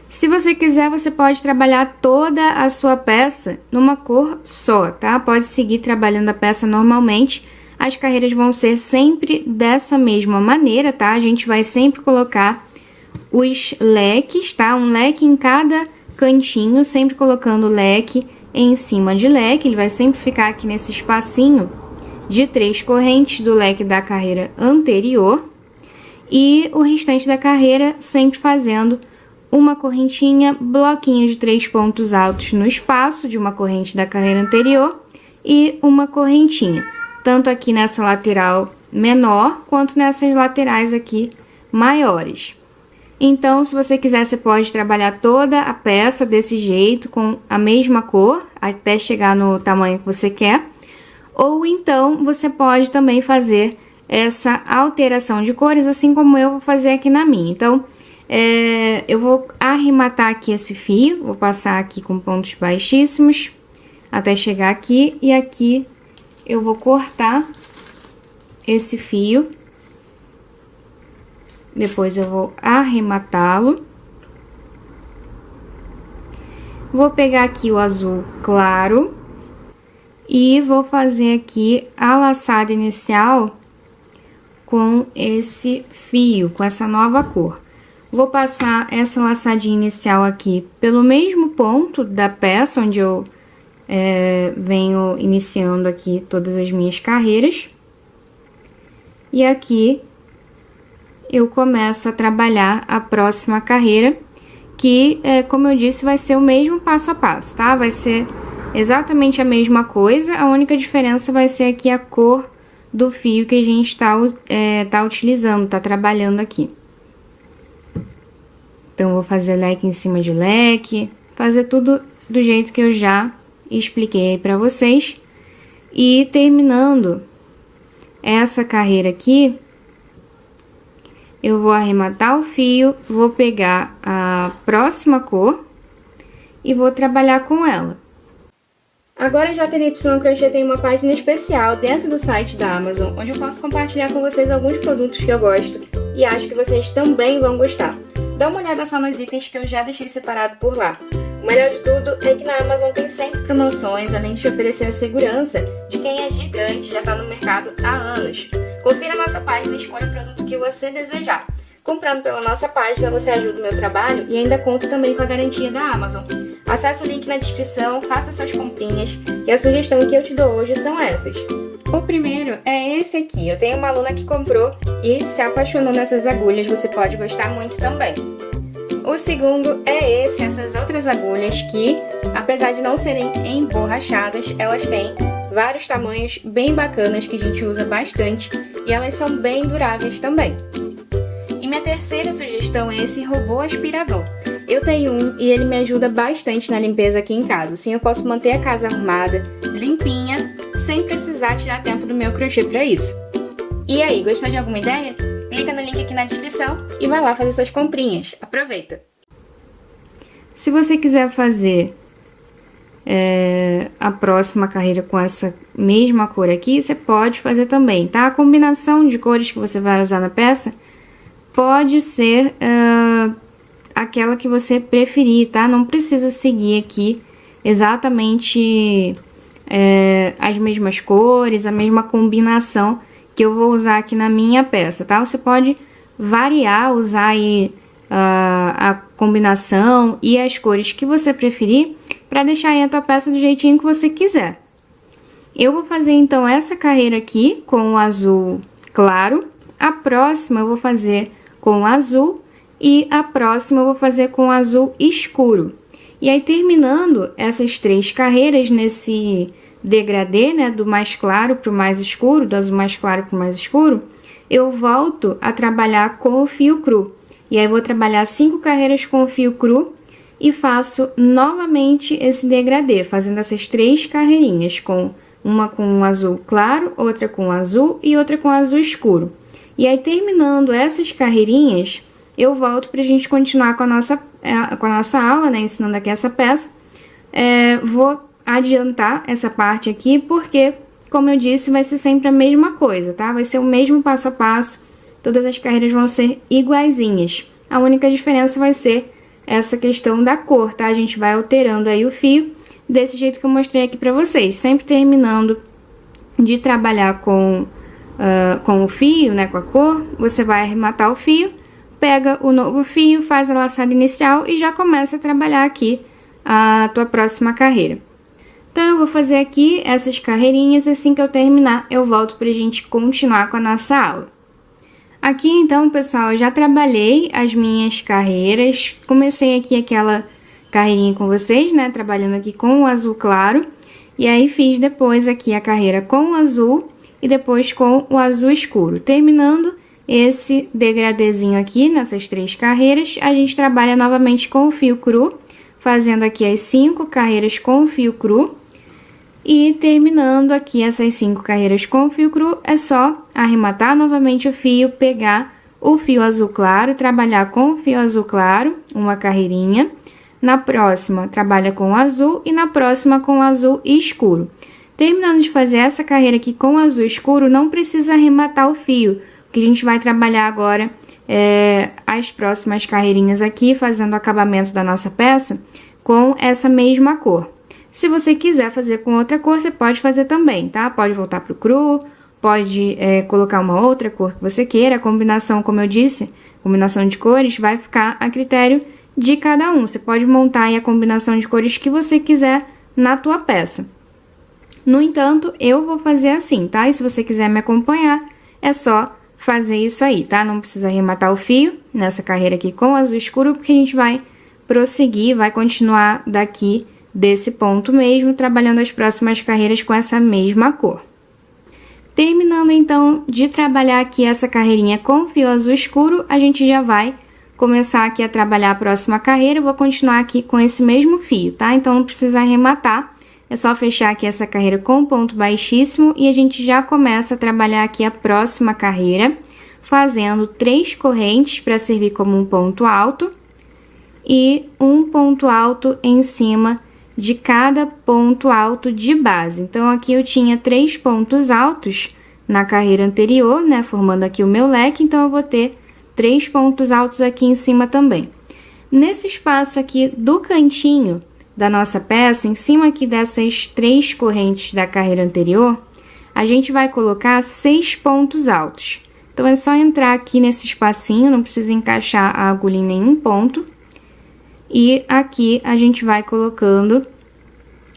Speaker 2: Se você quiser, você pode trabalhar toda a sua peça numa cor só, tá? Pode seguir trabalhando a peça normalmente. As carreiras vão ser sempre dessa mesma maneira, tá? A gente vai sempre colocar os leques, tá? Um leque em cada cantinho, sempre colocando o leque em cima de leque. Ele vai sempre ficar aqui nesse espacinho de 3 correntes do leque da carreira anterior. E o restante da carreira sempre fazendo uma correntinha, bloquinho de 3 pontos altos no espaço de uma corrente da carreira anterior e uma correntinha, tanto aqui nessa lateral menor quanto nessas laterais aqui maiores. Então, se você quiser, você pode trabalhar toda a peça desse jeito, com a mesma cor, até chegar no tamanho que você quer. Ou então, você pode também fazer essa alteração de cores, assim como eu vou fazer aqui na minha. Então, eu vou arrematar aqui esse fio, vou passar aqui com pontos baixíssimos, até chegar aqui. E aqui eu vou cortar esse fio. Depois eu vou arrematá-lo. Vou pegar aqui o azul claro e vou fazer aqui a laçada inicial com esse fio, com essa nova cor. Vou passar essa laçadinha inicial aqui pelo mesmo ponto da peça onde eu venho iniciando aqui todas as minhas carreiras. E aqui eu começo a trabalhar a próxima carreira, que, como eu disse, vai ser o mesmo passo a passo, tá? Vai ser exatamente a mesma coisa, a única diferença vai ser aqui a cor do fio que a gente tá utilizando, tá trabalhando aqui. Então, vou fazer leque em cima de leque, fazer tudo do jeito que eu já expliquei aí pra vocês. E terminando essa carreira aqui, eu vou arrematar o fio, vou pegar a próxima cor e vou trabalhar com ela. Agora a JNY Crochê tem uma página especial dentro do site da Amazon, onde eu posso compartilhar com vocês alguns produtos que eu gosto e acho que vocês também vão gostar. Dá uma olhada só nos itens que eu já deixei separado por lá. O melhor de tudo é que na Amazon tem sempre promoções, além de te oferecer a segurança de quem é gigante e já está no mercado há anos. Confira a nossa página e escolha o produto que você desejar. Comprando pela nossa página, você ajuda o meu trabalho e ainda conta também com a garantia da Amazon. Acesse o link na descrição, faça suas comprinhas e a sugestão que eu te dou hoje são essas. O primeiro é esse aqui. Eu tenho uma aluna que comprou e se apaixonou nessas agulhas, você pode gostar muito também. O segundo é essas outras agulhas que, apesar de não serem emborrachadas, elas têm vários tamanhos bem bacanas que a gente usa bastante e elas são bem duráveis também. E minha terceira sugestão é esse robô aspirador. Eu tenho um e ele me ajuda bastante na limpeza aqui em casa. Assim eu posso manter a casa arrumada, limpinha, sem precisar tirar tempo do meu crochê para isso. E aí, gostou de alguma ideia? Clica no link aqui na descrição e vai lá fazer suas comprinhas. Aproveita! Se você quiser fazer a próxima carreira com essa mesma cor aqui, você pode fazer também, tá? A combinação de cores que você vai usar na peça pode ser aquela que você preferir, tá? Não precisa seguir aqui exatamente as mesmas cores, a mesma combinação que eu vou usar aqui na minha peça, tá? Você pode variar, usar aí a combinação e as cores que você preferir para deixar aí a tua peça do jeitinho que você quiser. Eu vou fazer então essa carreira aqui com o azul claro, a próxima eu vou fazer com o azul e a próxima eu vou fazer com o azul escuro. E aí terminando essas 3 carreiras nesse degradê, né, do mais claro para o mais escuro, do azul mais claro para o mais escuro, eu volto a trabalhar com o fio cru. E aí vou trabalhar 5 carreiras com o fio cru e faço novamente esse degradê, fazendo essas 3 carreirinhas, uma com azul claro, outra com azul e outra com azul escuro.
Speaker 1: E aí, terminando essas carreirinhas, eu volto pra gente continuar com a nossa aula, né, ensinando aqui essa peça. Vou adiantar essa parte aqui, porque, como eu disse, vai ser sempre a mesma coisa, tá? Vai ser o mesmo passo a passo, todas as carreiras vão ser iguaizinhas. A única diferença vai ser essa questão da cor, tá? A gente vai alterando aí o fio, desse jeito que eu mostrei aqui pra vocês, sempre terminando de trabalhar com o fio, né, com a cor, você vai arrematar o fio, pega o novo fio, faz a laçada inicial e já começa a trabalhar aqui a tua próxima carreira. Então, eu vou fazer aqui essas carreirinhas, assim que eu terminar, eu volto pra gente continuar com a nossa aula. Aqui, então, pessoal, eu já trabalhei as minhas carreiras, comecei aqui aquela carreirinha com vocês, né, trabalhando aqui com o azul claro, e aí fiz depois aqui a carreira com o azul e depois com o azul escuro. Terminando esse degradezinho aqui, nessas 3 carreiras, a gente trabalha novamente com o fio cru, fazendo aqui as 5 carreiras com o fio cru. E terminando aqui essas 5 carreiras com o fio cru, é só arrematar novamente o fio, pegar o fio azul claro, trabalhar com o fio azul claro, uma carreirinha. Na próxima, trabalha com o azul e na próxima com o azul escuro. Terminando de fazer essa carreira aqui com o azul escuro, não precisa arrematar o fio, porque a gente vai trabalhar agora as próximas carreirinhas aqui, fazendo o acabamento da nossa peça com essa mesma cor. Se você quiser fazer com outra cor, você pode fazer também, tá? Pode voltar pro cru, pode colocar uma outra cor que você queira. A combinação, como eu disse, combinação de cores vai ficar a critério de cada um. Você pode montar aí a combinação de cores que você quiser na tua peça. No entanto, eu vou fazer assim, tá? E se você quiser me acompanhar, é só fazer isso aí, tá? Não precisa arrematar o fio nessa carreira aqui com o azul escuro, porque a gente vai prosseguir, vai continuar daqui desse ponto mesmo, trabalhando as próximas carreiras com essa mesma cor. Terminando, então, de trabalhar aqui essa carreirinha com fio azul escuro, a gente já vai começar aqui a trabalhar a próxima carreira. Eu vou continuar aqui com esse mesmo fio, tá? Então, não precisa arrematar, é só fechar aqui essa carreira com ponto baixíssimo e a gente já começa a trabalhar aqui a próxima carreira, fazendo 3 correntes para servir como um ponto alto e um ponto alto em cima de cada ponto alto de base. Então, aqui eu tinha 3 pontos altos na carreira anterior, né, formando aqui o meu leque, então eu vou ter 3 pontos altos aqui em cima também. Nesse espaço aqui do cantinho da nossa peça, em cima aqui dessas 3 correntes da carreira anterior, a gente vai colocar 6 pontos altos. Então, é só entrar aqui nesse espacinho, não precisa encaixar a agulha em nenhum ponto. E aqui a gente vai colocando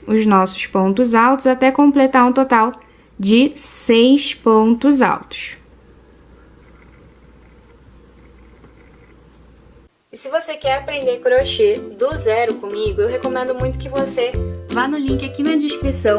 Speaker 1: os nossos pontos altos até completar um total de 6 pontos altos.
Speaker 2: E se você quer aprender crochê do zero comigo, eu recomendo muito que você vá no link aqui na descrição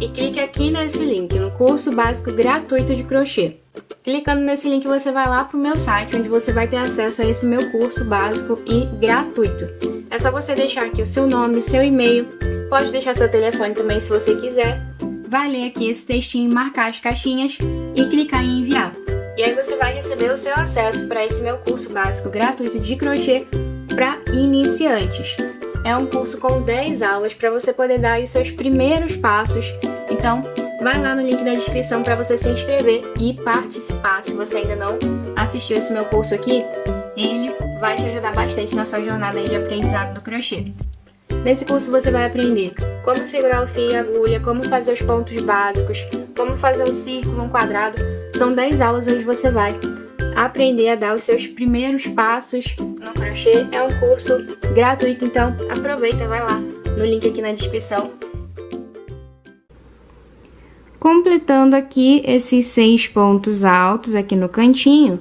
Speaker 2: e clique aqui nesse link, no curso básico gratuito de crochê. Clicando nesse link, você vai lá para o meu site, onde você vai ter acesso a esse meu curso básico e gratuito. É só você deixar aqui o seu nome, seu e-mail, pode deixar seu telefone também se você quiser. Vai ler aqui esse textinho, marcar as caixinhas e clicar em enviar. E aí você vai receber o seu acesso para esse meu curso básico gratuito de crochê para iniciantes. É um curso com 10 aulas para você poder dar os seus primeiros passos. Então, vai lá no link da descrição para você se inscrever e participar. Se você ainda não assistiu esse meu curso aqui, ele vai te ajudar bastante na sua jornada aí de aprendizado do crochê. Nesse curso você vai aprender como segurar o fio e a agulha, como fazer os pontos básicos, como fazer um círculo, um quadrado. São 10 aulas onde você vai aprender a dar os seus primeiros passos no crochê. É um curso gratuito, então aproveita, vai lá no link aqui na descrição.
Speaker 1: Completando aqui esses 6 pontos altos aqui no cantinho,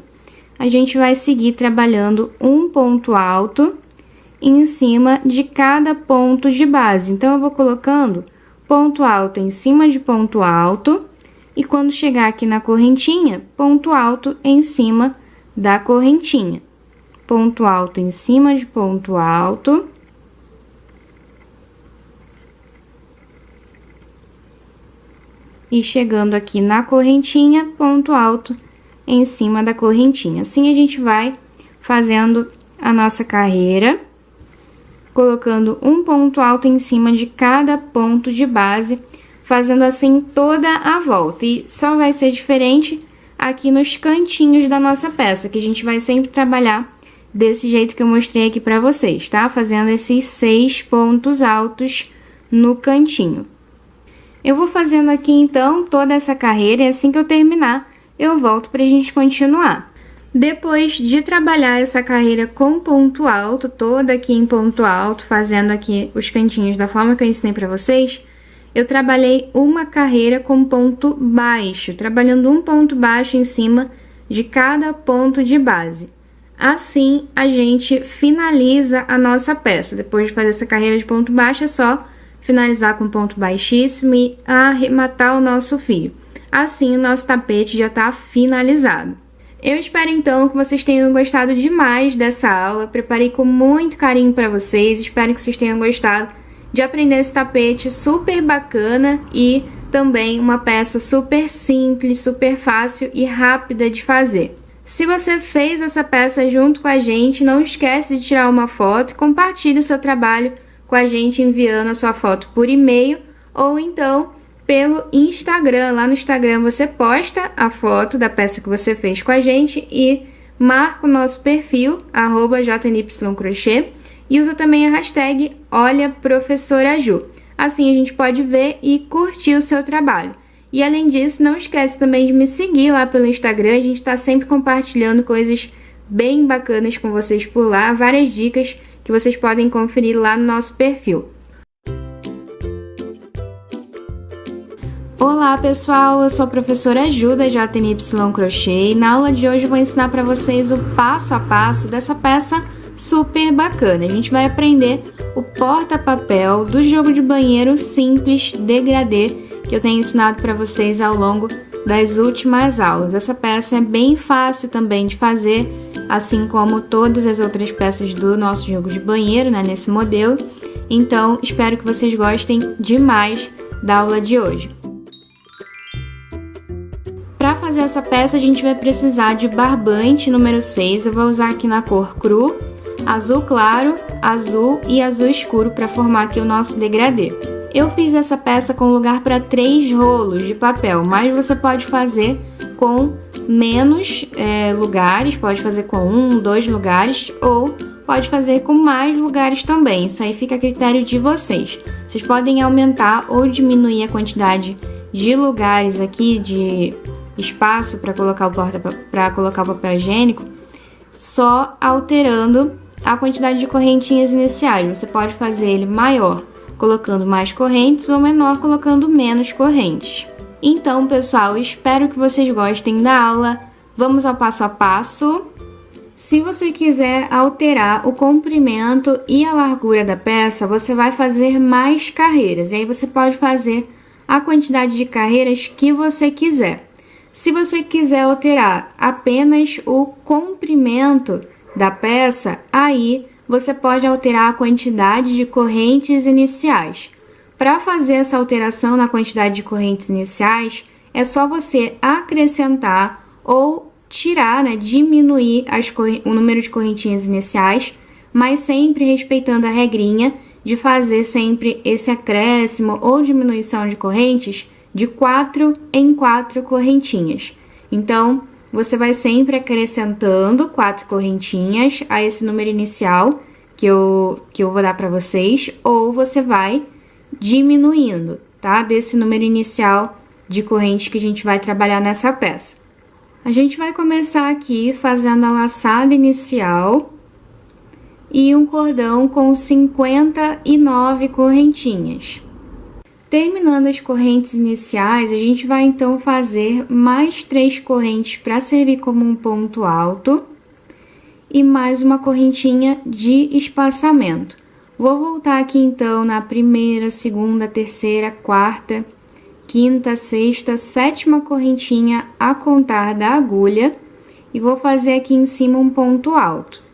Speaker 1: a gente vai seguir trabalhando um ponto alto em cima de cada ponto de base. Então, eu vou colocando ponto alto em cima de ponto alto e quando chegar aqui na correntinha, ponto alto em cima da correntinha. Ponto alto em cima de ponto alto. E chegando aqui na correntinha, ponto alto
Speaker 2: em cima da correntinha. Assim a gente vai fazendo a nossa carreira, colocando um ponto alto em cima de cada ponto de base, fazendo assim toda a volta. E só vai ser diferente aqui nos cantinhos da nossa peça, que a gente vai sempre trabalhar desse jeito que eu mostrei aqui pra vocês, tá? Fazendo esses 6 pontos altos no cantinho. Eu vou fazendo aqui, então, toda essa carreira e assim que eu terminar, eu volto pra gente continuar. Depois de trabalhar essa carreira com ponto alto, toda aqui em ponto alto, fazendo aqui os cantinhos da forma que eu ensinei pra vocês, eu trabalhei uma carreira com ponto baixo, trabalhando um ponto baixo em cima de cada ponto de base. Assim, a gente finaliza a nossa peça. Depois de fazer essa carreira de ponto baixo, é só finalizar com ponto baixíssimo e arrematar o nosso fio. Assim, o nosso tapete já está finalizado. Eu espero, então, que vocês tenham gostado demais dessa aula. Preparei com muito carinho para vocês. Espero que vocês tenham gostado de aprender esse tapete super bacana e também uma peça super simples, super fácil e rápida de fazer. Se você fez essa peça junto com a gente, não esquece de tirar uma foto e compartilhe o seu trabalho com a gente enviando a sua foto por e-mail ou então pelo Instagram. Lá no Instagram você posta a foto da peça que você fez com a gente e marca o nosso perfil, @jnycrochet, e usa também a hashtag #OlhaProfessoraJu. Assim a gente pode ver e curtir o seu trabalho. E além disso, não esquece também de me seguir lá pelo Instagram, a gente está sempre compartilhando coisas bem bacanas com vocês por lá, várias dicas que vocês podem conferir lá no nosso perfil. Olá pessoal, eu sou a professora Ju da JNY Crochê e na aula de hoje eu vou ensinar para vocês o passo a passo dessa peça super bacana. A gente vai aprender o porta-papel do jogo de banheiro simples degradê que eu tenho ensinado para vocês ao longo das últimas aulas. Essa peça é bem fácil também de fazer, assim como todas as outras peças do nosso jogo de banheiro, né, nesse modelo. Então, espero que vocês gostem demais da aula de hoje. Para fazer essa peça, a gente vai precisar de barbante número 6. Eu vou usar aqui na cor cru, azul claro, azul e azul escuro para formar aqui o nosso degradê. Eu fiz essa peça com lugar para 3 rolos de papel, mas você pode fazer com menos lugares, pode fazer com 1, 2 lugares ou pode fazer com mais lugares também. Isso aí fica a critério de vocês. Vocês podem aumentar ou diminuir a quantidade de lugares aqui, de espaço para colocar o papel higiênico, só alterando a quantidade de correntinhas iniciais. Você pode fazer ele maior colocando mais correntes ou menor colocando menos correntes. Então, pessoal, espero que vocês gostem da aula. Vamos ao passo a passo. Se você quiser alterar o comprimento e a largura da peça, você vai fazer mais carreiras. E aí você pode fazer a quantidade de carreiras que você quiser. Se você quiser alterar apenas o comprimento da peça, aí você pode alterar a quantidade de correntes iniciais. Para fazer essa alteração na quantidade de correntes iniciais, é só você acrescentar ou tirar, diminuir o número de correntinhas iniciais, mas sempre respeitando a regrinha de fazer sempre esse acréscimo ou diminuição de correntes de 4 em 4 correntinhas. Então, você vai sempre acrescentando 4 correntinhas a esse número inicial que eu vou dar para vocês, ou você vai diminuindo, tá? Desse número inicial de corrente que a gente vai trabalhar nessa peça. A gente vai começar aqui fazendo a laçada inicial e um cordão com 59 correntinhas. Terminando as correntes iniciais, a gente vai então fazer mais 3 correntes para servir como um ponto alto e mais uma correntinha de espaçamento. Vou voltar aqui então na primeira, segunda, terceira, quarta, quinta, sexta, sétima correntinha a contar da agulha e vou fazer aqui em cima um ponto alto.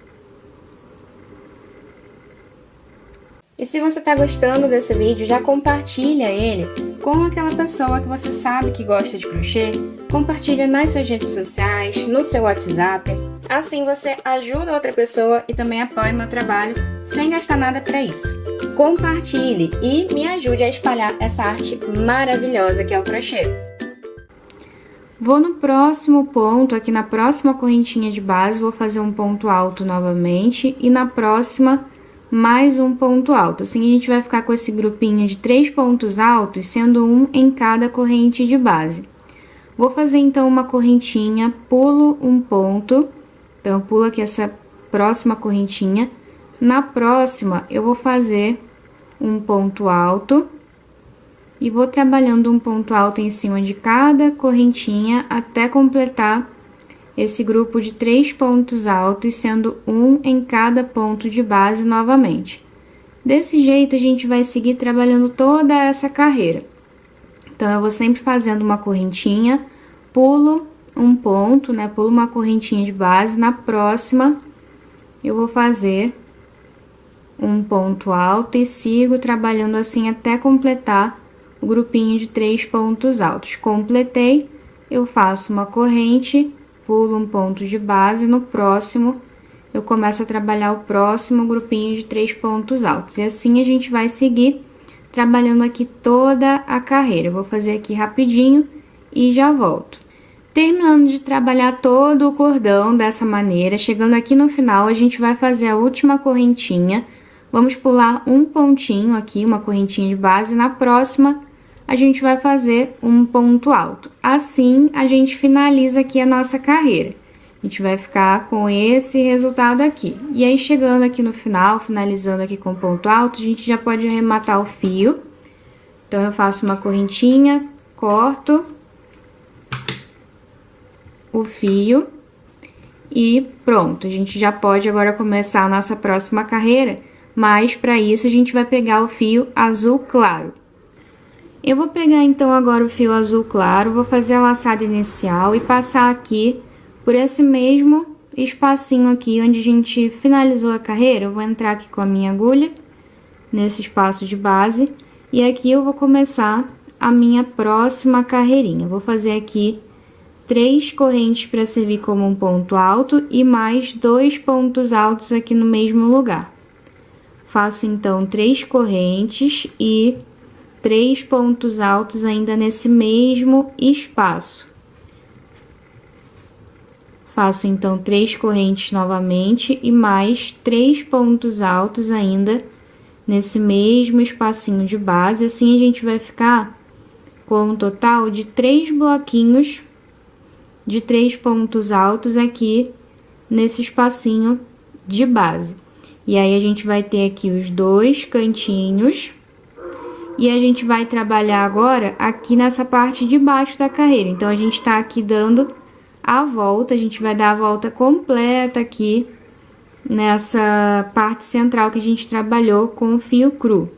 Speaker 2: E se você está gostando desse vídeo, já compartilha ele com aquela pessoa que você sabe que gosta de crochê. Compartilha nas suas redes sociais, no seu WhatsApp. Assim você ajuda outra pessoa e também apoia meu trabalho sem gastar nada para isso. Compartilhe e me ajude a espalhar essa arte maravilhosa que é o crochê. Vou no próximo ponto, aqui na próxima correntinha de base, vou fazer um ponto alto novamente e na próxima mais um ponto alto. Assim a gente vai ficar com esse grupinho de 3 pontos altos, sendo um em cada corrente de base. Vou fazer então uma correntinha, pulo um ponto, então eu pulo aqui essa próxima correntinha. Na próxima eu vou fazer um ponto alto e vou trabalhando um ponto alto em cima de cada correntinha até completar esse grupo de 3 pontos altos, sendo um em cada ponto de base novamente. Desse jeito, a gente vai seguir trabalhando toda essa carreira. Então, eu vou sempre fazendo uma correntinha, pulo um ponto, né? Pulo uma correntinha de base. Na próxima, eu vou fazer um ponto alto e sigo trabalhando assim até completar o grupinho de 3 pontos altos. Completei, eu faço uma corrente, pulo um ponto de base, no próximo eu começo a trabalhar o próximo grupinho de 3 pontos altos. E assim a gente vai seguir trabalhando aqui toda a carreira. Eu vou fazer aqui rapidinho e já volto. Terminando de trabalhar todo o cordão dessa maneira, chegando aqui no final, a gente vai fazer a última correntinha. Vamos pular um pontinho aqui, uma correntinha de base, na próxima a gente vai fazer um ponto alto. Assim, a gente finaliza aqui a nossa carreira. A gente vai ficar com esse resultado aqui. E aí, chegando aqui no final, finalizando aqui com ponto alto, a gente já pode arrematar o fio. Então, eu faço uma correntinha, corto o fio e pronto. A gente já pode agora começar a nossa próxima carreira, mas para isso a gente vai pegar o fio azul claro. Eu vou pegar então agora o fio azul claro, vou fazer a laçada inicial e passar aqui por esse mesmo espacinho aqui onde a gente finalizou a carreira. Eu vou entrar aqui com a minha agulha nesse espaço de base e aqui eu vou começar a minha próxima carreirinha. Vou fazer aqui 3 correntes para servir como um ponto alto e mais 2 pontos altos aqui no mesmo lugar. Faço então 3 correntes e 3 pontos altos ainda nesse mesmo espaço. Faço então 3 correntes novamente e mais 3 pontos altos ainda nesse mesmo espacinho de base. Assim a gente vai ficar com um total de 3 bloquinhos de 3 pontos altos aqui nesse espacinho de base. E aí a gente vai ter aqui os 2 cantinhos. E a gente vai trabalhar agora aqui nessa parte de baixo da carreira. Então, a gente tá aqui dando a volta, a gente vai dar a volta completa aqui nessa parte central que a gente trabalhou com o fio cru,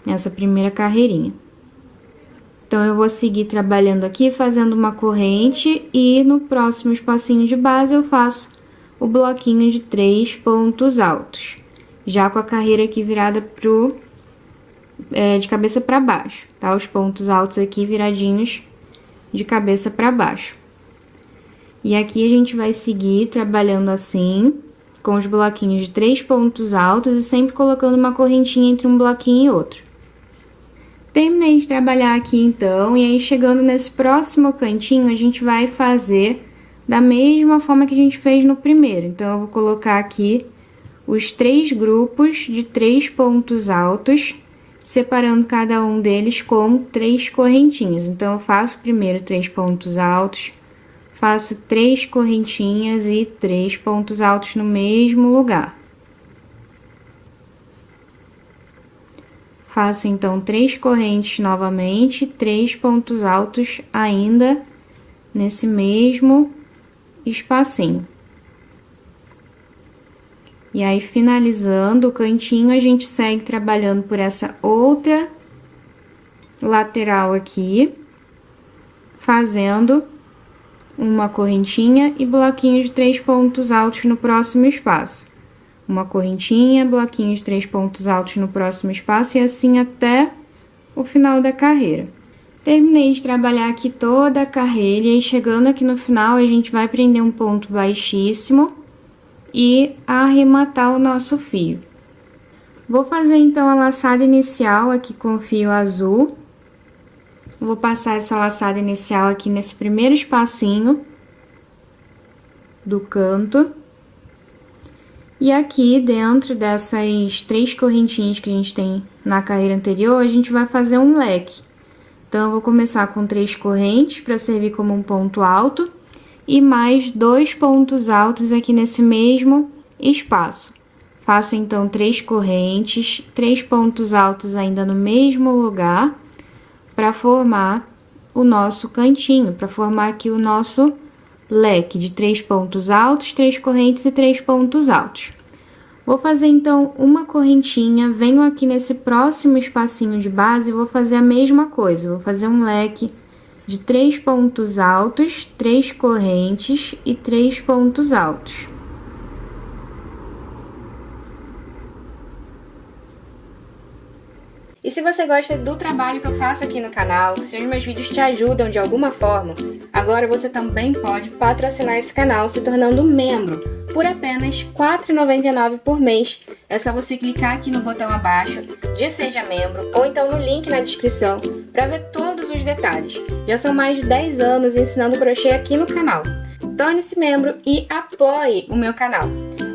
Speaker 2: nessa primeira carreirinha. Então, eu vou seguir trabalhando aqui, fazendo uma corrente e no próximo espacinho de base eu faço o bloquinho de 3 pontos altos, já com a carreira aqui virada de cabeça para baixo, tá? Os pontos altos aqui viradinhos de cabeça para baixo. E aqui a gente vai seguir trabalhando assim, com os bloquinhos de 3 pontos altos e sempre colocando uma correntinha entre um bloquinho e outro. Terminei de trabalhar aqui então, e aí chegando nesse próximo cantinho, a gente vai fazer da mesma forma que a gente fez no primeiro. Então, eu vou colocar aqui os 3 grupos de 3 pontos altos, separando cada um deles com 3 correntinhas. Então, eu faço primeiro 3 pontos altos, faço 3 correntinhas e 3 pontos altos no mesmo lugar. Faço, então, 3 correntes novamente, 3 pontos altos ainda nesse mesmo espacinho. E aí, finalizando o cantinho, a gente segue trabalhando por essa outra lateral aqui, fazendo uma correntinha e bloquinho de 3 pontos altos no próximo espaço. uma correntinha, bloquinho de 3 pontos altos no próximo espaço e assim até o final da carreira. Terminei de trabalhar aqui toda a carreira e chegando aqui no final a gente vai prender um ponto baixíssimo e arrematar o nosso fio. Vou fazer então a laçada inicial aqui com o fio azul. Vou passar essa laçada inicial aqui nesse primeiro espacinho do canto. E aqui dentro dessas 3 correntinhas que a gente tem na carreira anterior, a gente vai fazer um leque. Então, eu vou começar com 3 correntes para servir como um ponto alto e mais 2 pontos altos aqui nesse mesmo espaço. Faço então 3 correntes, 3 pontos altos ainda no mesmo lugar para formar o nosso cantinho, para formar aqui o nosso leque de 3 pontos altos, 3 correntes e 3 pontos altos. Vou fazer então uma correntinha, venho aqui nesse próximo espacinho de base e vou fazer a mesma coisa. Vou fazer um leque de 3 pontos altos, 3 correntes e 3 pontos altos.
Speaker 1: E se você gosta do trabalho que eu faço aqui no canal, se os meus vídeos te ajudam de alguma forma, agora você também pode patrocinar esse canal se tornando membro por apenas R$ 4,99 por mês. É só você clicar aqui no botão abaixo de Seja Membro ou então no link na descrição para ver todos os detalhes. Já são mais de 10 anos ensinando crochê aqui no canal. Torne-se membro e apoie o meu canal.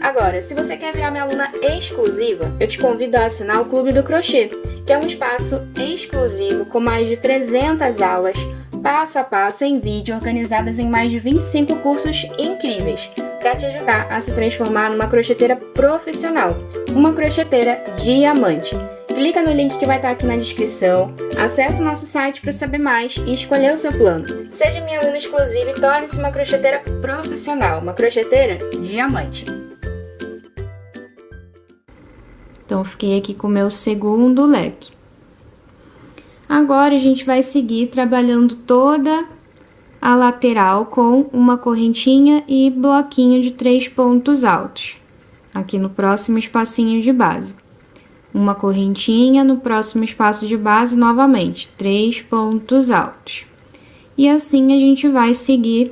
Speaker 1: Agora, se você quer virar minha aluna exclusiva, eu te convido a assinar o Clube do Crochê, que é um espaço exclusivo com mais de 300 aulas, passo a passo em vídeo, organizadas em mais de 25 cursos incríveis, para te ajudar a se transformar numa crocheteira profissional, uma crocheteira diamante. Clica no link que vai estar aqui na descrição, acesse o nosso site para saber mais e escolher o seu plano. Seja minha aluna exclusiva e torne-se uma crocheteira profissional, uma crocheteira diamante.
Speaker 2: Então, fiquei aqui com o meu segundo leque. Agora, a gente vai seguir trabalhando toda a lateral com uma correntinha e bloquinho de 3 pontos altos. Aqui no próximo espacinho de base. Uma correntinha no próximo espaço de base, novamente, 3 pontos altos. E assim a gente vai seguir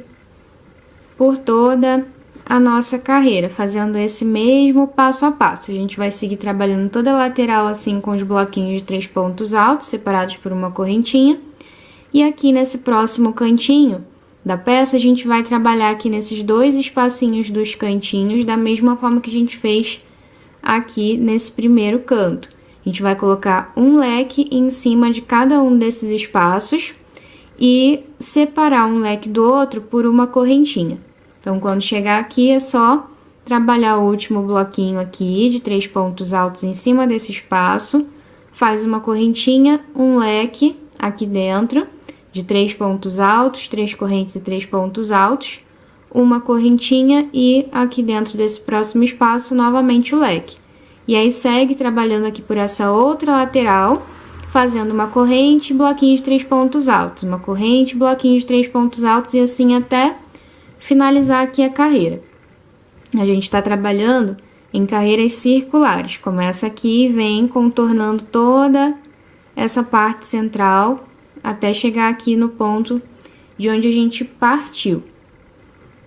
Speaker 2: por toda a nossa carreira, fazendo esse mesmo passo a passo. A gente vai seguir trabalhando toda a lateral assim com os bloquinhos de 3 pontos altos, separados por uma correntinha. E aqui nesse próximo cantinho da peça, a gente vai trabalhar aqui nesses 2 espacinhos dos cantinhos, da mesma forma que a gente fez aqui nesse primeiro canto. A gente vai colocar um leque em cima de cada um desses espaços e separar um leque do outro por uma correntinha. Então, quando chegar aqui, é só trabalhar o último bloquinho aqui de 3 pontos altos em cima desse espaço, faz uma correntinha, um leque aqui dentro de 3 pontos altos, 3 correntes e 3 pontos altos, uma correntinha e aqui dentro desse próximo espaço, novamente o leque. E aí, segue trabalhando aqui por essa outra lateral, fazendo uma corrente, bloquinho de 3 pontos altos, uma corrente, bloquinho de 3 pontos altos e assim até finalizar aqui a carreira. A gente está trabalhando em carreiras circulares. Começa aqui e vem contornando toda essa parte central até chegar aqui no ponto de onde a gente partiu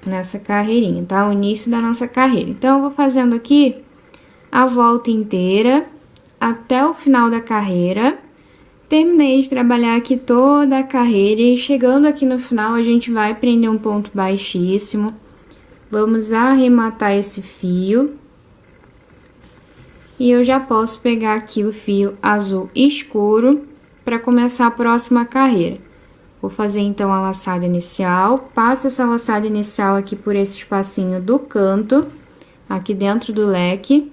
Speaker 2: nessa carreirinha, tá? O início da nossa carreira. Então, eu vou fazendo aqui a volta inteira até o final da carreira. Terminei de trabalhar aqui toda a carreira e chegando aqui no final a gente vai prender um ponto baixíssimo. Vamos arrematar esse fio. E eu já posso pegar aqui o fio azul escuro para começar a próxima carreira. Vou fazer então a laçada inicial, passo essa laçada inicial aqui por esse espacinho do canto, aqui dentro do leque.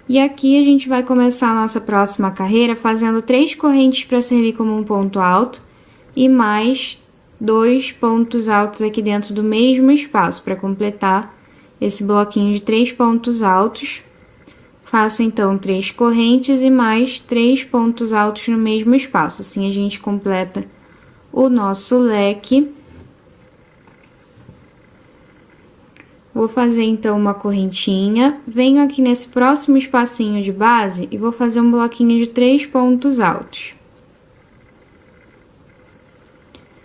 Speaker 2: E aqui a gente vai começar a nossa próxima carreira fazendo 3 correntes para servir como um ponto alto e mais 2 pontos altos aqui dentro do mesmo espaço para completar esse bloquinho de 3 pontos altos. Faço então 3 correntes e mais 3 pontos altos no mesmo espaço. Assim a gente completa o nosso leque.
Speaker 1: Vou fazer então uma correntinha, venho aqui nesse próximo espacinho de base e vou fazer um bloquinho de 3 pontos altos.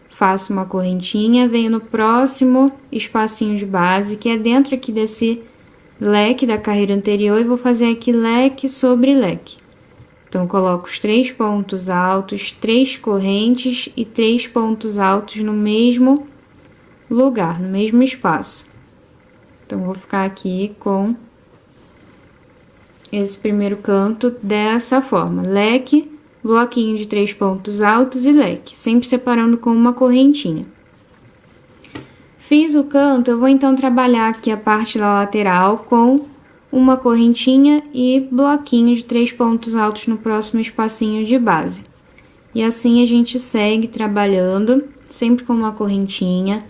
Speaker 1: Faço uma correntinha, venho no próximo espacinho de base, que é dentro aqui desse leque da carreira anterior, e vou fazer aqui leque sobre leque. Então, coloco os 3 pontos altos, 3 correntes e 3 pontos altos no mesmo lugar, no mesmo espaço. Então, vou ficar aqui com esse primeiro canto dessa forma, leque, bloquinho de 3 pontos altos e leque, sempre separando com uma correntinha. Fiz o canto, eu vou então trabalhar aqui a parte da lateral com uma correntinha e bloquinho de 3 pontos altos no próximo espacinho de base. E assim a gente segue trabalhando, sempre com uma correntinha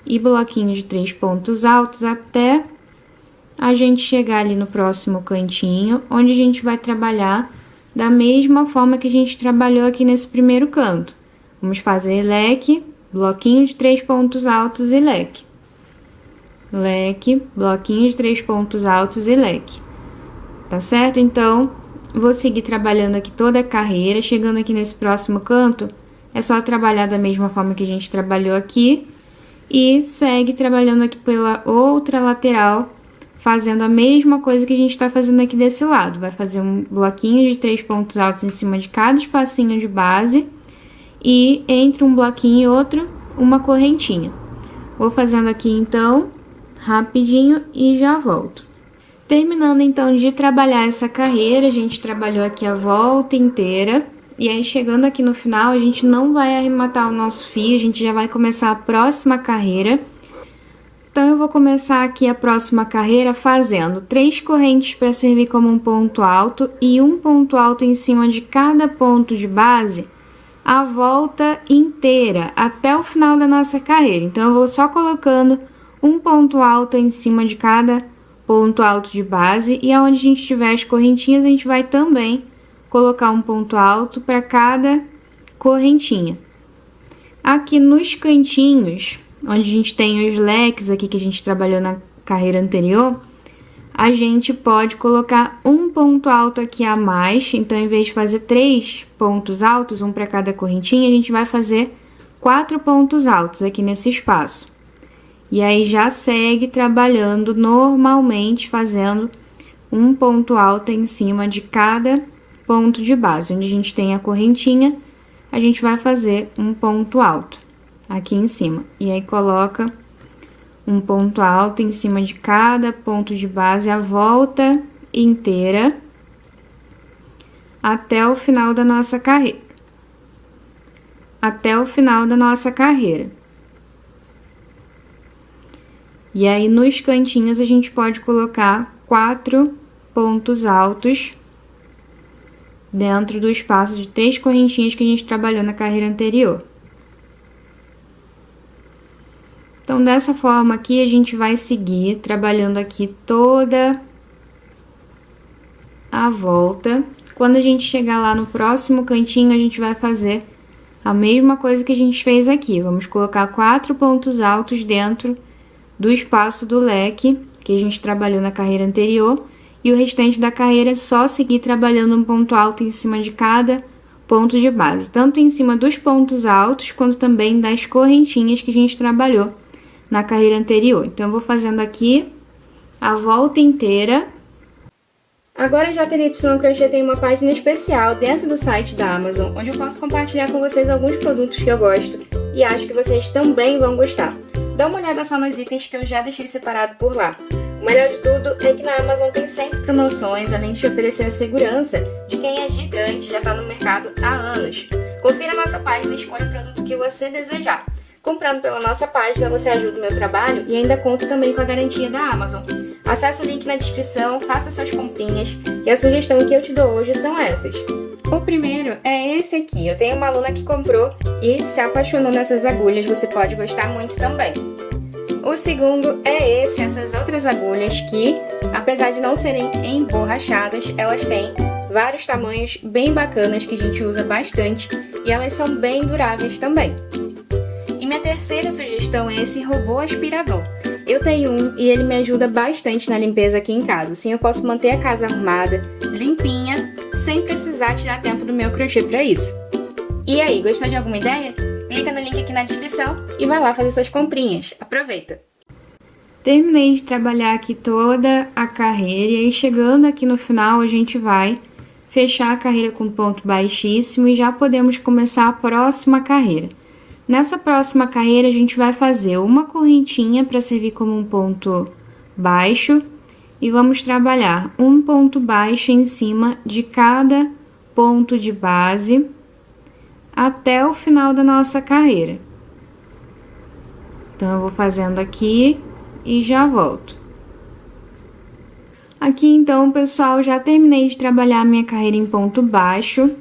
Speaker 1: e bloquinho de 3 pontos altos até a gente chegar ali no próximo cantinho, onde a gente vai trabalhar da mesma forma que a gente trabalhou aqui nesse primeiro canto. Vamos fazer leque, bloquinho de 3 pontos altos e leque. Leque, bloquinho de 3 pontos altos e leque. Tá certo? Então, vou seguir trabalhando aqui toda a carreira. Chegando aqui nesse próximo canto, é só trabalhar da mesma forma que a gente trabalhou aqui. E segue trabalhando aqui pela outra lateral, fazendo a mesma coisa que a gente tá fazendo aqui desse lado. Vai fazer um bloquinho de 3 pontos altos em cima de cada espacinho de base. E entre um bloquinho e outro, uma correntinha. Vou fazendo aqui então, rapidinho e já volto. Terminando então de trabalhar essa carreira, a gente trabalhou aqui a volta inteira. E aí chegando aqui no final, a gente não vai arrematar o nosso fio, a gente já vai começar a próxima carreira. Então, eu vou começar aqui a próxima carreira fazendo 3 correntes para servir como um ponto alto e um ponto alto em cima de cada ponto de base, a volta inteira, até o final da nossa carreira. Então, eu vou só colocando um ponto alto em cima de cada ponto alto de base, e aonde a gente tiver as correntinhas, a gente vai também colocar um ponto alto para cada correntinha. Aqui nos cantinhos, onde a gente tem os leques aqui que a gente trabalhou na carreira anterior, a gente pode colocar um ponto alto aqui a mais. Então, em vez de fazer 3 pontos altos, um para cada correntinha, a gente vai fazer 4 pontos altos aqui nesse espaço. E aí, já segue trabalhando normalmente, fazendo um ponto alto em cima de cada ponto de base. Onde a gente tem a correntinha, a gente vai fazer um ponto alto aqui em cima. E aí, coloca um ponto alto em cima de cada ponto de base, a volta inteira, até o final da nossa carreira. Até o final da nossa carreira. E aí, nos cantinhos, a gente pode colocar 4 pontos altos dentro do espaço de 3 correntinhas que a gente trabalhou na carreira anterior. Então, dessa forma aqui, a gente vai seguir trabalhando aqui toda a volta. Quando a gente chegar lá no próximo cantinho, a gente vai fazer a mesma coisa que a gente fez aqui. Vamos colocar 4 pontos altos dentro do espaço do leque que a gente trabalhou na carreira anterior. E o restante da carreira é só seguir trabalhando um ponto alto em cima de cada ponto de base. Tanto em cima dos pontos altos, quanto também das correntinhas que a gente trabalhou na carreira anterior. Então, eu vou fazendo aqui a volta inteira. Agora, a JNY Crochê tem uma página especial dentro do site da Amazon, onde eu posso compartilhar com vocês alguns produtos que eu gosto e acho que vocês também vão gostar. Dá uma olhada só nos itens que eu já deixei separado por lá. O melhor de tudo é que na Amazon tem sempre promoções, além de te oferecer a segurança de quem é gigante e já está no mercado há anos. Confira a nossa página e escolha o produto que você desejar. Comprando pela nossa página, você ajuda o meu trabalho e ainda conta também com a garantia da Amazon. Acesse o link na descrição, faça suas comprinhas e a sugestão que eu te dou hoje são essas. O primeiro é esse aqui. Eu tenho uma aluna que comprou e se apaixonou nessas agulhas, você pode gostar muito também. O segundo é essas outras agulhas que, apesar de não serem emborrachadas, elas têm vários tamanhos bem bacanas que a gente usa bastante e elas são bem duráveis também. E minha terceira sugestão é esse robô aspirador.
Speaker 2: Eu tenho um e ele me ajuda bastante na limpeza aqui em casa. Assim eu posso manter a casa arrumada, limpinha, sem precisar tirar tempo do meu crochê para isso. E aí, gostou de alguma ideia? Clica no link aqui na descrição e vai lá fazer suas comprinhas. Aproveita!
Speaker 1: Terminei de trabalhar aqui toda a carreira e aí chegando aqui no final a gente vai fechar a carreira com ponto baixíssimo e já podemos começar a próxima carreira. Nessa próxima carreira a gente vai fazer uma correntinha para servir como um ponto baixo e vamos trabalhar um ponto baixo em cima de cada ponto de base até o final da nossa carreira. Então, eu vou fazendo aqui e já volto. Aqui, então, pessoal, já terminei de trabalhar minha carreira em ponto baixo.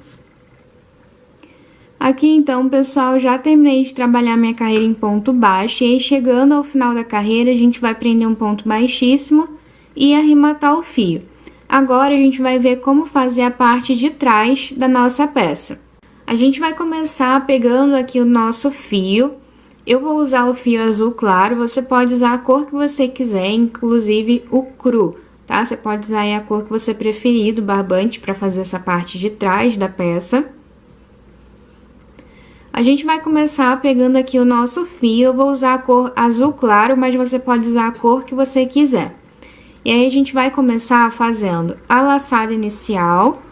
Speaker 1: Aqui, então, pessoal, já terminei de trabalhar minha carreira em ponto baixo. E aí, chegando ao final da carreira, a gente vai prender um ponto baixíssimo e arrematar o fio. Agora, a gente vai ver como fazer a parte de trás da nossa peça. A gente vai começar pegando aqui o nosso fio. Eu vou usar o fio azul claro, você pode usar a cor que você quiser, inclusive o cru, tá? Você pode usar aí a cor que você preferir do barbante para fazer essa parte de trás da peça. A gente vai começar pegando aqui o nosso fio, eu vou usar a cor azul claro, mas você pode usar a cor que você quiser. E aí, a gente vai começar fazendo a laçada inicial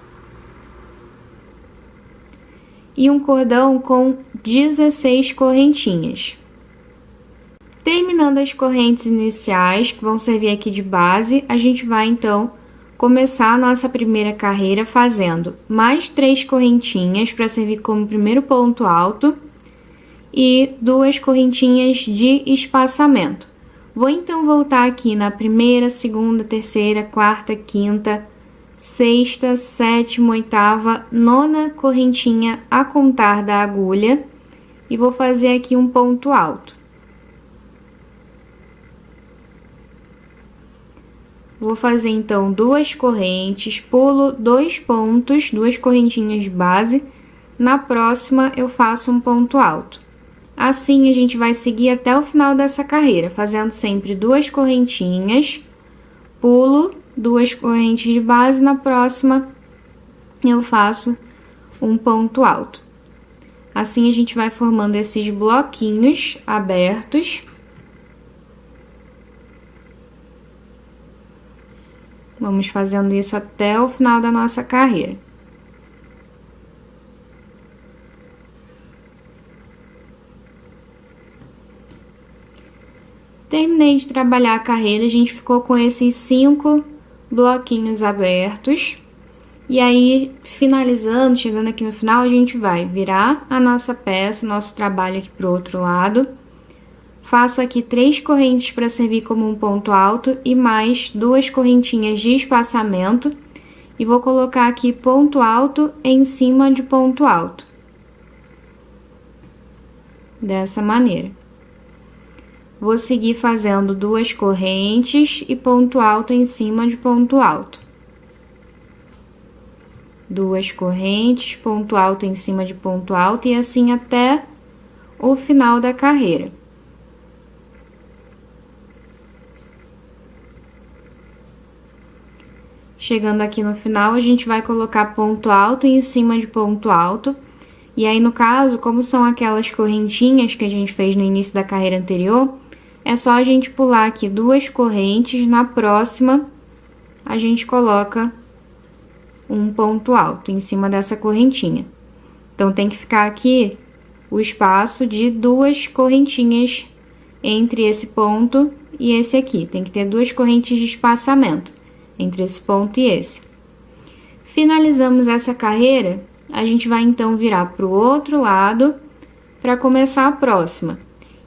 Speaker 1: e um cordão com 16 correntinhas. Terminando as correntes iniciais, que vão servir aqui de base, a gente vai, então, começar a nossa primeira carreira fazendo mais 3 correntinhas para servir como primeiro ponto alto e 2 correntinhas de espaçamento. Vou, então, voltar aqui na primeira, segunda, terceira, quarta, quinta, sexta, sétima, oitava, nona correntinha a contar da agulha e vou fazer aqui um ponto alto. Vou fazer então 2 correntes, pulo 2 pontos, 2 correntinhas de base, na próxima eu faço um ponto alto. Assim a gente vai seguir até o final dessa carreira, fazendo sempre 2 correntinhas, pulo 2 correntes de base, na próxima eu faço um ponto alto. Assim a gente vai formando esses bloquinhos abertos. Vamos fazendo isso até o final da nossa carreira. Terminei de trabalhar a carreira, a gente ficou com esses 5 bloquinhos abertos. E aí, finalizando, chegando aqui no final, a gente vai virar a nossa peça, o nosso trabalho aqui pro outro lado. Faço aqui 3 correntes para servir como um ponto alto e mais 2 correntinhas de espaçamento. E vou colocar aqui ponto alto em cima de ponto alto. Dessa maneira. Vou seguir fazendo 2 correntes e ponto alto em cima de ponto alto. 2 correntes, ponto alto em cima de ponto alto e assim até o final da carreira. Chegando aqui no final, a gente vai colocar ponto alto em cima de ponto alto. E aí, no caso, como são aquelas correntinhas que a gente fez no início da carreira anterior, é só a gente pular aqui 2 correntes, na próxima a gente coloca um ponto alto em cima dessa correntinha. Então, tem que ficar aqui o espaço de 2 correntinhas entre esse ponto e esse aqui. Tem que ter 2 correntes de espaçamento entre esse ponto e esse. Finalizamos essa carreira, a gente vai então virar para o outro lado para começar a próxima.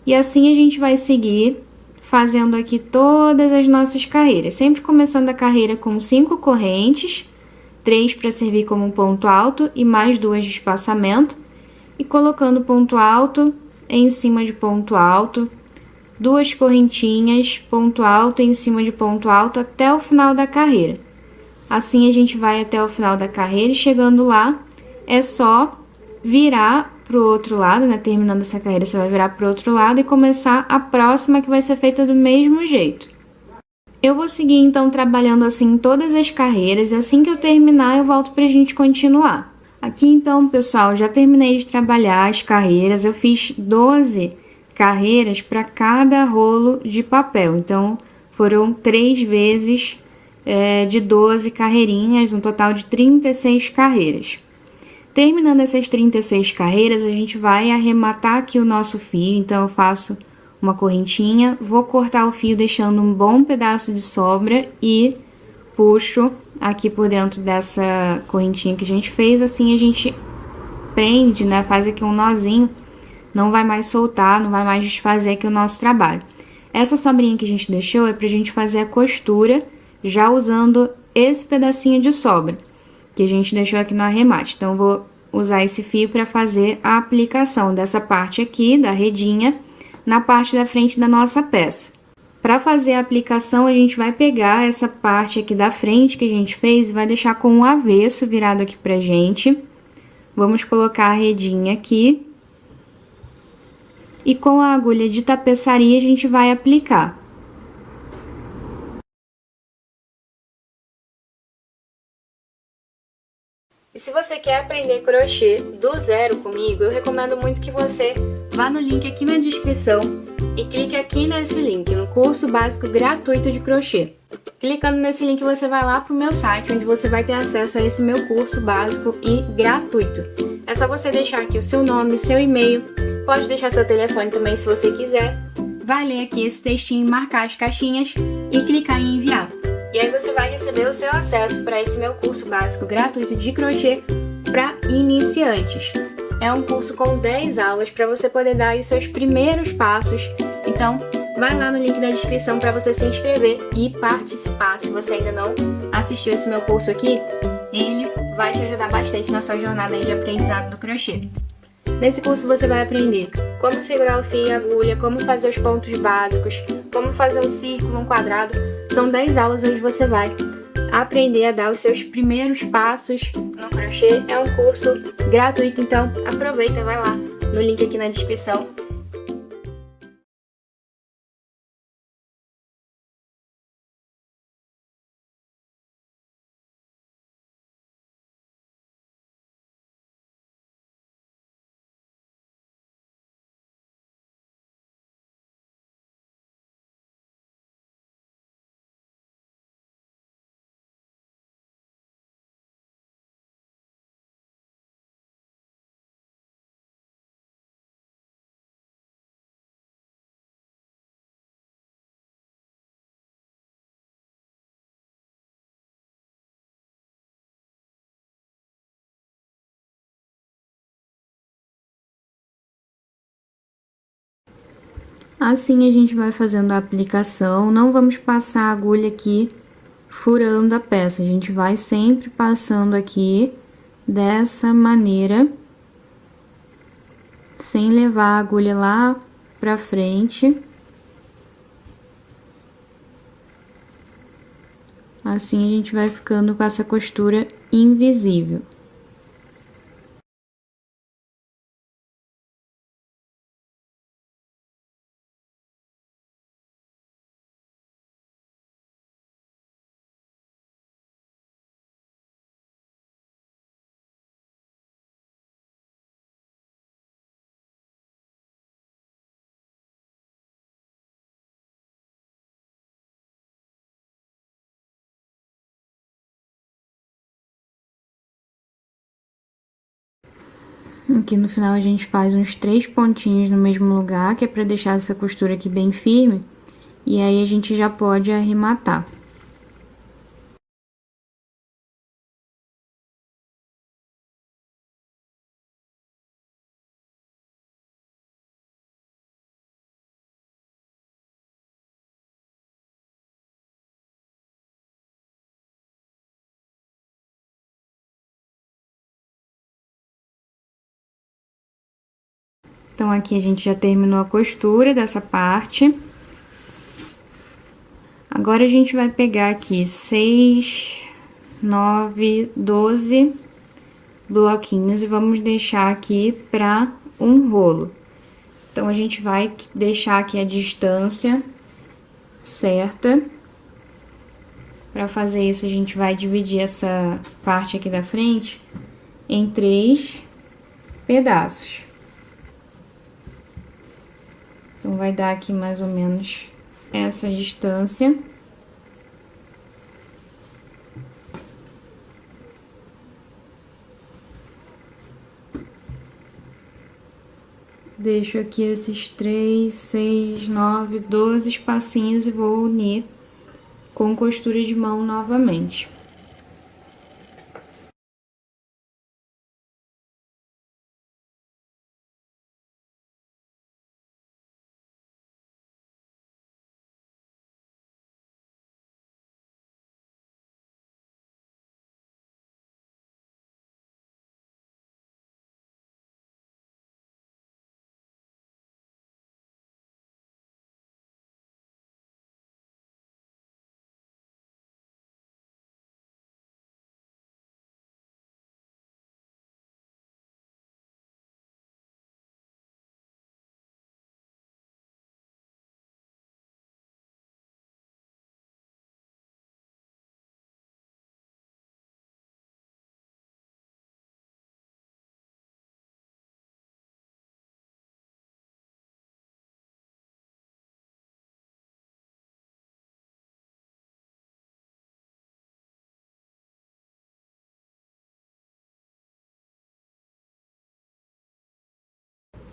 Speaker 1: E assim a gente vai seguir fazendo aqui todas as nossas carreiras, sempre começando a carreira com 5 correntes, 3 para servir como um ponto alto e mais 2 de espaçamento, e colocando ponto alto em cima de ponto alto, 2 correntinhas, ponto alto em cima de ponto alto até o final da carreira. Assim a gente vai até o final da carreira e chegando lá é só virar pro outro lado, né? Terminando essa carreira, você vai virar pro outro lado e começar a próxima, que vai ser feita do mesmo jeito. Eu vou seguir, então, trabalhando assim em todas as carreiras, e assim que eu terminar, eu volto pra gente continuar. Aqui, então, pessoal, já terminei de trabalhar as carreiras, eu fiz 12 carreiras para cada rolo de papel, então foram 3 vezes de 12 carreirinhas, um total de 36 carreiras. Terminando essas 36 carreiras, a gente vai arrematar aqui o nosso fio, então eu faço uma correntinha, vou cortar o fio deixando um bom pedaço de sobra e puxo aqui por dentro dessa correntinha que a gente fez, assim a gente prende, né, faz aqui um nozinho, não vai mais soltar, não vai mais desfazer aqui o nosso trabalho. Essa sobrinha que a gente deixou é pra gente fazer a costura, já usando esse pedacinho de sobra, que a gente deixou aqui no arremate. Então, eu vou usar esse fio para fazer a aplicação dessa parte aqui, da redinha, na parte da frente da nossa peça. Para fazer a aplicação, a gente vai pegar essa parte aqui da frente que a gente fez e vai deixar com o avesso virado aqui pra gente. Vamos colocar a redinha aqui. E com a agulha de tapeçaria, a gente vai aplicar. E se você quer aprender crochê do zero comigo, eu recomendo muito que você vá no link aqui na descrição e clique aqui nesse link, no curso básico gratuito de crochê. Clicando nesse link, você vai lá para o meu site, onde você vai ter acesso a esse meu curso básico e gratuito. É só você deixar aqui o seu nome, seu e-mail, pode deixar seu telefone também se você quiser. Vai ler aqui esse textinho, marcar as caixinhas e clicar em enviar. E aí você vai receber o seu acesso para esse meu curso básico gratuito de crochê para iniciantes. É um curso com 10 aulas para você poder dar os seus primeiros passos. Então, vai lá no link da descrição para você se inscrever e participar. Se você ainda não assistiu esse meu curso aqui, ele vai te ajudar bastante na sua jornada de aprendizado do crochê. Nesse curso você vai aprender como segurar o fio e a agulha, como fazer os pontos básicos, como fazer um círculo, um quadrado. São 10 aulas onde você vai aprender a dar os seus primeiros passos no crochê. É um curso gratuito, então aproveita, vai lá no link aqui na descrição. Assim a gente vai fazendo a aplicação, não vamos passar a agulha aqui furando a peça, a gente vai sempre passando aqui dessa maneira, sem levar a agulha lá pra frente. Assim a gente vai ficando com essa costura invisível. Aqui no final a gente faz uns 3 pontinhos no mesmo lugar, que é pra deixar essa costura aqui bem firme. E aí a gente já pode arrematar. Então, aqui a gente já terminou a costura dessa parte. Agora, a gente vai pegar aqui 6, 9, 12 bloquinhos e vamos deixar aqui pra um rolo. Então, a gente vai deixar aqui a distância certa. Para fazer isso, a gente vai dividir essa parte aqui da frente em 3 pedaços. Então, vai dar aqui mais ou menos essa distância. Deixo aqui esses 3, 6, 9, 12 espacinhos e vou unir com costura de mão novamente.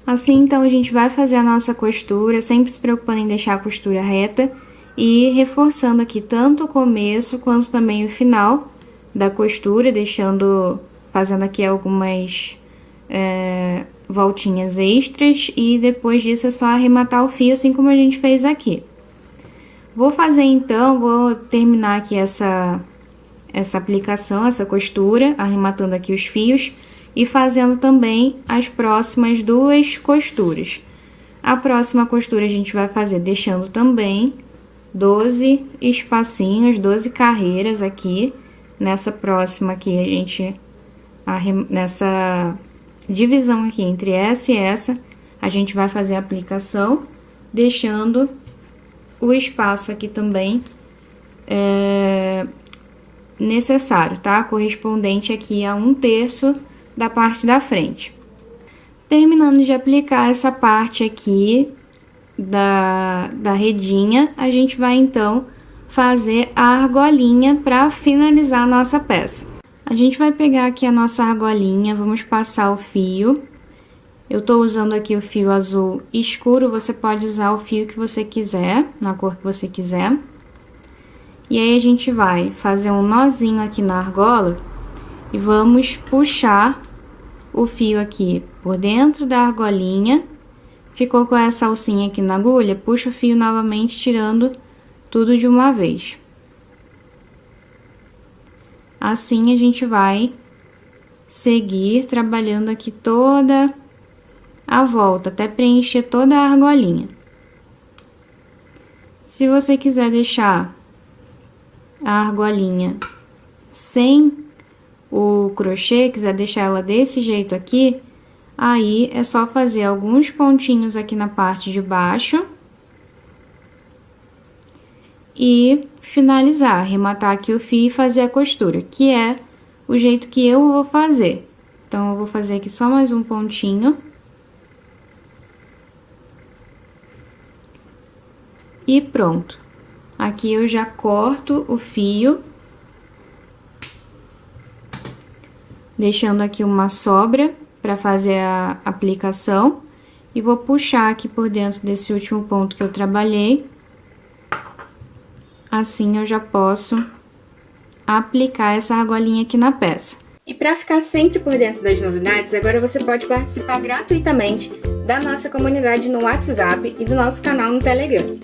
Speaker 1: Assim, então, a gente vai fazer a nossa costura, sempre se preocupando em deixar a costura reta e reforçando aqui tanto o começo quanto também o final da costura, fazendo aqui algumas voltinhas extras e depois disso é só arrematar o fio, assim como a gente fez aqui. Vou terminar aqui essa aplicação, essa costura, arrematando aqui os fios e fazendo também as próximas 2 costuras. A próxima costura a gente vai fazer deixando também 12 espacinhos, 12 carreiras aqui. Nessa próxima aqui, nessa divisão aqui entre essa e essa, a gente vai fazer a aplicação, deixando o espaço aqui também necessário, tá? Correspondente aqui a 1/3 da parte da frente. Terminando de aplicar essa parte aqui da redinha, a gente vai então fazer a argolinha para finalizar a nossa peça. A gente vai pegar aqui a nossa argolinha, vamos passar o fio. Eu tô usando aqui o fio azul escuro, você pode usar o fio que você quiser, na cor que você quiser. E aí, a gente vai fazer um nozinho aqui na argola e vamos puxar o fio aqui por dentro da argolinha. Ficou com essa alcinha aqui na agulha, puxa o fio novamente, tirando tudo de uma vez. Assim, a gente vai seguir trabalhando aqui toda a volta, até preencher toda a argolinha. Se você quiser deixar a argolinha sem o crochê, quiser deixar ela desse jeito aqui, aí é só fazer alguns pontinhos aqui na parte de baixo e finalizar, arrematar aqui o fio e fazer a costura, que é o jeito que eu vou fazer. Então, eu vou fazer aqui só mais um pontinho. E pronto. Aqui eu já corto o fio, deixando aqui uma sobra para fazer a aplicação. E vou puxar aqui por dentro desse último ponto que eu trabalhei. Assim, eu já posso aplicar essa argolinha aqui na peça.
Speaker 2: E para ficar sempre por dentro das novidades, agora você pode participar gratuitamente da nossa comunidade no WhatsApp e do nosso canal no Telegram.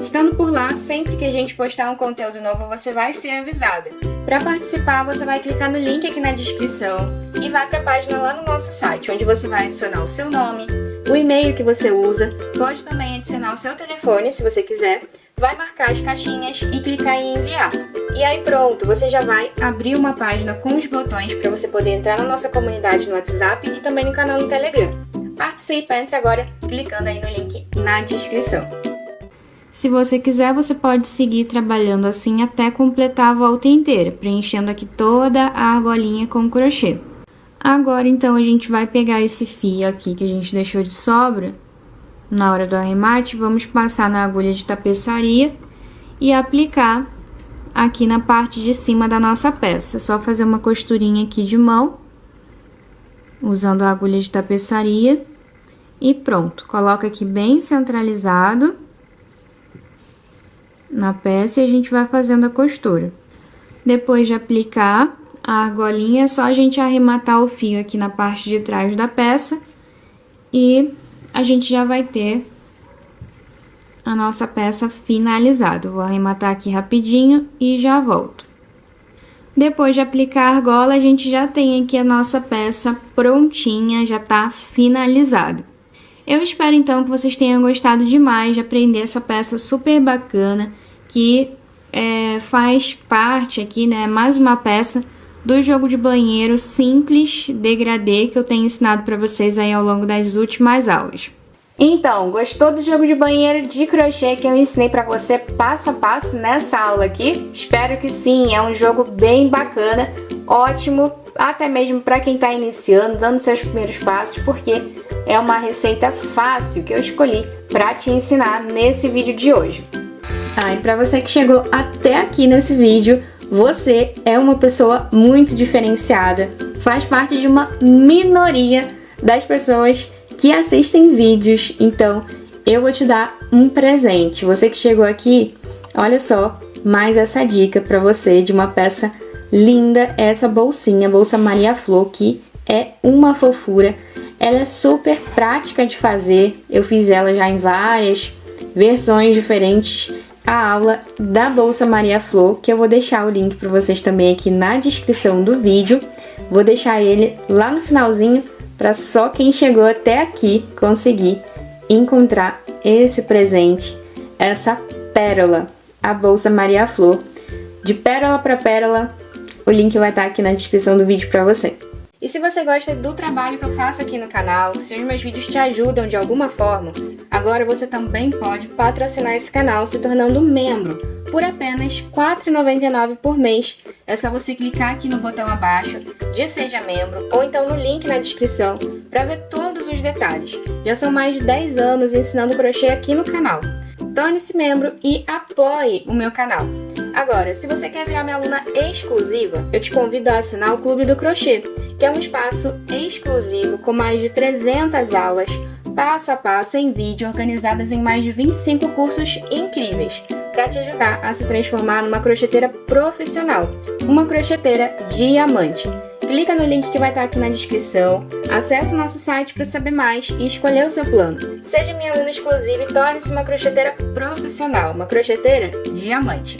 Speaker 2: Estando por lá, sempre que a gente postar um conteúdo novo, você vai ser avisada. Para participar, você vai clicar no link aqui na descrição e vai para a página lá no nosso site, onde você vai adicionar o seu nome, o e-mail que você usa, pode também adicionar o seu telefone, se você quiser, vai marcar as caixinhas e clicar em enviar. E aí pronto, você já vai abrir uma página com os botões para você poder entrar na nossa comunidade no WhatsApp e também no canal no Telegram. Participa, entra agora clicando aí no link na descrição.
Speaker 1: Se você quiser, você pode seguir trabalhando assim até completar a volta inteira, preenchendo aqui toda a argolinha com crochê. Agora, então, a gente vai pegar esse fio aqui que a gente deixou de sobra na hora do arremate, vamos passar na agulha de tapeçaria e aplicar aqui na parte de cima da nossa peça. É só fazer uma costurinha aqui de mão, usando a agulha de tapeçaria e pronto. Coloca aqui bem centralizado na peça e a gente vai fazendo a costura. Depois de aplicar a argolinha, é só a gente arrematar o fio aqui na parte de trás da peça e a gente já vai ter a nossa peça finalizada. Vou arrematar aqui rapidinho e já volto. Depois de aplicar a argola, a gente já tem aqui a nossa peça prontinha, já tá finalizada. Eu espero então que vocês tenham gostado demais de aprender essa peça super bacana, que faz parte aqui, né, mais uma peça do jogo de banheiro simples, degradê, que eu tenho ensinado para vocês aí ao longo das últimas aulas. Então, gostou do jogo de banheiro de crochê que eu ensinei para você passo a passo nessa aula aqui? Espero que sim, é um jogo bem bacana, ótimo, até mesmo para quem está iniciando, dando seus primeiros passos, porque é uma receita fácil que eu escolhi para te ensinar nesse vídeo de hoje. E para você que chegou até aqui nesse vídeo, você é uma pessoa muito diferenciada, faz parte de uma minoria das pessoas que assistem vídeos, então eu vou te dar um presente. Você que chegou aqui, olha só, mais essa dica para você de uma peça linda, essa bolsinha, Bolsa Maria Flor, que é uma fofura. Ela é super prática de fazer, eu fiz ela já em várias versões diferentes, a aula da Bolsa Maria Flor, que eu vou deixar o link para vocês também aqui na descrição do vídeo. Vou deixar ele lá no finalzinho, para só quem chegou até aqui conseguir encontrar esse presente, essa pérola, a Bolsa Maria Flor. De pérola para pérola, o link vai estar aqui na descrição do vídeo para você. E se você gosta do trabalho que eu faço aqui no canal, se os meus vídeos te ajudam de alguma forma, agora você também pode patrocinar esse canal se tornando membro por apenas R$ 4,99 por mês. É só você clicar aqui no botão abaixo de Seja Membro ou então no link na descrição para ver todos os detalhes. Já são mais de 10 anos ensinando crochê aqui no canal. Torne-se membro e apoie o meu canal. Agora, se você quer virar minha aluna exclusiva, eu te convido a assinar o Clube do Crochê, que é um espaço exclusivo com mais de 300 aulas, passo a passo em vídeo, organizadas em mais de 25 cursos incríveis, para te ajudar a se transformar numa crocheteira profissional, uma crocheteira diamante. Clica no link que vai estar aqui na descrição, acesse o nosso site para saber mais e escolher o seu plano. Seja minha aluna exclusiva e torne-se uma crocheteira profissional, uma crocheteira diamante.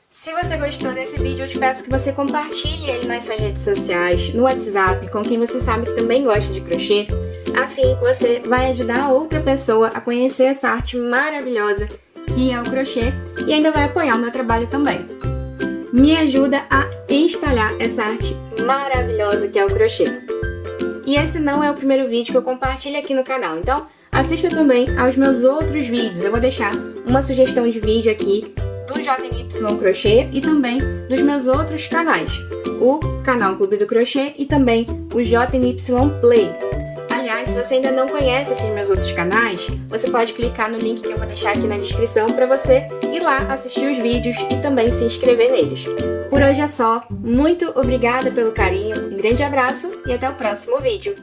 Speaker 1: Se você gostou desse vídeo, eu te peço que você compartilhe ele nas suas redes sociais, no WhatsApp, com quem você sabe que também gosta de crochê. Assim você vai ajudar outra pessoa a conhecer essa arte maravilhosa que é o crochê e ainda vai apoiar o meu trabalho também. Me ajuda a espalhar essa arte maravilhosa que é o crochê. E esse não é o primeiro vídeo que eu compartilho aqui no canal, então assista também aos meus outros vídeos. Eu vou deixar uma sugestão de vídeo aqui do JNY Crochê e também dos meus outros canais, o canal Clube do Crochê e também o JNY Play. Aliás, se você ainda não conhece esses meus outros canais, você pode clicar no link que eu vou deixar aqui na descrição para você ir lá assistir os vídeos e também se inscrever neles. Por hoje é só, muito obrigada pelo carinho, um grande abraço e até o próximo vídeo!